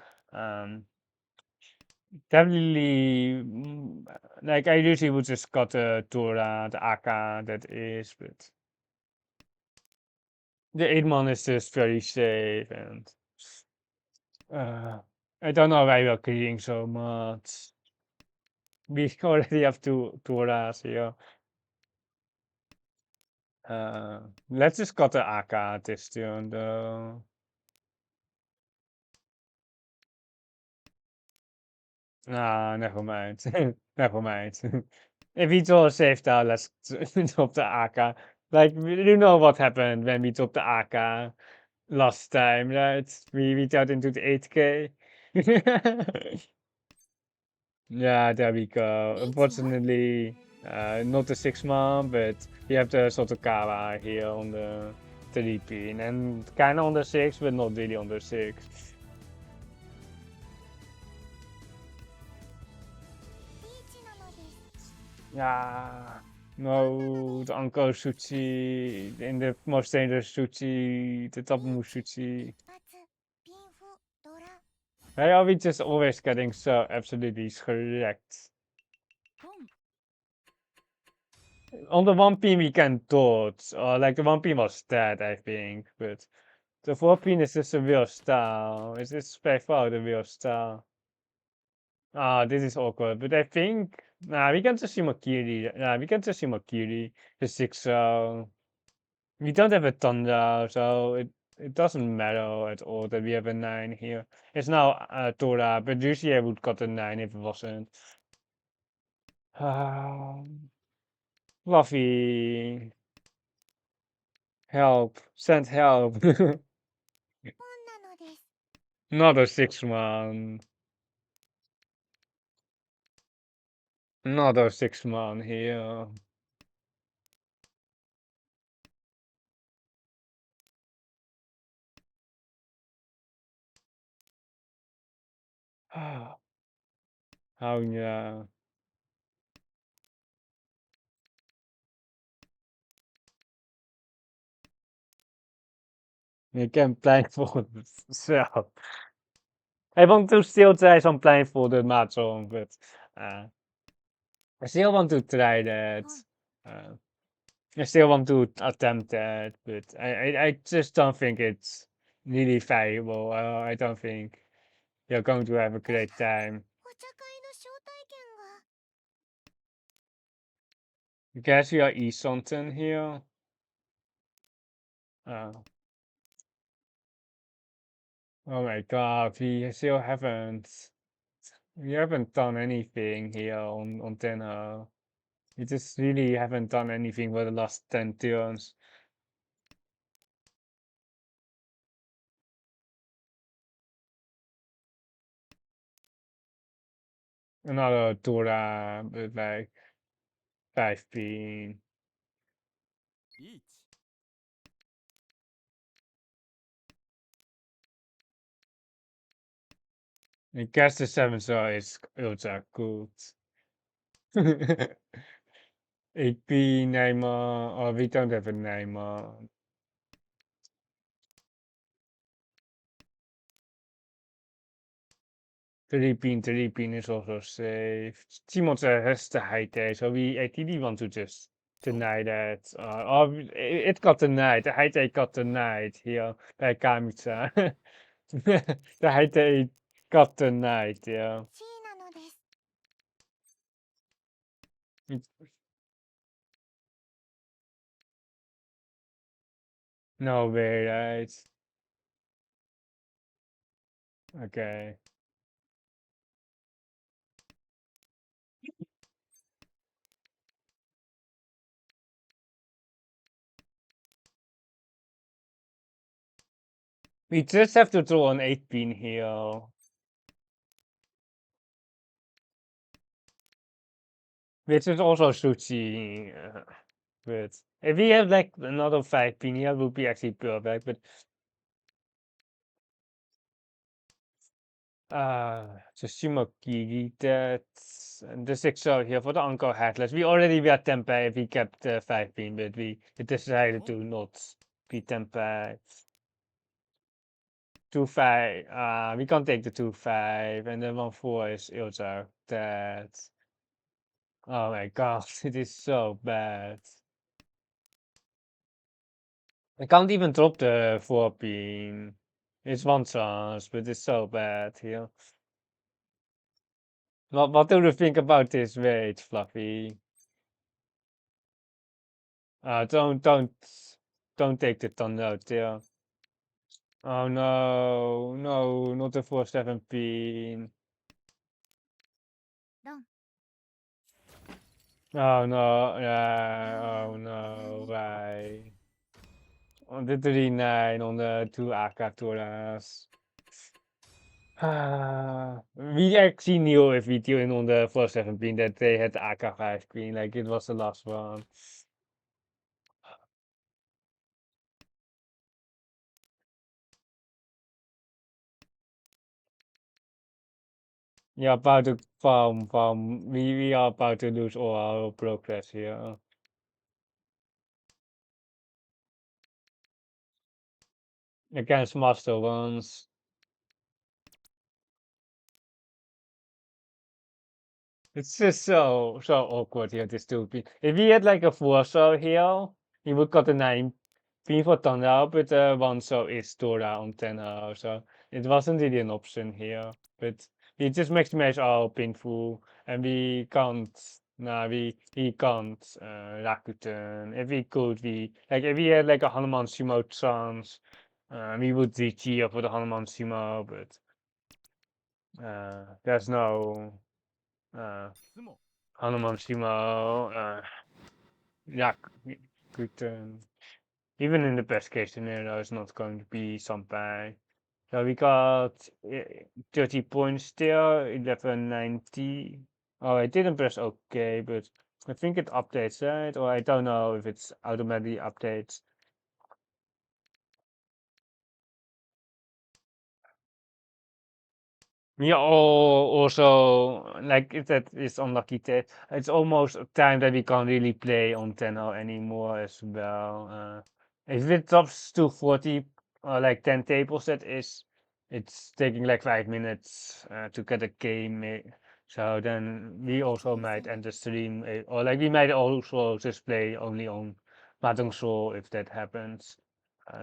Definitely, like I usually would just cut the Dora, the AK that is, but the 8-man is just very safe, and I don't know why we're killing so much. We already have 2 Doras here. Let's just cut the AK this turn though. Nah, never mind. Never mind. If we draw a safe down, let's drop the AK. Like, you know what happened when we dropped the AK last time, right? We got into the 8K. Yeah, there we go. Unfortunately, not the 6-man, but we have the Sotokawa here on the 3 pin. And kind of on the 6, but not really on the 6. Yeah, no, the Anko Suchi, in the most dangerous Suchi, the top move Suchi. Why are we just always getting so absolutely correct? On the 1 pin we can dodge, or like the 1 pin was dead, I think, but the 4 pin is just a real style. It's just by far the real style. Ah, this is awkward, but I think, nah, we can just see Makiri. Nah, we can just see Makiri, the 6. We don't have a Thunder, so it doesn't matter at all that we have a 9 here. It's now Tora, but usually I would got a 9 if it wasn't. Fluffy. Help. Send help. Another 6-man. Another 6-man here. Oh yeah. You can blindfold myself. I want to still try some blindfolded Mahjong, but I still want to try that. Uh, I still want to attempt that, but I just don't think it's really valuable. I don't think you're going to have a great time. Guess we are East something here. Oh my god, we haven't done anything here on Tenhou. We just really haven't done anything for the last 10 turns. Another Dora with like 5 pin. I guess the 7-star is ultra good. 8 pin Neymar, or we don't have a Neymar. 3 pin is also safe. Timothy has the high tech, so we ideally want to just deny that. Or it got denied. The high tech got denied here by Kamitsa. The high tech got denied, yeah. It, no way, right? Okay. We just have to draw an 8-pin here. Which is also sushi. But if we have like another 5-pin here, would be actually perfect. But Tsushima Kiri, that's the 6 out here for the Uncle Headless. We already were tempeh if we kept 5-pin, but we decided to not be tempeh. 2-5. We can't take the 2-5, and then 1-4 is Ilzar. That. Oh my god, it is so bad. I can't even drop the 4-pin. It's one chance, but it's so bad here. What do you think about this? Wait, Fluffy. Don't take the thunder out there. Oh no, no, not the 4-7-pin. Oh no, yeah, oh no, why? On the 3-9, on the 2 Akatoras. We actually knew if we tuned on the 4-7-pin that they had AK5-pin, like it was the last one. Yeah, about to farm. We are about to lose all our progress here. Against master ones. It's just so awkward here, this 2-pin. If we had like a 4-so here, he would got a 9-pin for Thunder, but 1-so is Dora on Tenhou, so it wasn't really an option here. But we just maximize our pinful, and we can't. Nah, we can't Rakuten. If we could, if we had like a Hanuman Sumo chance, we would reach here for the Hanuman Sumo, but there's no. Hanuman Shimo, yeah, good. Even in the best case scenario, it's not going to be Sampai. So we got 30 points there, 1190. Oh, I didn't press OK, but I think it updates, right? Or I don't know if it's automatically updates. Yeah, also, like if that is unlucky, it's almost a time that we can't really play on Tenhou anymore as well. If it drops to 40 or like 10 tables, it's taking like 5 minutes to get a game. So then we also might end the stream, or like we might also just play only on Mahjong Soul if that happens.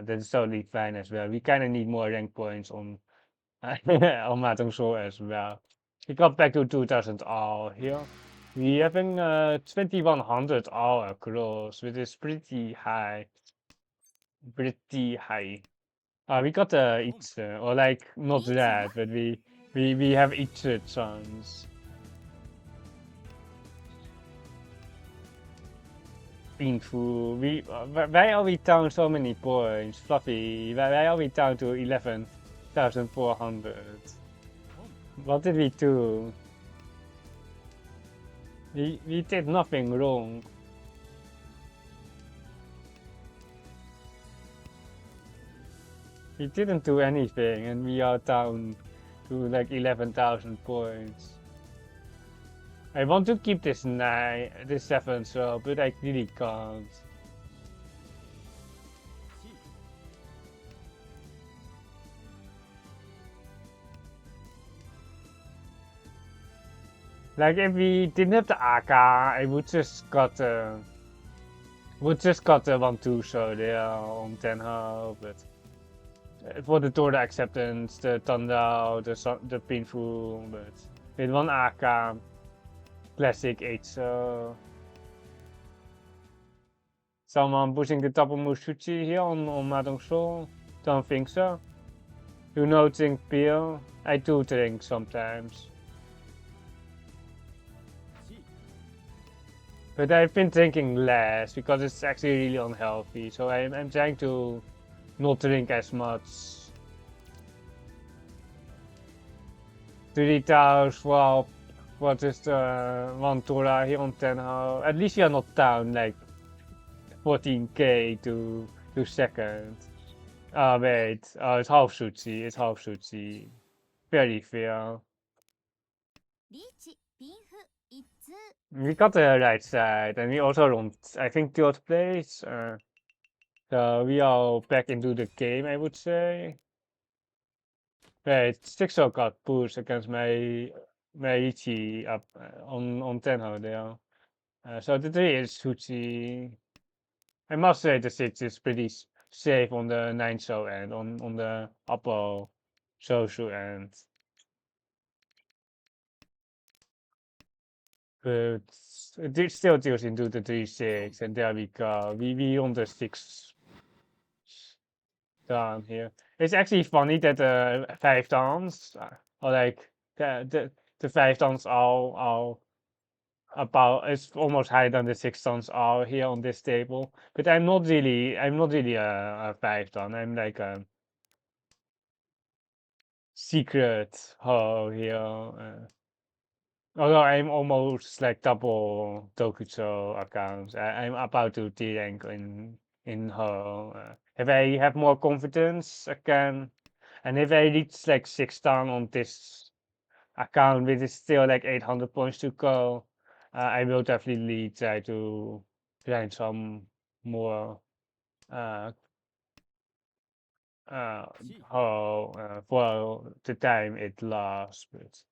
That's totally fine as well. We kind of need more rank points on Mahjong Soul as well. We got back to 2000 all here. We having 2100 all across, which is pretty high. Pretty high. We got each, or like not that, but we have each chance. Painful. Why are we down so many points, Fluffy? Why are we down to 11,400? What did we do? We did nothing wrong. We didn't do anything, and we are down to like 11,000 points. I want to keep this 7 so, but I really can't. Like if we didn't have the AK, I would just got the 1-2 so there on Tenhou, but for the Torda acceptance, the Thunder, the painful, but with 1 AK, classic 8 so. Someone pushing the double Mushuchi here on Mahjong Soul? Don't think so. You know, drink beer? I do drink sometimes. But I've been drinking less because it's actually really unhealthy. So I'm trying to not drink as much. 3,000, well, what is the one dollar here on Tenhou? At least you're not down like 14k to second. Ah, wait. Oh, it's half sushi. It's half sushi. Very fair. We got the right side, and we also don't, I think, third place. So we are back into the game, I would say. Wait, Stixel got pushed against my Riichi up on Tenhou there. So the 3 is Suchi. I must say the 6 is pretty safe on the 9 show end, on the upper social end. But it still deals into the 3-6, and there we go. We on the 6 down here. It's actually funny that the 5 downs are like the 5 downs are about, it's almost higher than the 6 downs are here on this table. But I'm not really a 5 down. I'm like a secret hoe here. Although I'm almost like double Tokujou accounts. I'm about to D-rank in her. If I have more confidence, I can. And if I reach like 6 down on this account, with is still like 800 points to go, I will definitely try to grind some more uh, uh, for the time it lasts. But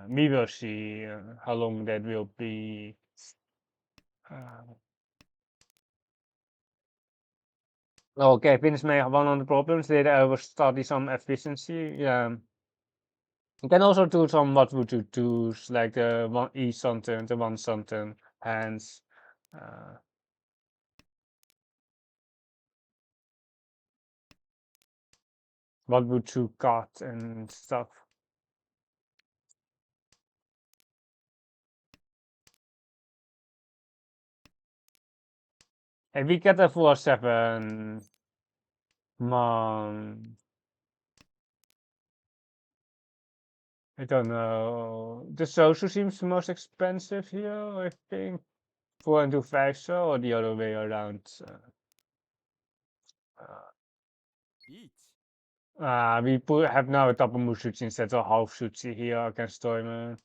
we will see how long that will be. Uh, okay, finish my one on the problems. Later I will study some efficiency. Yeah. You can also do some what would you do, like the one E something, the one something, hands. Uh, what would you cut and stuff. And we get a 4-7 mom. I don't know. The social seems the most expensive here, I think. 4 and 5 so, or the other way around. We have now a double Mushuchi instead of half Shuchi here against Toyman.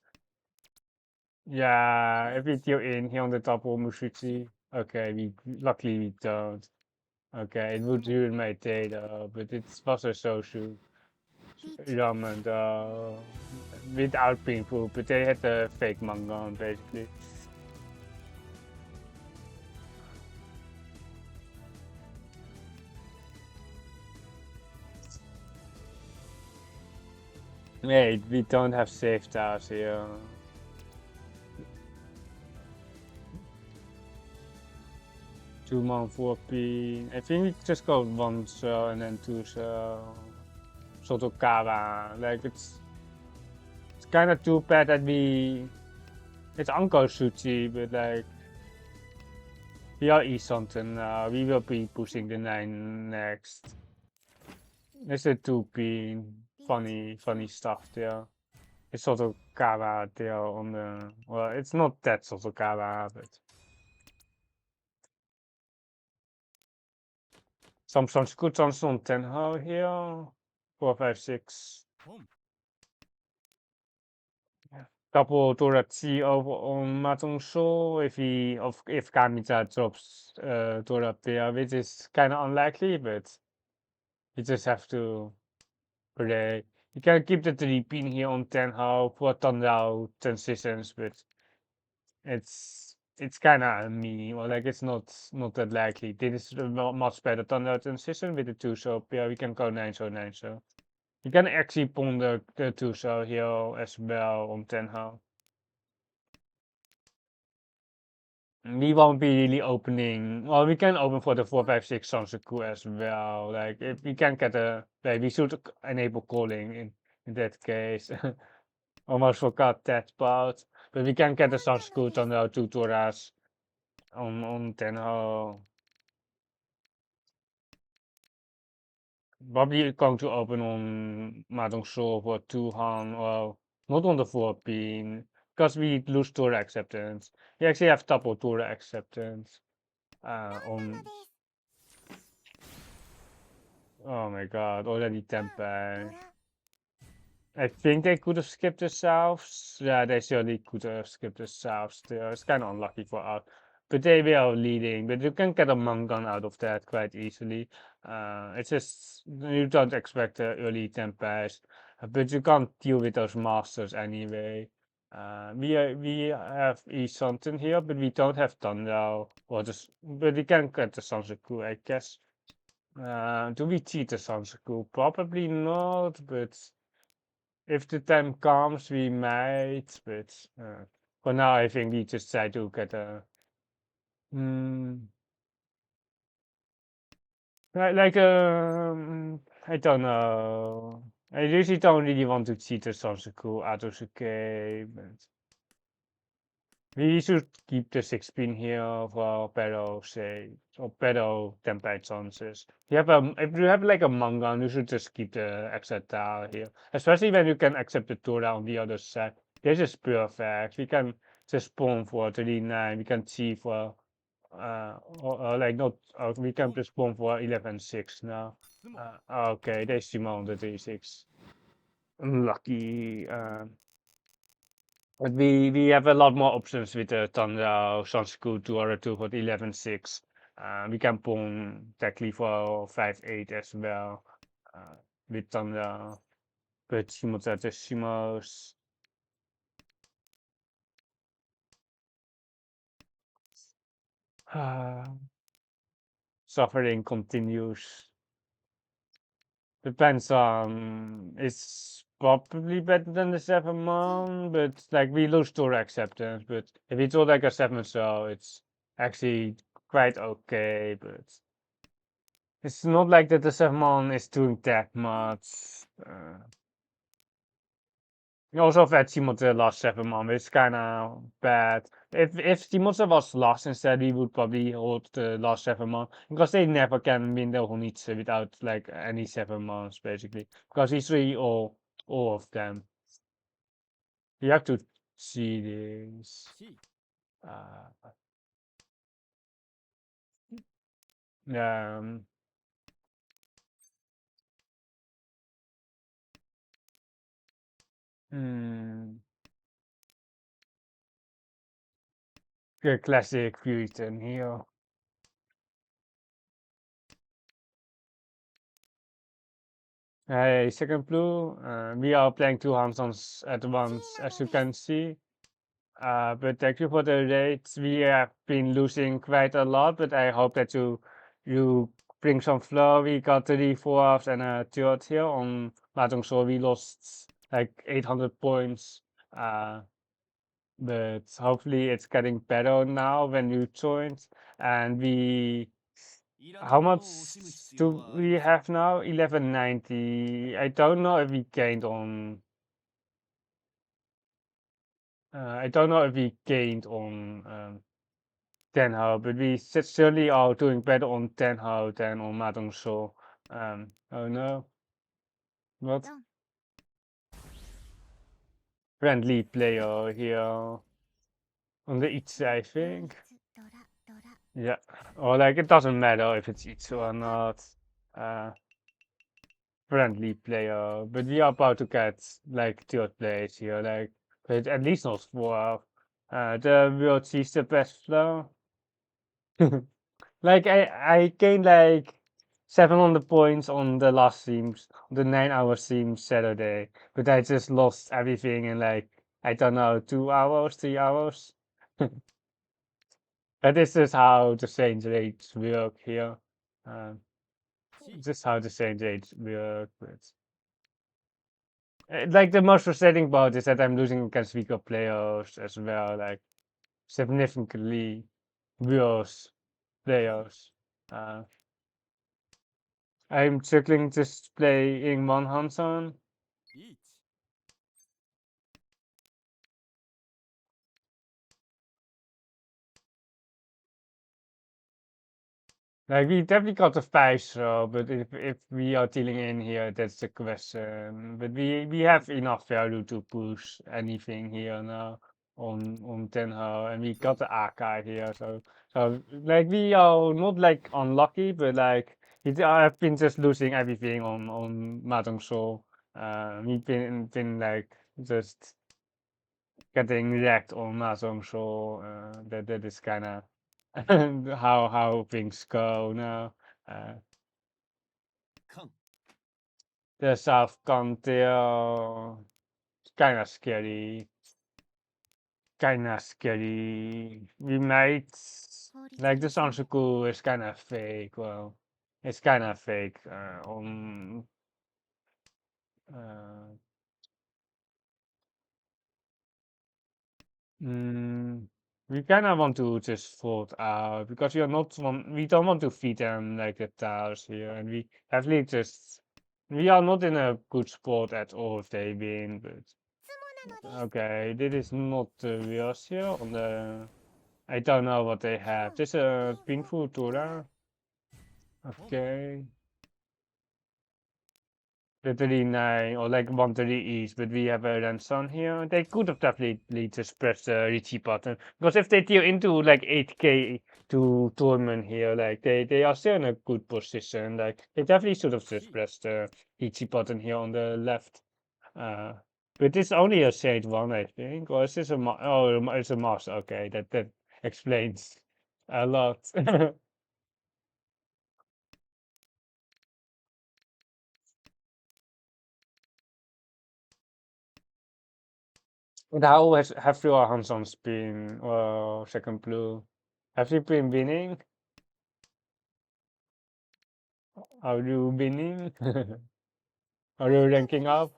Yeah, if we deal in here on the double Mushuchi. Okay, luckily we don't. Okay, it would ruin my day though, but it's was a social ramen without being full, but they had the fake manga on basically. Wait, we don't have safe towers here. Two man 4P. I think we just go one cell and then two cell. Sotokawa. Like it's kind of too bad that it's Uncle Suchi, but like we are eat something. We will be pushing the 9 next. It's a 2P. Funny stuff there. It's Sotokawa there on the, well, it's not that Sotokawa, but some good on Tenhou here. 4, 5, 6. Double Dorachi over on Mahjong Soul if Kamita drops Dora there, which is kind of unlikely, but you just have to pray. You can keep the 3 pin here on Tenhou for Tandao transitions, but it's kind of me, or like it's not that likely. This is a much better Tandao transition with the 2 so yeah, we can go 9 so 9 so. You can actually pawn the 2 so here as well on Tenhou. we won't be really opening. Well, we can open for the 456 Sansaku as well. Like if we can get a, like we should enable calling in that case. Almost forgot that part, but we can get a Sansaku on the two Toras on Tenhou. Probably going to open on Mahjong Soul for 2 Han, well, not on the 4 pin, because we lose Tora acceptance. We actually have double Tora acceptance on. Oh my god, already 10 pay. I think they could have skipped the souths. Yeah, they surely could have skipped the souths still. It's kind of unlucky for us. But they were leading, but you can get a Mangan out of that quite easily. It's just, you don't expect the early tempest, but you can't deal with those masters anyway. We have East something here, but we don't have Thunder, or just, but we can get the Sansaku, I guess. Do we cheat the Sansaku? Probably not, but if the time comes, we might, but for now, I think we just try to get a. Hmm, like, I don't know. I usually don't really want to cheat the Sansaku out of the game, but we should keep the 6 pin here for better say or better template chances. If you have like a manga, you should just keep the extra tile here. Especially when you can accept the Tora on the other side. This is perfect. We can just spawn for 39. We can see for or like not we can just spawn for 11-6 now. Okay, they Simon the 36. Unlucky. But we have a lot more options with the Thunder, Sunscoot, 202 for the 11-6. We can pawn technically for 5-8 as well with Thunder, but Simultatissimos. Suffering continues. Depends on, it's probably better than the 7 month, but like we lose tour acceptance. But if it's all like a 7, so it's actually quite okay, but. It's not like that the 7 month is doing that much. You also have had Timothée the last 7 months, it's kind of bad. If Timothée was lost instead, we would probably hold the last 7 months because they never can win the Honitsu without like any 7 months basically. Because it's really all of them. You have to see this. Uh, um, hmm, the classic Fusion here. Hey, second blue. We are playing 2 Hansons at once, as you can see. But thank you for the rates. We have been losing quite a lot, but I hope that you bring some flow. We got 3 fourths and a third here on Mahjong Soul. We lost like 800 points. Uh, but hopefully it's getting better now when you joined. And how much do we have now? 1190. I don't know if we gained on. I don't know if we gained on Tenhou, but we certainly are doing better on Tenhou than on Mahjong Soul. Oh no, what? Friendly player here on the Itsu, I think. Yeah, or like it doesn't matter if it's Itsu or not. Uh, Friendly player, but we are about to get like third place here, like, but at least not fourth. The world sees the best flow. Like I gained like 700 points on the last streams, the 9 hour stream Saturday, but I just lost everything in like I don't know 2 hours, 3 hours. But this is how the Saint rates work here. Um, this is how the Saint rates work. But like the most frustrating part is that I'm losing against weaker players as well, like significantly. viewers, players. I'm circling this playing one Hanchan. Riichi. Like we definitely got a 5 throw, but if we are dealing in here, that's the question. But we have enough value to push anything here now on Tenhou, and we got the AK here, so like we are not like unlucky, but like I've been just losing everything on Mahjong Soul. We've been like just getting wrecked on Mahjong Soul. That is kind of how things go now. Uh, Kang. the South Counter kind of scary, kind of scary. We might like the Sansuku is kind of fake. Well, it's kind of fake. Uh, mm, we kind of want to just fold out because we don't want to feed them like the towers here, and we definitely just we are not in a good spot at all if they win, but. Okay, dit is not the wheels here on the. I don't know what they have. This is a painful Tora. Okay. The 39 or like 130 east, but we have a Ranson here. They could have definitely just pressed the Riichi button. Because if they deal into like 8k to tournament here, like they are still in a good position. Like they definitely should have just pressed the Riichi button here on the left. Uh, but it's only a shade one, I think. Or is this a oh, it's a master. Okay, that explains a lot. And how have your hands-ons been? Second blue. Have you been winning? Are you winning? Are you ranking up?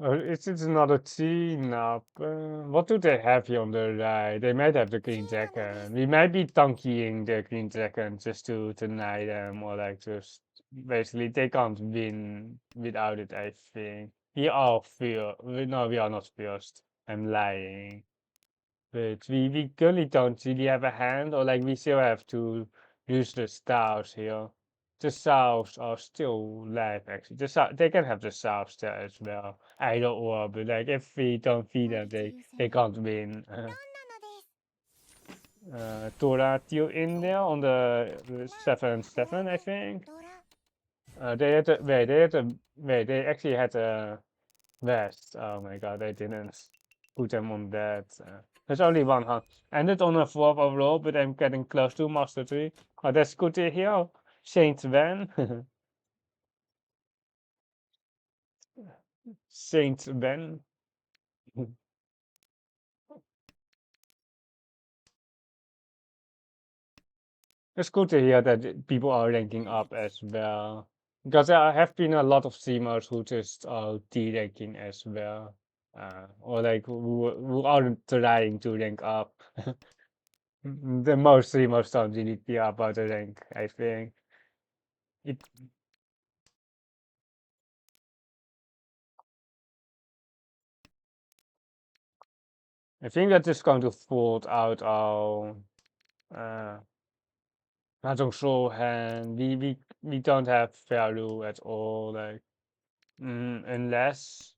It's another team up. What do they have here on the right? They might have the green dragon. We might be tankying the green dragon just to deny them, or like just basically they can't win without it, I think. We are fear. No, we are not first. I'm lying. But we currently don't really have a hand, or like we still have to use the stars here. The souths are still live actually. They can have the souths there as well. Either or, but like if we don't feed them, they can't win. Tora still in there on the 7-7, I think. They had a wait. They had a wait. They actually had a West. Oh my god, they didn't put them on that. There's only one hunt. Ended on a 4th overall, but I'm getting close to Master 3. Oh, that's good to hear. Saint Ben. Saint Ben. It's good to hear that people are ranking up as well. Because there have been a lot of streamers who just are de-ranking as well. Or like who aren't trying to rank up. The most streamers don't really care about the rank, I think. It, I think that is going to fold out our uh, Mahjong Soul hand. We don't have value at all, like unless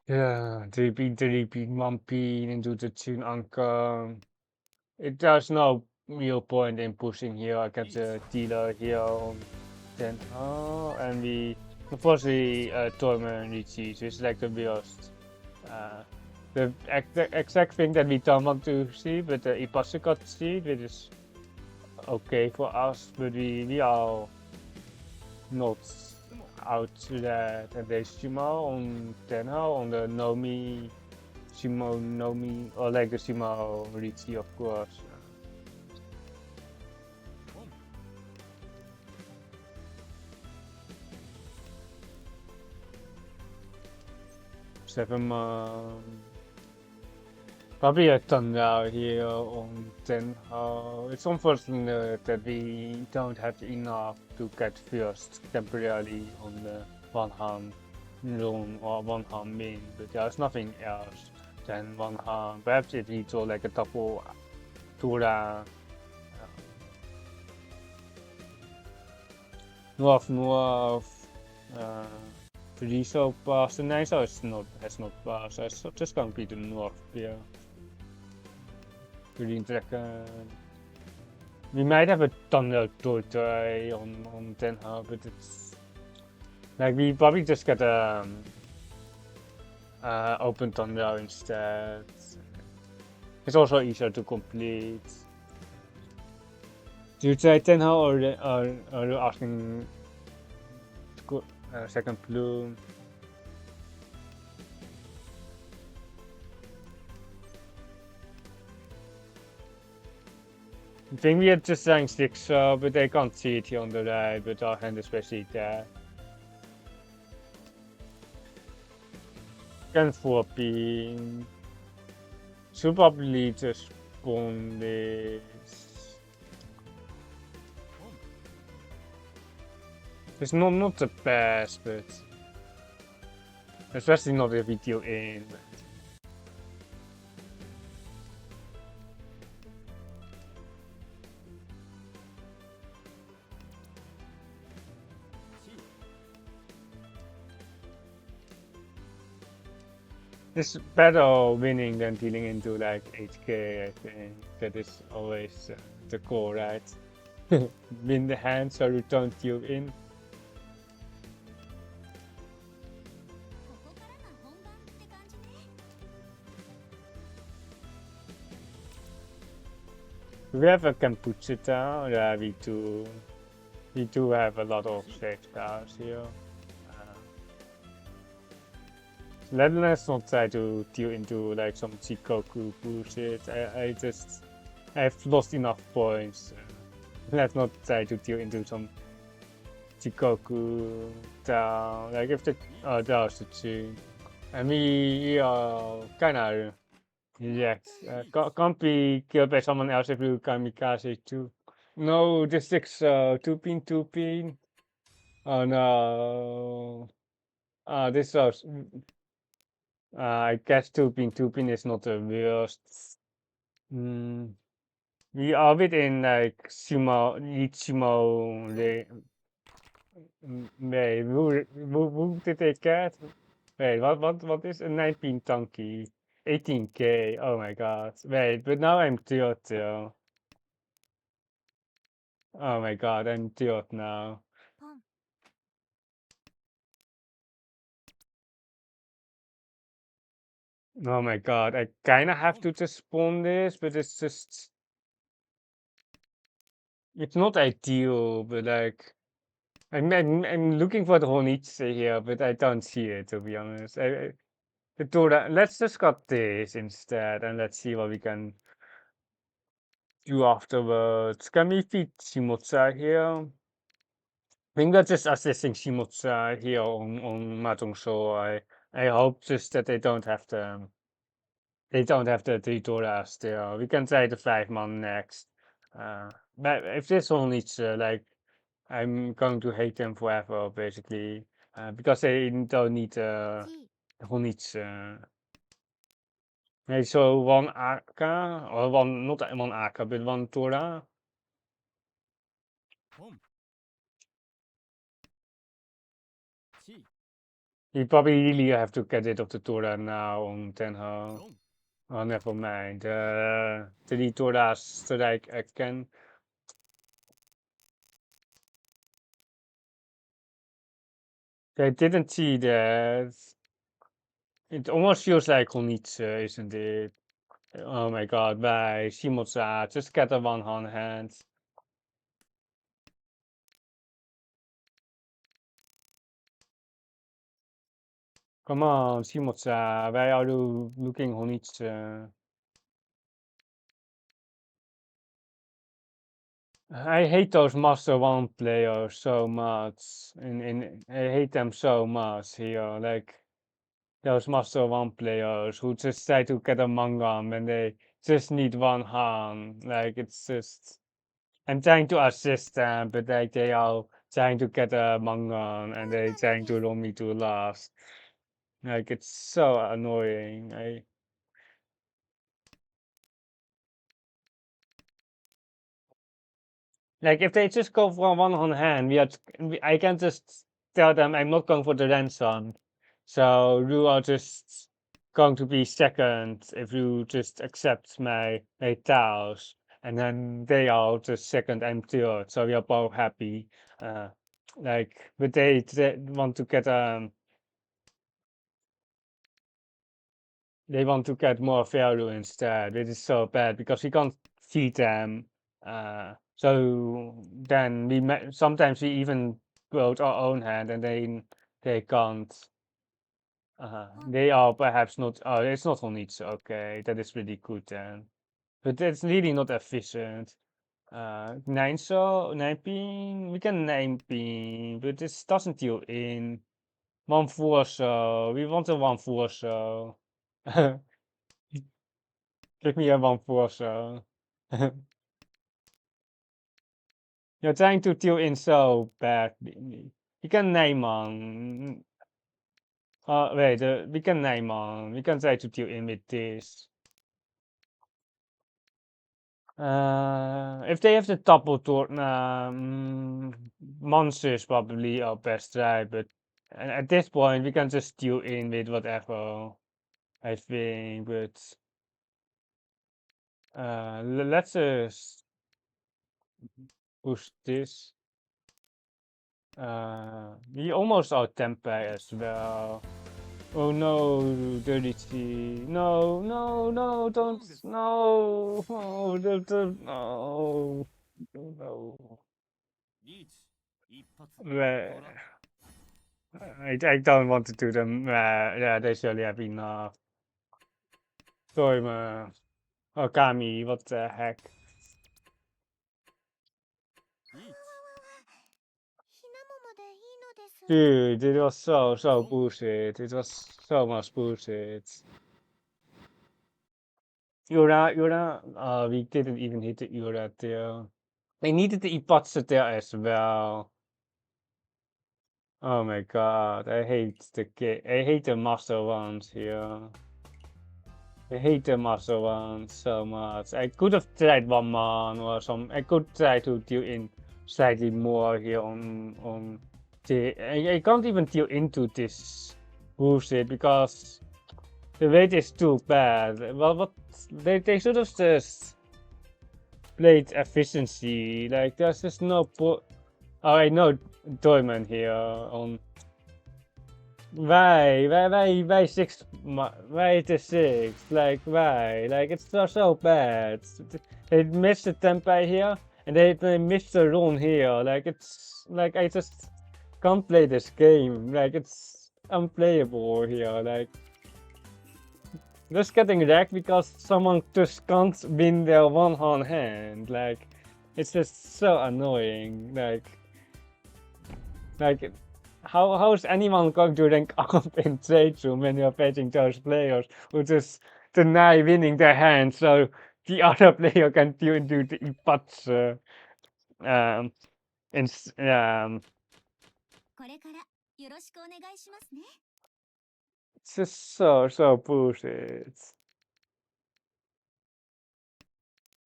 yeah, they beat Mumpy into the Tune Anchor. There's no real point in pushing here. I got the dealer here on 10. Oh, and we unfortunately Torment Riichi, so it's like the worst. Uh, the exact thing that we don't want to see, but the Ipasa got to see, which is okay for us, but we are not out to that. And there's Shimo on Tenhou, on the Nomi, Shimo Nomi, or like the Shimo Riichi, of course. 7 probably a ton out here on Tenhou. It's unfortunate that we don't have enough to get first temporarily on the one hand run or one hand min, but there's nothing else than one hand. Perhaps it needs like a double Tura North. Riichi pass the nice has not passed. So just gonna be the North here. Green trekken. We might have a tunnel toy on Tenhou, but it's like we probably just get open tunnel instead. It's also easier to complete. Do you try Tenhou or are you asking second plume? I think we are just saying 6, but I can't see it here on the right, but our hand especially there. Can 14. Should probably just spawn this. It's not the best, but especially not if we deal in. It's better winning than dealing into like 8k, I think. That is always the goal, right? Win the hand so you don't deal in. We have a Kampuchita, yeah, we do have a lot of safe stars here. Let's not try to deal into like some Chikoku bullshit. I've lost enough points. Let's not try to deal into some Chikoku down. Like if the that was the two. And we are kinda react. Can't be killed by someone else if you kamikaze too. No, the 6 two pin. Oh no. This was I guess two pin is not the worst. We are within like Ichimo. Wait, who did they get? Wait, what is a 19 Tanky? 18k. Oh my god. Wait, but now I'm tilt still. Oh my god, I'm tilt now. Oh my god, I kinda have to just spawn this, but it's just it's not ideal, but like I'm looking for the Honitsu here, but I don't see it to be honest. Let's just got this instead and let's see what we can do afterwards. Can we feed Shimotsa here? I think we're just assisting Shimotsa here on Mahjong Soul. I hope just that they don't have the 3 Doras there. We can try the 5-man next. But if this one needs like I'm going to hate them forever basically. Because they don't need who needs nee, so 1 AK or one not 1 AK but 1 Dora. You probably really have to get rid of the Dora now on Tenhou. Oh, never mind. 3 Doras that I can. I didn't see that. It almost feels like Honitsu, isn't it? Oh my god, bye. Shimotsa, just get a hand. Come on, Shimotsa, why are you looking Honitsu? I hate those Master 1 players so much. I hate them so much here. Like, those Master 1 players who just try to get a manga when they just need one hand. Like it's just I'm trying to assist them, but like they are trying to get a manga and they trying to roll me to last. Like it's so annoying. Like if they just go for one on hand, I can just tell them I'm not going for the ransom. So you are just going to be second if you just accept my tiles, and then they are just second and third. So we are both happy. Uh, but they want to get they want to get more value instead. It is so bad because we can't feed them. So then sometimes we even build our own hand and they can't. They are perhaps not. Oh, it's not on each. Okay, that is really good then. But it's really not efficient. 9 we can 9 but this doesn't deal in 1 4 so. We want a 1 4 so. Give me a 1 4 so. You're trying to deal in so badly. You can name on. Wait, we can name on. We can try to deal in with this. If they have the double door, monsters probably are best try, but at this point we can just deal in with whatever, I think, but let's just push this. We almost are tempai as well. Oh no, Riichi. No, no, no, don't, no, oh, no, no. リーチ一発 Well, ドラ I don't want to do them. Yeah, they surely have enough. Sorry, man. Oh, Kami, what the heck? リーチ Dude, it was so bullshit. It was so much bullshit. Yura, we didn't even hit the Yura there. They needed the Ipotsu there as well. Oh my god, I hate I hate the master ones here. I hate the master ones so much. I could have tried one man or some. I could try to deal in slightly more here on I can't even deal into this bullshit because the weight is too bad. Well, what they should have just played efficiency. Like there's just no Oh, I know Diamond here on. Why six? Why the six? Like why? Like it's so bad. They missed the tempo here, and they missed the run here. Like it's like I just can't play this game. Like it's unplayable here. Like just getting wrecked because someone just can't win their one on hand. Like it's just so annoying. Like how is anyone going to rank up in Tokujou when you're facing those players who just deny winning their hand so the other player can do the Ipatsu? Um, it's just so bullshit.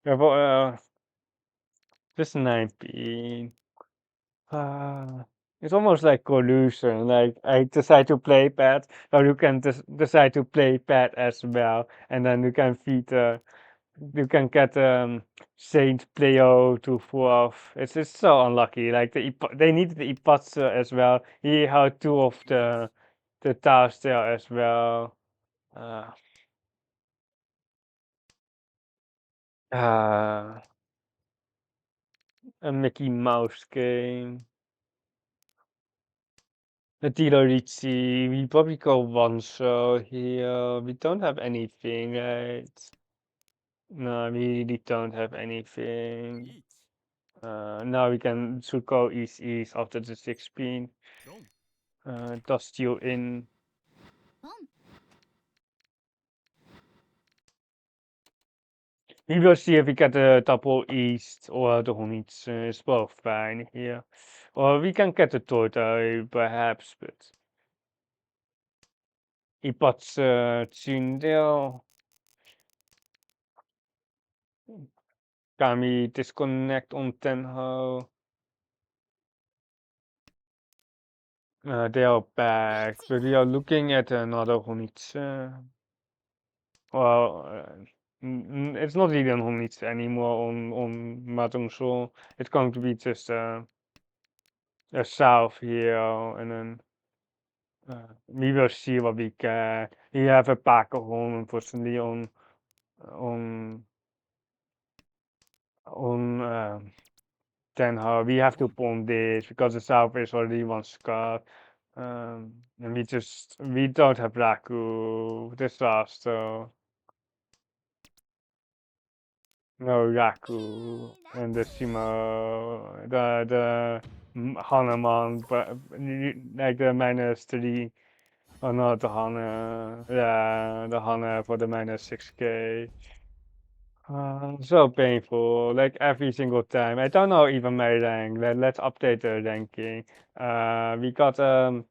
Yeah, but, just 19. It's almost like collusion. Like I decide to play bad, or you can decide to play bad as well, and then you can you can get Saint Playo to fourth. It's just so unlucky. Like they needed the Ipatsu as well. He had two of the tiles there as well. Uh, uh, a Mickey Mouse game. The Riichi, we probably go one show here. We don't have anything, right? No, we really don't have anything. リーチ Now we should go east after the 16. ドン Dust you in. We will see if we get the double east or the honey's is both fine here. Or we can get the tortoise perhaps, but ipat Chindel. Can we disconnect on Tenhou? They are back, but we are looking at another honey's. Well, it's not really an honey's anymore on Mahjong Soul. It's going to be just a south here, and then we will see what we can. We have a pack of home, unfortunately, on on Tenhou. We have to pawn this because the south is already one scar. And we don't have Raku. Disaster. No Raku and the Shimo, the Hanuman, but like the -3. Oh no, the Hana, yeah, the Hana for the -6k. So painful, like every single time. I don't know even my rank. Let's update the ranking. We got oh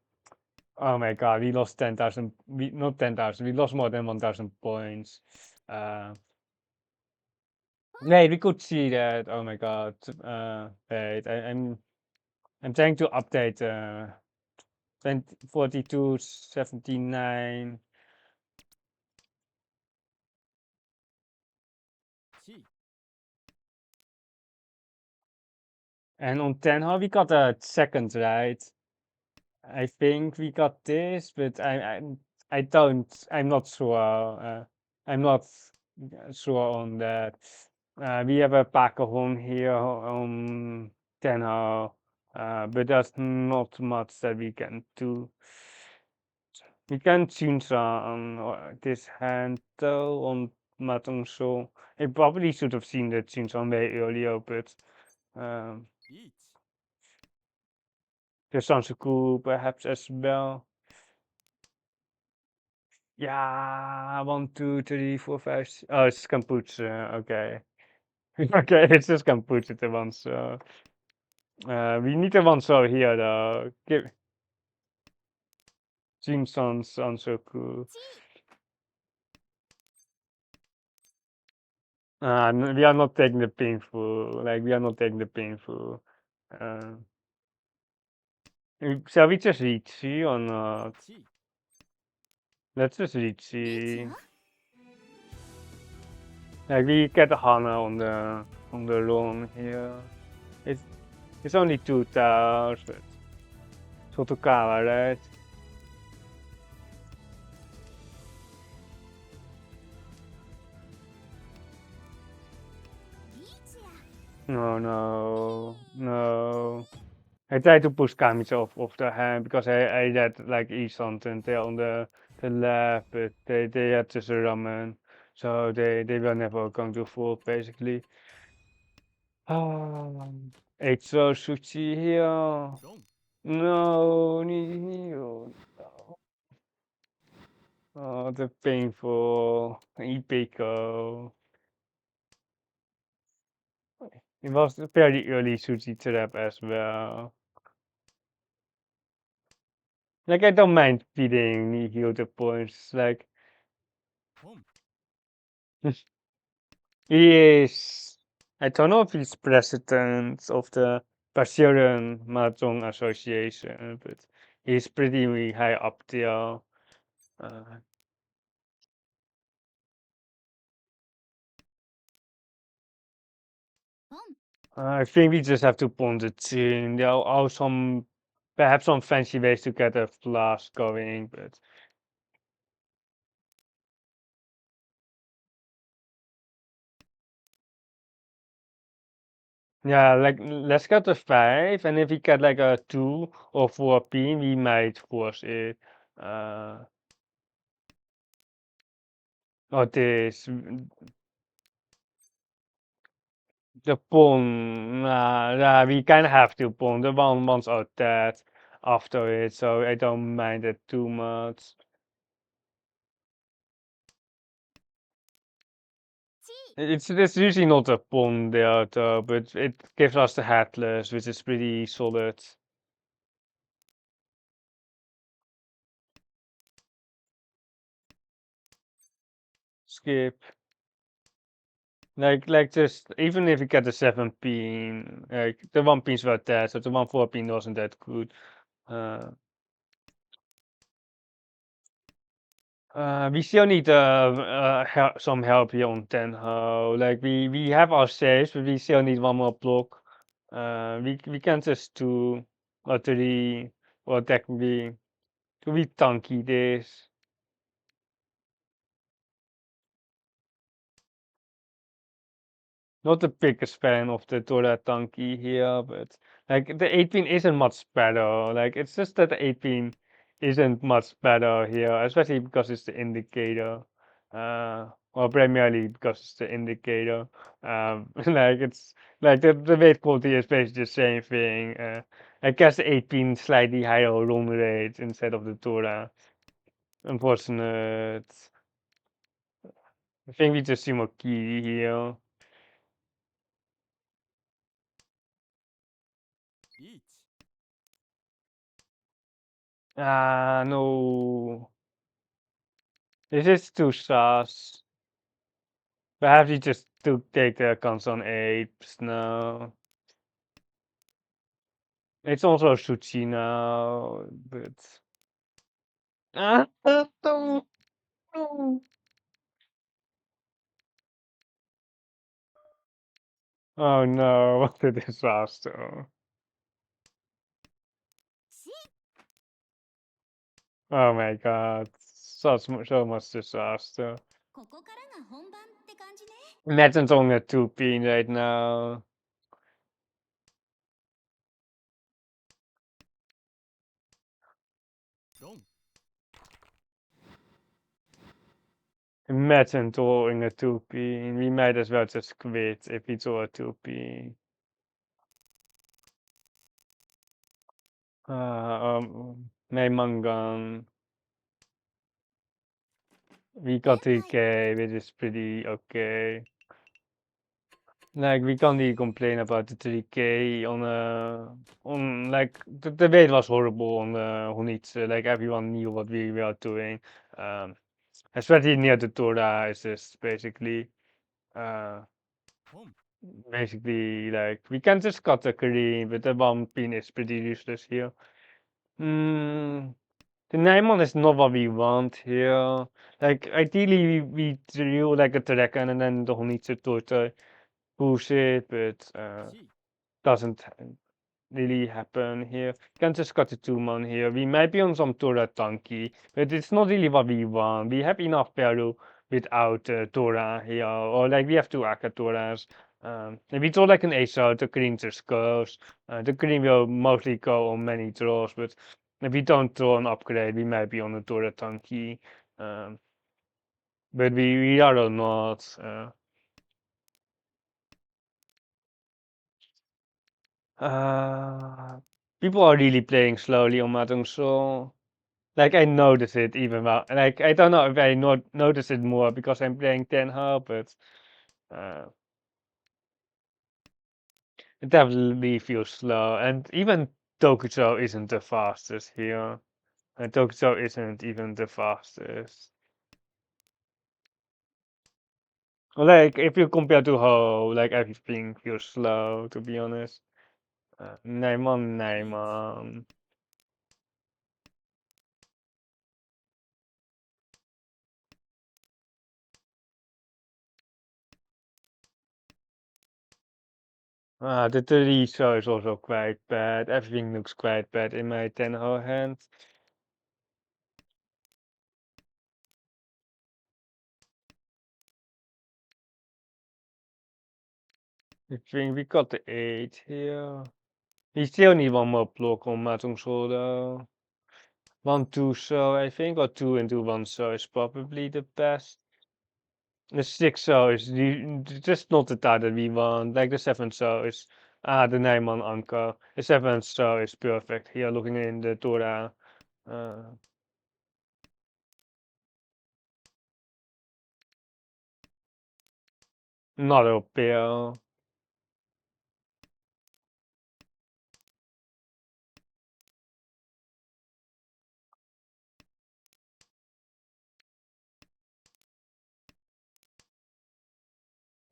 my god, we lost 10,000. We not 10,000. We lost more than 1,000 points. Nee, we could see that. Oh my god. Wait, I'm trying to update 20, 42, 79. 地 And on 10, how we got a second, right? I think we got this, but I don't. I'm not sure. I'm not sure on that. We have a Pakahon here on Tenhou, but there's not much that we can do. We can change on this hand though on Mahjong Soul. I probably should have seen the change on way earlier, but リーチ the Sansuku perhaps as well. Yeah, 1, 2, 3, 4, 5. Oh, it's Kampuche. Okay. Okay, it's just Kampuche the one. So we need the one so here though. Give Jinson Sansuku. We are not taking the painful. Like we are not taking the painful. Uh, shall we just Riichi or not? 地 Let's just Riichi. Like we get Hana on the lawn here. It's only 2 towers, but Sotokawa, right? No, no, no. I tried to push Kamis off the hand because I had like East something there on the left, but they had just a ramen, so they were never going to fall basically. It's so sushi here. ロン No, no. Oh, the painful Ipeko. It was a very early sushi trap as well. Like I don't mind feeding Nihil the points. Like ポン he is. I don't know if he's president of the Brazilian Mahjong Association, but he's pretty high up there. Uh, I think we just have to pawn the team. There are some, perhaps some fancy ways to get a flash going, but yeah, like let's get a 5, and if we get like a 2 or 4 pin, we might force it. Uh, or this, the pawn. Nah, we kind of have to pawn. The one ones are dead after it, so I don't mind it too much. It's usually not a pawn there though, but it gives us the headless, which is pretty solid. Skip. Like just even if you get the 7 pin, like the 1 pins were dead, so the 1 4 pin wasn't that good. We still need some help here on Tenhou. Like we have our saves, but we still need one more block. We can't just do lottery or technically to be tanky this. Not the biggest fan of the Dora Tanki here, but like the 18 isn't much better. Like it's just that the 18 isn't much better here, especially because it's the indicator. Well, primarily because it's the indicator. Like it's like the weight quality is basically the same thing. I guess the 18 slightly higher roll rate instead of the Dora. Unfortunate. I think we just see more key here. Each. Ah, no. This is too sus. Perhaps you just to take the console apes now. It's also Suchi now, but no, no. Oh no, what a disaster. Oh my god. So much disaster. ここからが本番って感じね。Imagine only a 2 pin right now. Dong. Imagine drawing a 2 pin. We might as well just quit if we draw a 2 pin. Mangan. We got 3K, which is pretty okay. Like we can't really complain about the 3K on like the weight was horrible on Hunitsu. Like everyone knew what we were doing. Um, Especially near the Tora is just uh Home. basically like we can just cut the green, but the 1 pin is pretty useless here. The Naimon is not what we want here. Like ideally we drew like a dragon and then the Honitsu to push it, but Chi. doesn't really happen here. Can just cut the 2 man here. We might be on some Tora Tanki, but it's not really what we want. We have enough value without Tora here, or like we have two Akatoras. If we draw like an ace out, the green just goes. The green will mostly go on many draws, but if we don't draw an upgrade, we might be on a Tora Tanki. Um, but we are not. Uh, People are really playing slowly on Mahjong Soul. Like I notice it even well. Like I don't know if I not notice it more because I'm playing Tenhou, but uh, it definitely feels slow. And even Tokujou isn't the fastest here. And Tokujou isn't even the fastest. Like if you compare to Ho, like everything feels slow. To be honest, Naimon, Naimon. The 3 show is also quite bad. Everything looks quite bad in my Tenho hand. I think we got the 8 here. We still need one more block on Mahjong Soul though. 1 2 show, I think, or 2 into 1 show is probably the best. The 6 show is just not the type that we want. Like the 7 show is the 9 man anchor. The 7 show is perfect here looking in the Torah. Uh, Not a pair.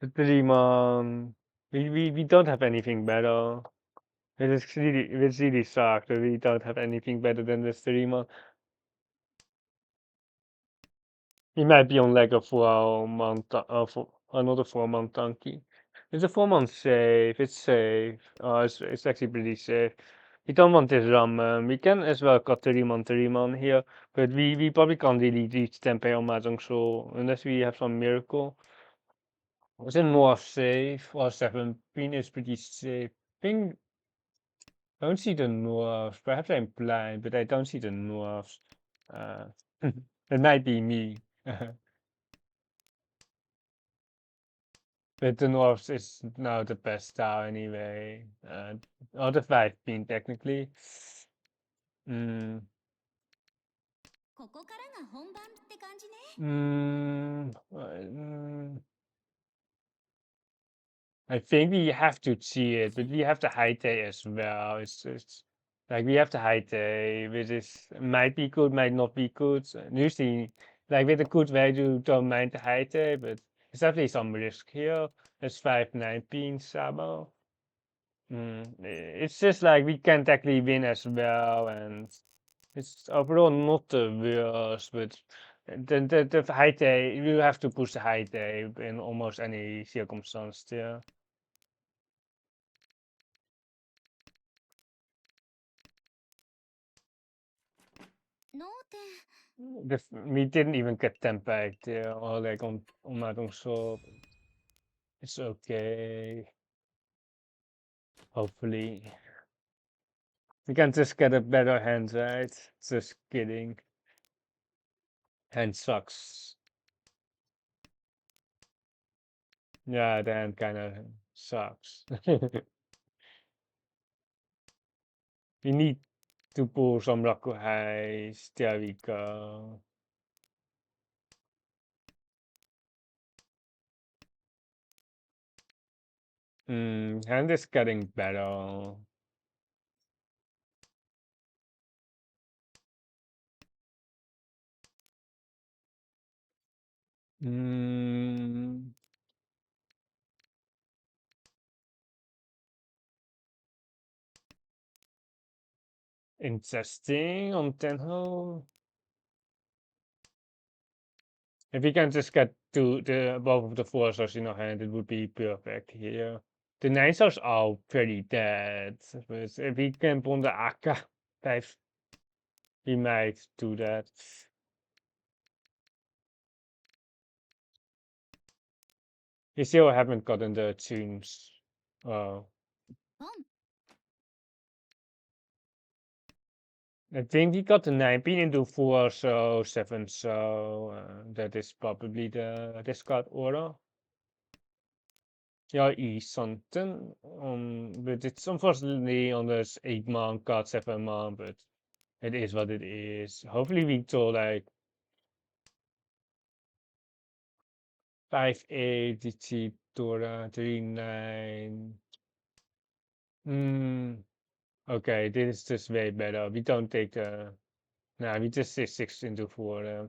The 3-man. We don't have anything better. It's really sucked that we don't have anything better than the 3-man. He might be on like a 4-man, another 4-man tanky. It's a 4-man safe. It's safe. It's actually pretty safe. We don't want this ram. We can as well cut 3-man here, but we probably can't really reach 10 on Mahjong Soul unless we have some miracle. Was it more safe? Or 17 is pretty safe. Think I don't see the dwarves. Perhaps I'm blind, but I don't see the dwarves. Uh, it might be me. But the dwarves is now the best style anyway. Or the 5-pin technically. Mm, ここからが本番って感じね。I think we have to see it, but we have the high day as well. It's like we have the high day, which is might be good, might not be good. Usually, like with a good value, don't mind the high day, but there's definitely some risk here. It's 5-9 Sabo. It's just like we can't actually win as well, and it's overall not the worst, but the high day, you have to push the high day in almost any circumstance still.脳天 We didn't even get them back there, or like on Mahjong Soul. It's okay. Hopefully. We can just get a better hand, right? Just kidding. Hand sucks. Yeah, the hand kinda sucks. We need to pull some Raku highs. There we go. Hand is getting better. Mm, interesting on Tenhou. If we can just get to the both of the 4-stars in our hand, it would be perfect here. The 9-stars are pretty dead, but if we can bond the Akka 5, we might do that. We still haven't gotten the tunes. Oh. ポン I think we got the 9-pin into 4, so 7, so that is probably the discard order. Yeah, something. But it's unfortunately on this 8-man card, 7-man, but it is what it is. Hopefully we draw like 5-8, DT, Dora, 3-9. Okay, this is just way better. We don't take the. Nah, we just say 6 into 4.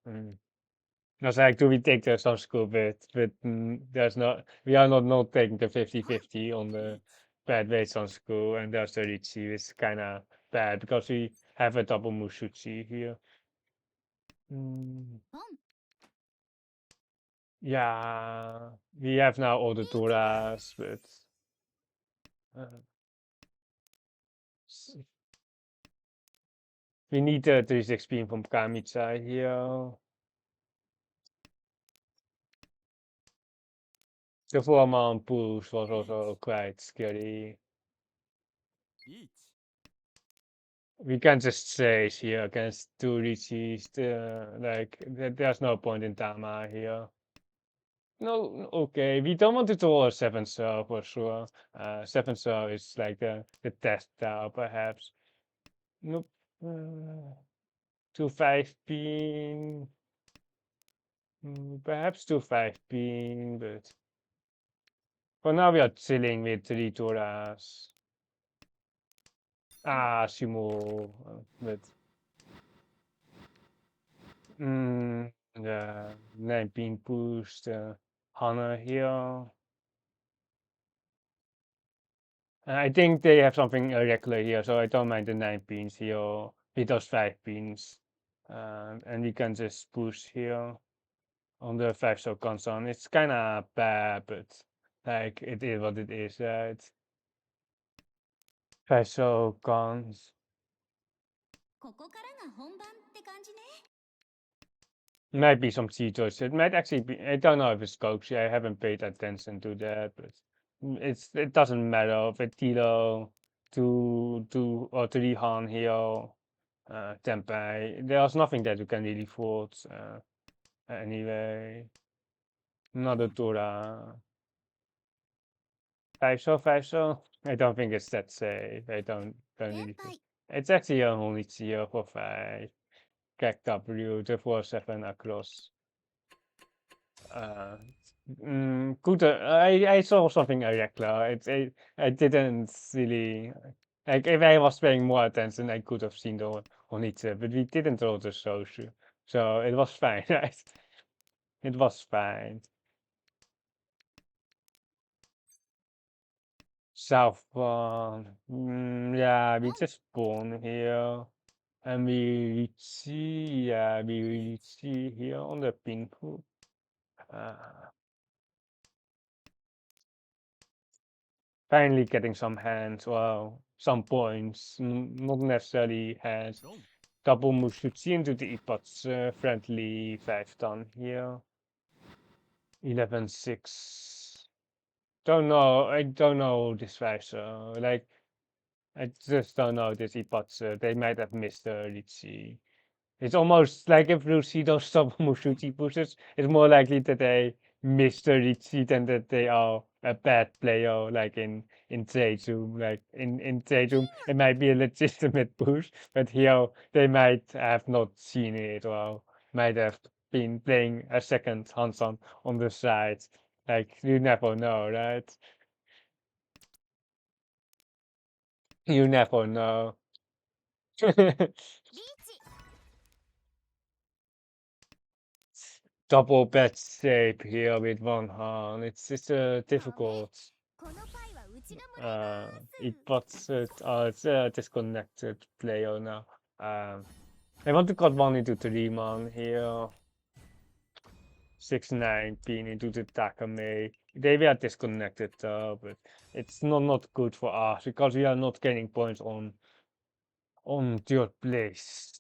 I was like, do we take the some school bit? But there's not. We are not taking the 50-50 on the bad weights on school, and there's the Riichi. It's kind of bad because we have a double Mushuchi here. ポン Yeah, we have now all the Doras, but uh, we need the 3-6 from Kamicha here. The 4-man push was also quite scary. リーチ We can just chase here against 2 Riichis. Like, there's no point in Tama here. No, okay, we don't want to draw a 7-star for sure. 7-star is like the test style, perhaps. Nope. 2-5-pin. Perhaps 2-5-pin, but For now we are chilling with 3 Toras. Ah, Sumo, but the 19 pushed Hana here. I think they have something irregular here, so I don't mind the 9 pins here with those 5 pins. And we can just push here on the 5 so console. It's kinda bad, but like it is what it is, right? 5 so cons. ここからが本番って感じね。 Might be some cheaters. It might actually be. I don't know if it's Coxie. I haven't paid attention to that, but it doesn't matter if it's Tilo, 2 or 3 Han here, Tempai. There's nothing that you can really fault. Anyway, another Tora. 5 so 5 so. I don't think it's that safe. I don't really think. It's actually only tier for 5. Kek W, the 4-7 across. Good. I saw something irregular. I didn't really like. If I was paying more attention, I could have seen the on it, but we didn't roll the social, so it was fine, right? It was fine. South one. Yeah, we just spawn here, and we see. Yeah, we see here on the pink hook. Finally getting some hands, well, some points, not necessarily hands. ドン Double Mushuchi into the Ipots, friendly 5 ton here. 11-6. Don't know, I don't know this 5, so like, I just don't know this Ipots, they might have missed the Riichi. It's almost like if you see those double Mushuchi pushes, it's more likely that they miss the Riichi than that they are a bad player, like in Tokujou. Like in Tokujou, it might be a legitimate push, but here they might have not seen it or might have been playing a second Hanchan on the side. Like you never know, right? You never know. リーチ Double bet shape here with one hand. It's difficult. このパイはうちがもらいます It puts it. It's a disconnected player now. I want to cut one into 3 man here. 6-9 pin into the Takame. They were disconnected though, but it's not good for us because we are not gaining points on third place.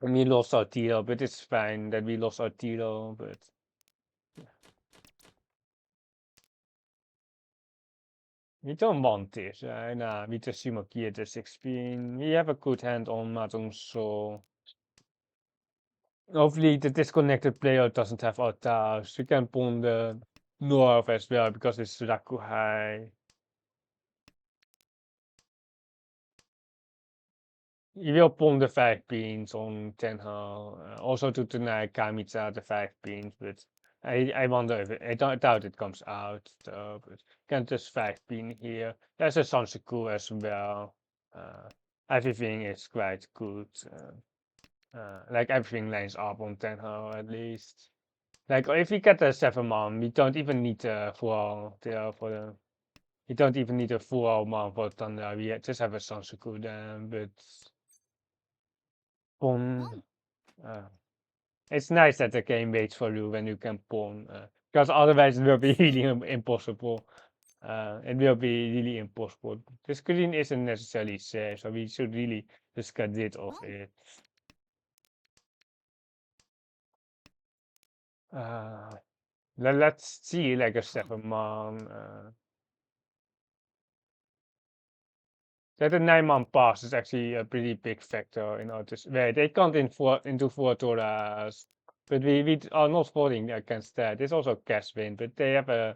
And we lost our deal, but it's fine that we lost our deal, but we don't want this, right? Nah, we just Sumakia the 16. We have a good hand on Mahjong Soul. Hopefully the disconnected player doesn't have Otas. We can pawn the North as well because it's Raku high. You will pawn the 5 beans on Tenhou. Also to deny Kamitsa the 5 beans, but I wonder if I doubt it comes out though, but can just 5 bean here. There's a Sansaku as well. Everything is quite good. Like everything lines up on Tenhou at least. Like if we get a 7 man, we don't even need a full there for the. We don't even need a full man for Thunder. We just have a Sansaku then, but. Pawn. It's nice that the game waits for you when you can pawn, because otherwise it will be really impossible. It will be really impossible. The screen isn't necessarily safe, so we should really just get rid of it. Let's see like a 7 man. That the 9 man pass is actually a pretty big factor in this. Wait, they can't into 4 Toras, but we are not voting against that. It's also cash win, but they have a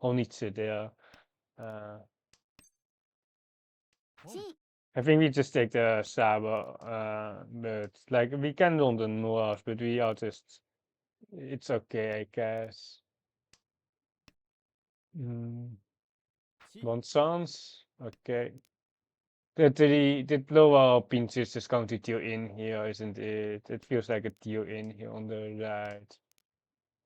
Honitsu there. I think we just take the Saber, but like we can run the North, but we are just. It's okay, I guess. Chi. One chance. Okay. The lower pinches is going to deal in here, isn't it? It feels like a deal in here on the right.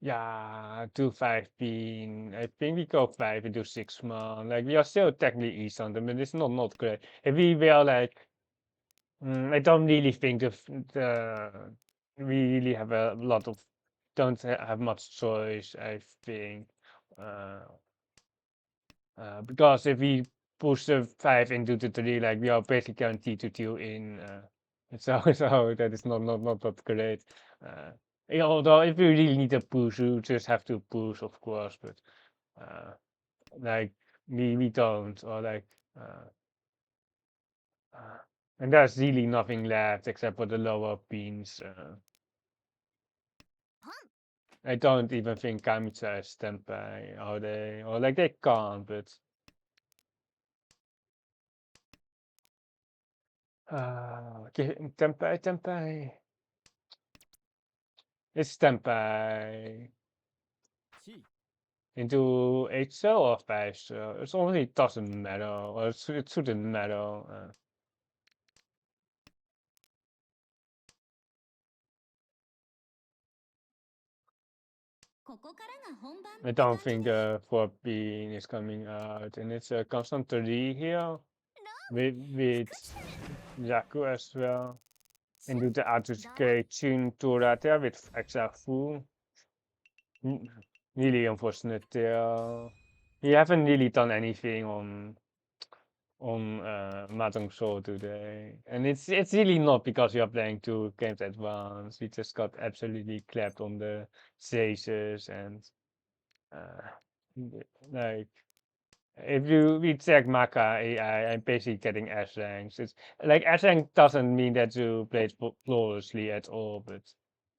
Yeah, 2-5 pin. I think we go 5 into 6 man. Like we are still technically east on them, but it's not great. If we were like, I don't really think we really have a lot of don't have much choice. I think. Uh, because if we push the 5 into the 3, like we are basically guaranteed to deal in. So that is not that great. Yeah, although if you really need to push, you just have to push, of course. But uh, like we don't, or like, uh, uh, and there's really nothing left except for the lower beams. I don't even think Kamicha is standby, are they? Or like they can't, but. Okay, Tempai. It's Tempai Chi. into 8 cell or 5 cell. It only doesn't matter, or it shouldn't matter. I don't think the 4 bean is coming out, and it's a constant 3 here with Yaku as well. And do the Atsusuke Chun Turata with extra full. Really unfortunate there. We haven't really done anything on Mahjong Soul today, and it's really not because we are playing 2 games at once. We just got absolutely clapped on the chases and uh, like if we check Maka AI, I'm basically getting S ranks. It's like S rank doesn't mean that you played flawlessly at all, but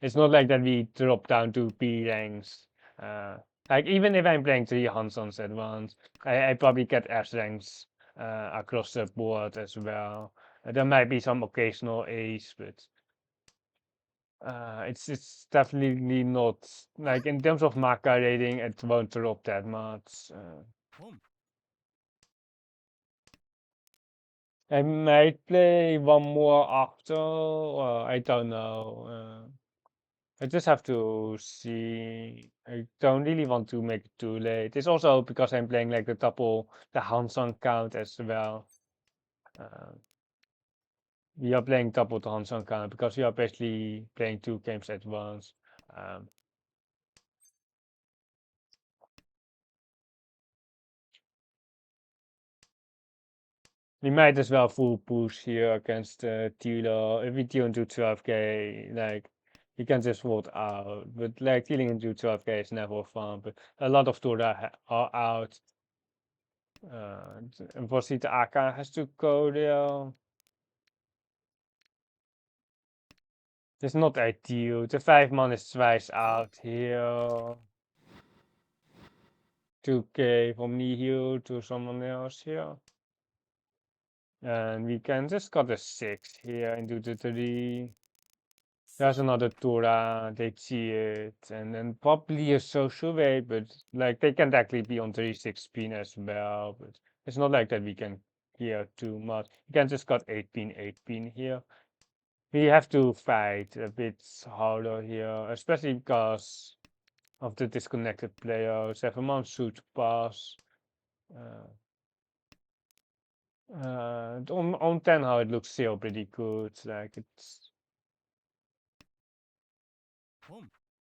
it's not like that we drop down to B ranks. Uh, like even if I'm playing 3 Hanchan's at once, I probably get S ranks across the board as well. There might be some occasional A's, but it's definitely not like in terms of Maka rating, it won't drop that much. Home. I might play one more after, or I don't know. I just have to see. I don't really want to make it too late. It's also because I'm playing like the Hansong count as well. Uh, we are playing double the Hansong count because we are basically playing 2 games at once. Um, we might as well full push here against dealer. If we deal into 12k, like you can just vote out. But like dealing into 12k is never fun. But a lot of Dora are out. Unfortunately, the AK has to go there. It's not ideal. The 5 man is twice out here. 2k from Nihil to someone else here. And we can just got a 6 here into the 3. There's another Dora, they see it, and then probably a social way, but like they can actually be on 36 pin as well, but it's not like that we can hear too much. You can just got 8 pin here. We have to fight a bit harder here, especially because of the disconnected players. Everyone should pass. Uh, on Tenhou it looks still pretty good. Like it's Home.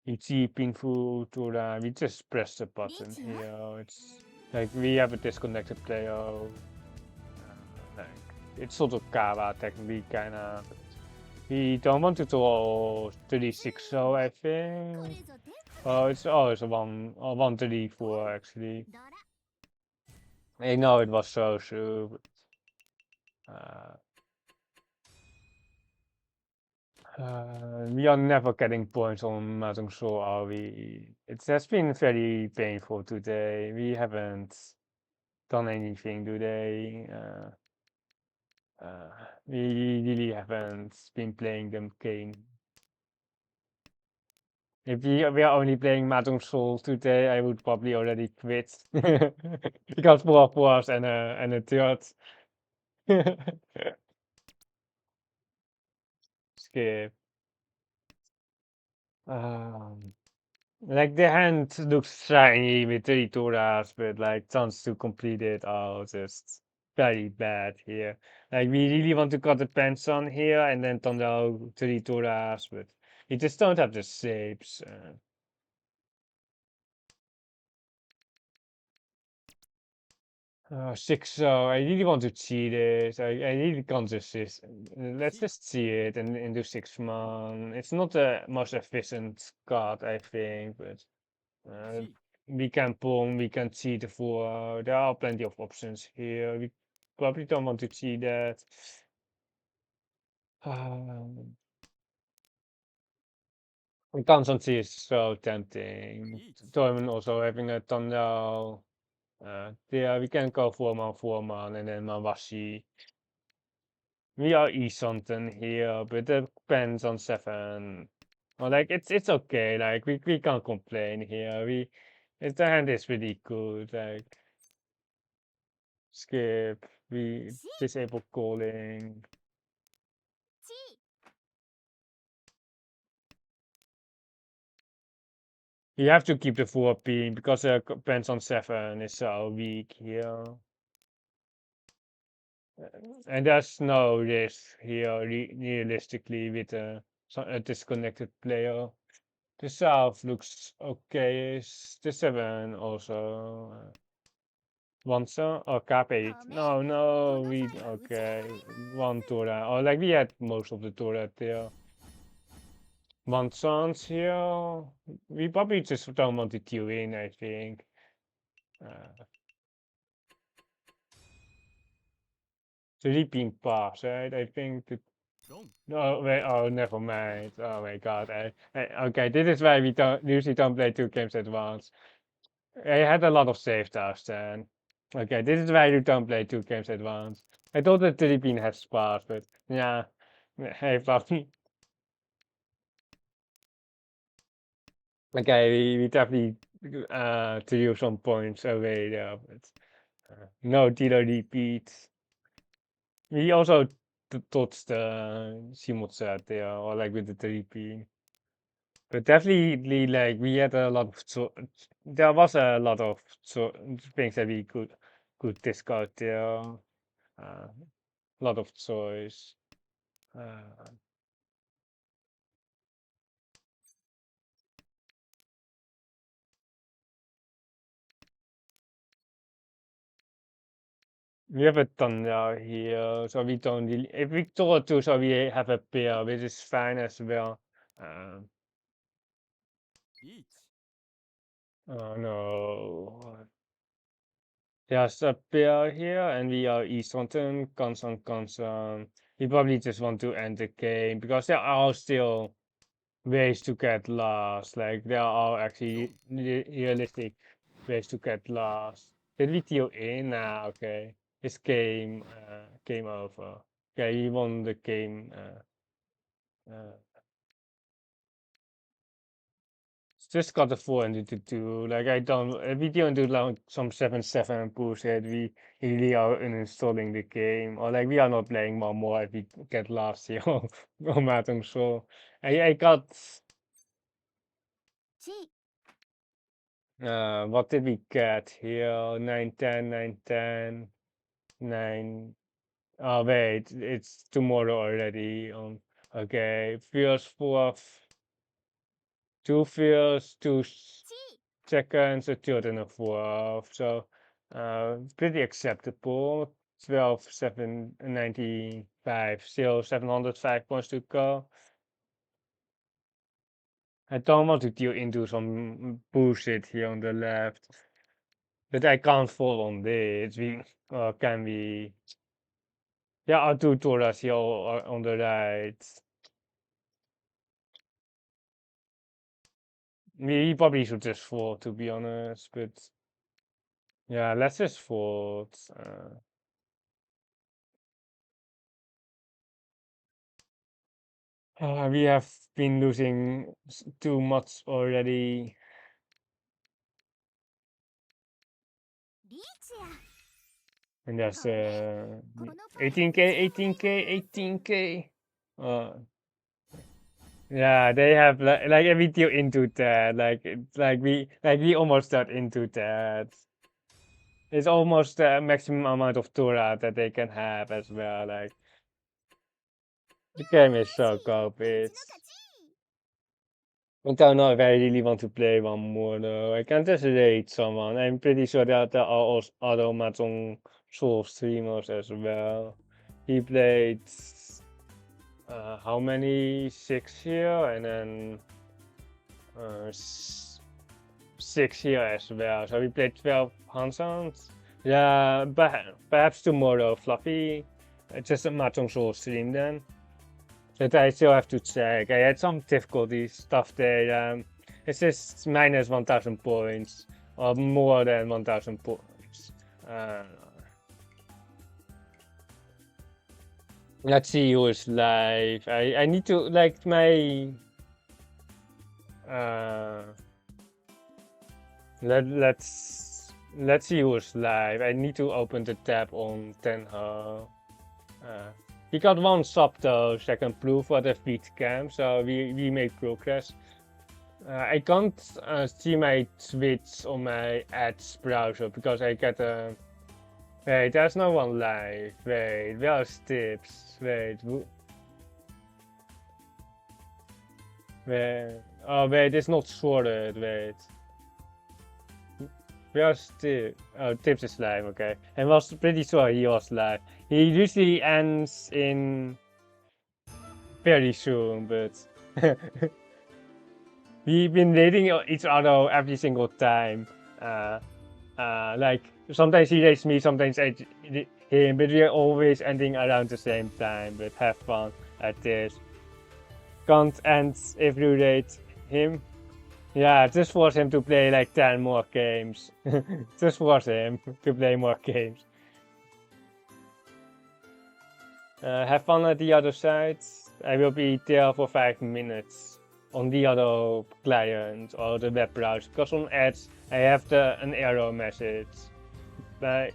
Riichi painful to we just press the button here. It's like we have a disconnected player. Like it's sort of Kawa technically kinda. We don't want to draw 36 so I think. It's a 134 actually. I know it was so but we are never getting points on Mahjong Soul, are we? It has been very painful today. We haven't done anything today. We really haven't been playing the game. If we are only playing Mahjong Soul today, I would probably already quit. Because 4 fours and a third. Skip. Like the hand looks shiny with 32 Ras, but like chance to complete it are just very bad here. Like we really want to cut the pants on here and then turn out 32 Ras, but we just don't have the shapes. 6, so I really want to cheat it. I really can't just this. Let's just see it and do 6 man. It's not the most efficient card, I think, but uh, 1 we can pawn, we can cheat for. There are plenty of options here. We probably don't want to cheat that. Um, Constancy is so tempting. Each. Tournament also having a thunder. Yeah, we can go 4 man, and then Mawashi. We are E-something here, but it depends on 7. Well, like it's okay. Like we can't complain here. The hand is really good. Like skip. We し disable calling. ち You have to keep the 4 pin because the depends on 7 is so weak here. And there's no risk here realistically with a disconnected player. The south looks okay. The 7 also. One song or cap 8. No, no, we okay. One Tora. Or like we had most of the Tora there. One songs here. We probably just don't want to queue in, I think. Uh, 3 pin pass, right? I think the ロン no, wait, oh, never mind. Oh my god. Okay, this is why we don't usually don't play 2 games at once. I had a lot of save tasks then. Okay, this is why you don't play 2 games at once. I thought that 3 pin has spars, but yeah, hey, probably. Okay, we definitely to use some points away there, but no dealer repeats. We also touched the Simotset there, or like with the 3P. But definitely, like we had a lot of there was a lot of things that we could discard there. A lot of choice. Uh, we have a thunder here, so we don't really. If we draw two, so we have a pair, which is fine as well. Um, リーチ oh no. There's a pair here, and we are Eastern, concern. We probably just want to end the game because there are still ways to get lost. Like there are actually realistic ways to get lost. Did we deal in? Nah, okay. It's game over. Okay, we won the game. Just got the 402. Like I don't. If we don't do like some 7-7 bullshit, we really are uninstalling the game, or like we are not playing more if we get lost here. No matter so. I got. ち What did we get here? 910, 910, 9. Oh, wait, it's tomorrow already. Okay, first, fourth, 2 first, 2 seconds, a third, and a fourth. So, pretty acceptable. 12, 795, still 705 points to go. I don't want to deal into some bullshit here on the left. But I can't fall on this. Can we? Yeah, I'll do Toras here on the right. We probably should just fold, to be honest. But yeah, let's just fold. We have been losing too much already. リーチや And that's このパイ 18k, 18k, 18k. Yeah, they have like a video into that. Like we almost got into that. It's almost the maximum amount of Torah that they can have as well. Like the game is so うちの garbage. 勝ち I don't know if I really want to play one more though. I can just rate someone. I'm pretty sure that there are also other Mahjong Soul streamers as well. He played how many? 6 here and then 6 here as well. So we played 12 Hanchans. Yeah, perhaps tomorrow, Fluffy. Just a Mahjong Soul stream then. But I still have to check. I had some difficulty stuff there. It's just minus 1000 points or more than 1000 points. Let's see who is live. I need to like my let's see who's live. I need to open the tab on Tenhou. We got one sub though, so I can prove what a feed cam, so we made progress. I can't see my Twitch on my ads browser because I get a... Wait, there's no one live. Wait, where's tips? Wait. Wait. Oh, wait, it's not sorted. Wait. Where's Tips? Oh, Tips is live, okay. I was pretty sure he was live. He usually ends in very soon, but we've been rating each other every single time. Like sometimes he rates me, sometimes I him, but we're always ending around the same time. But have fun at this. Can't end if you rate him. Yeah, just force him to play like 10 more games. Just force him to play more games. Have fun at the other side. I will be there for 5 minutes on the other client or the web browser. Because on ads, I have an error message. Bye.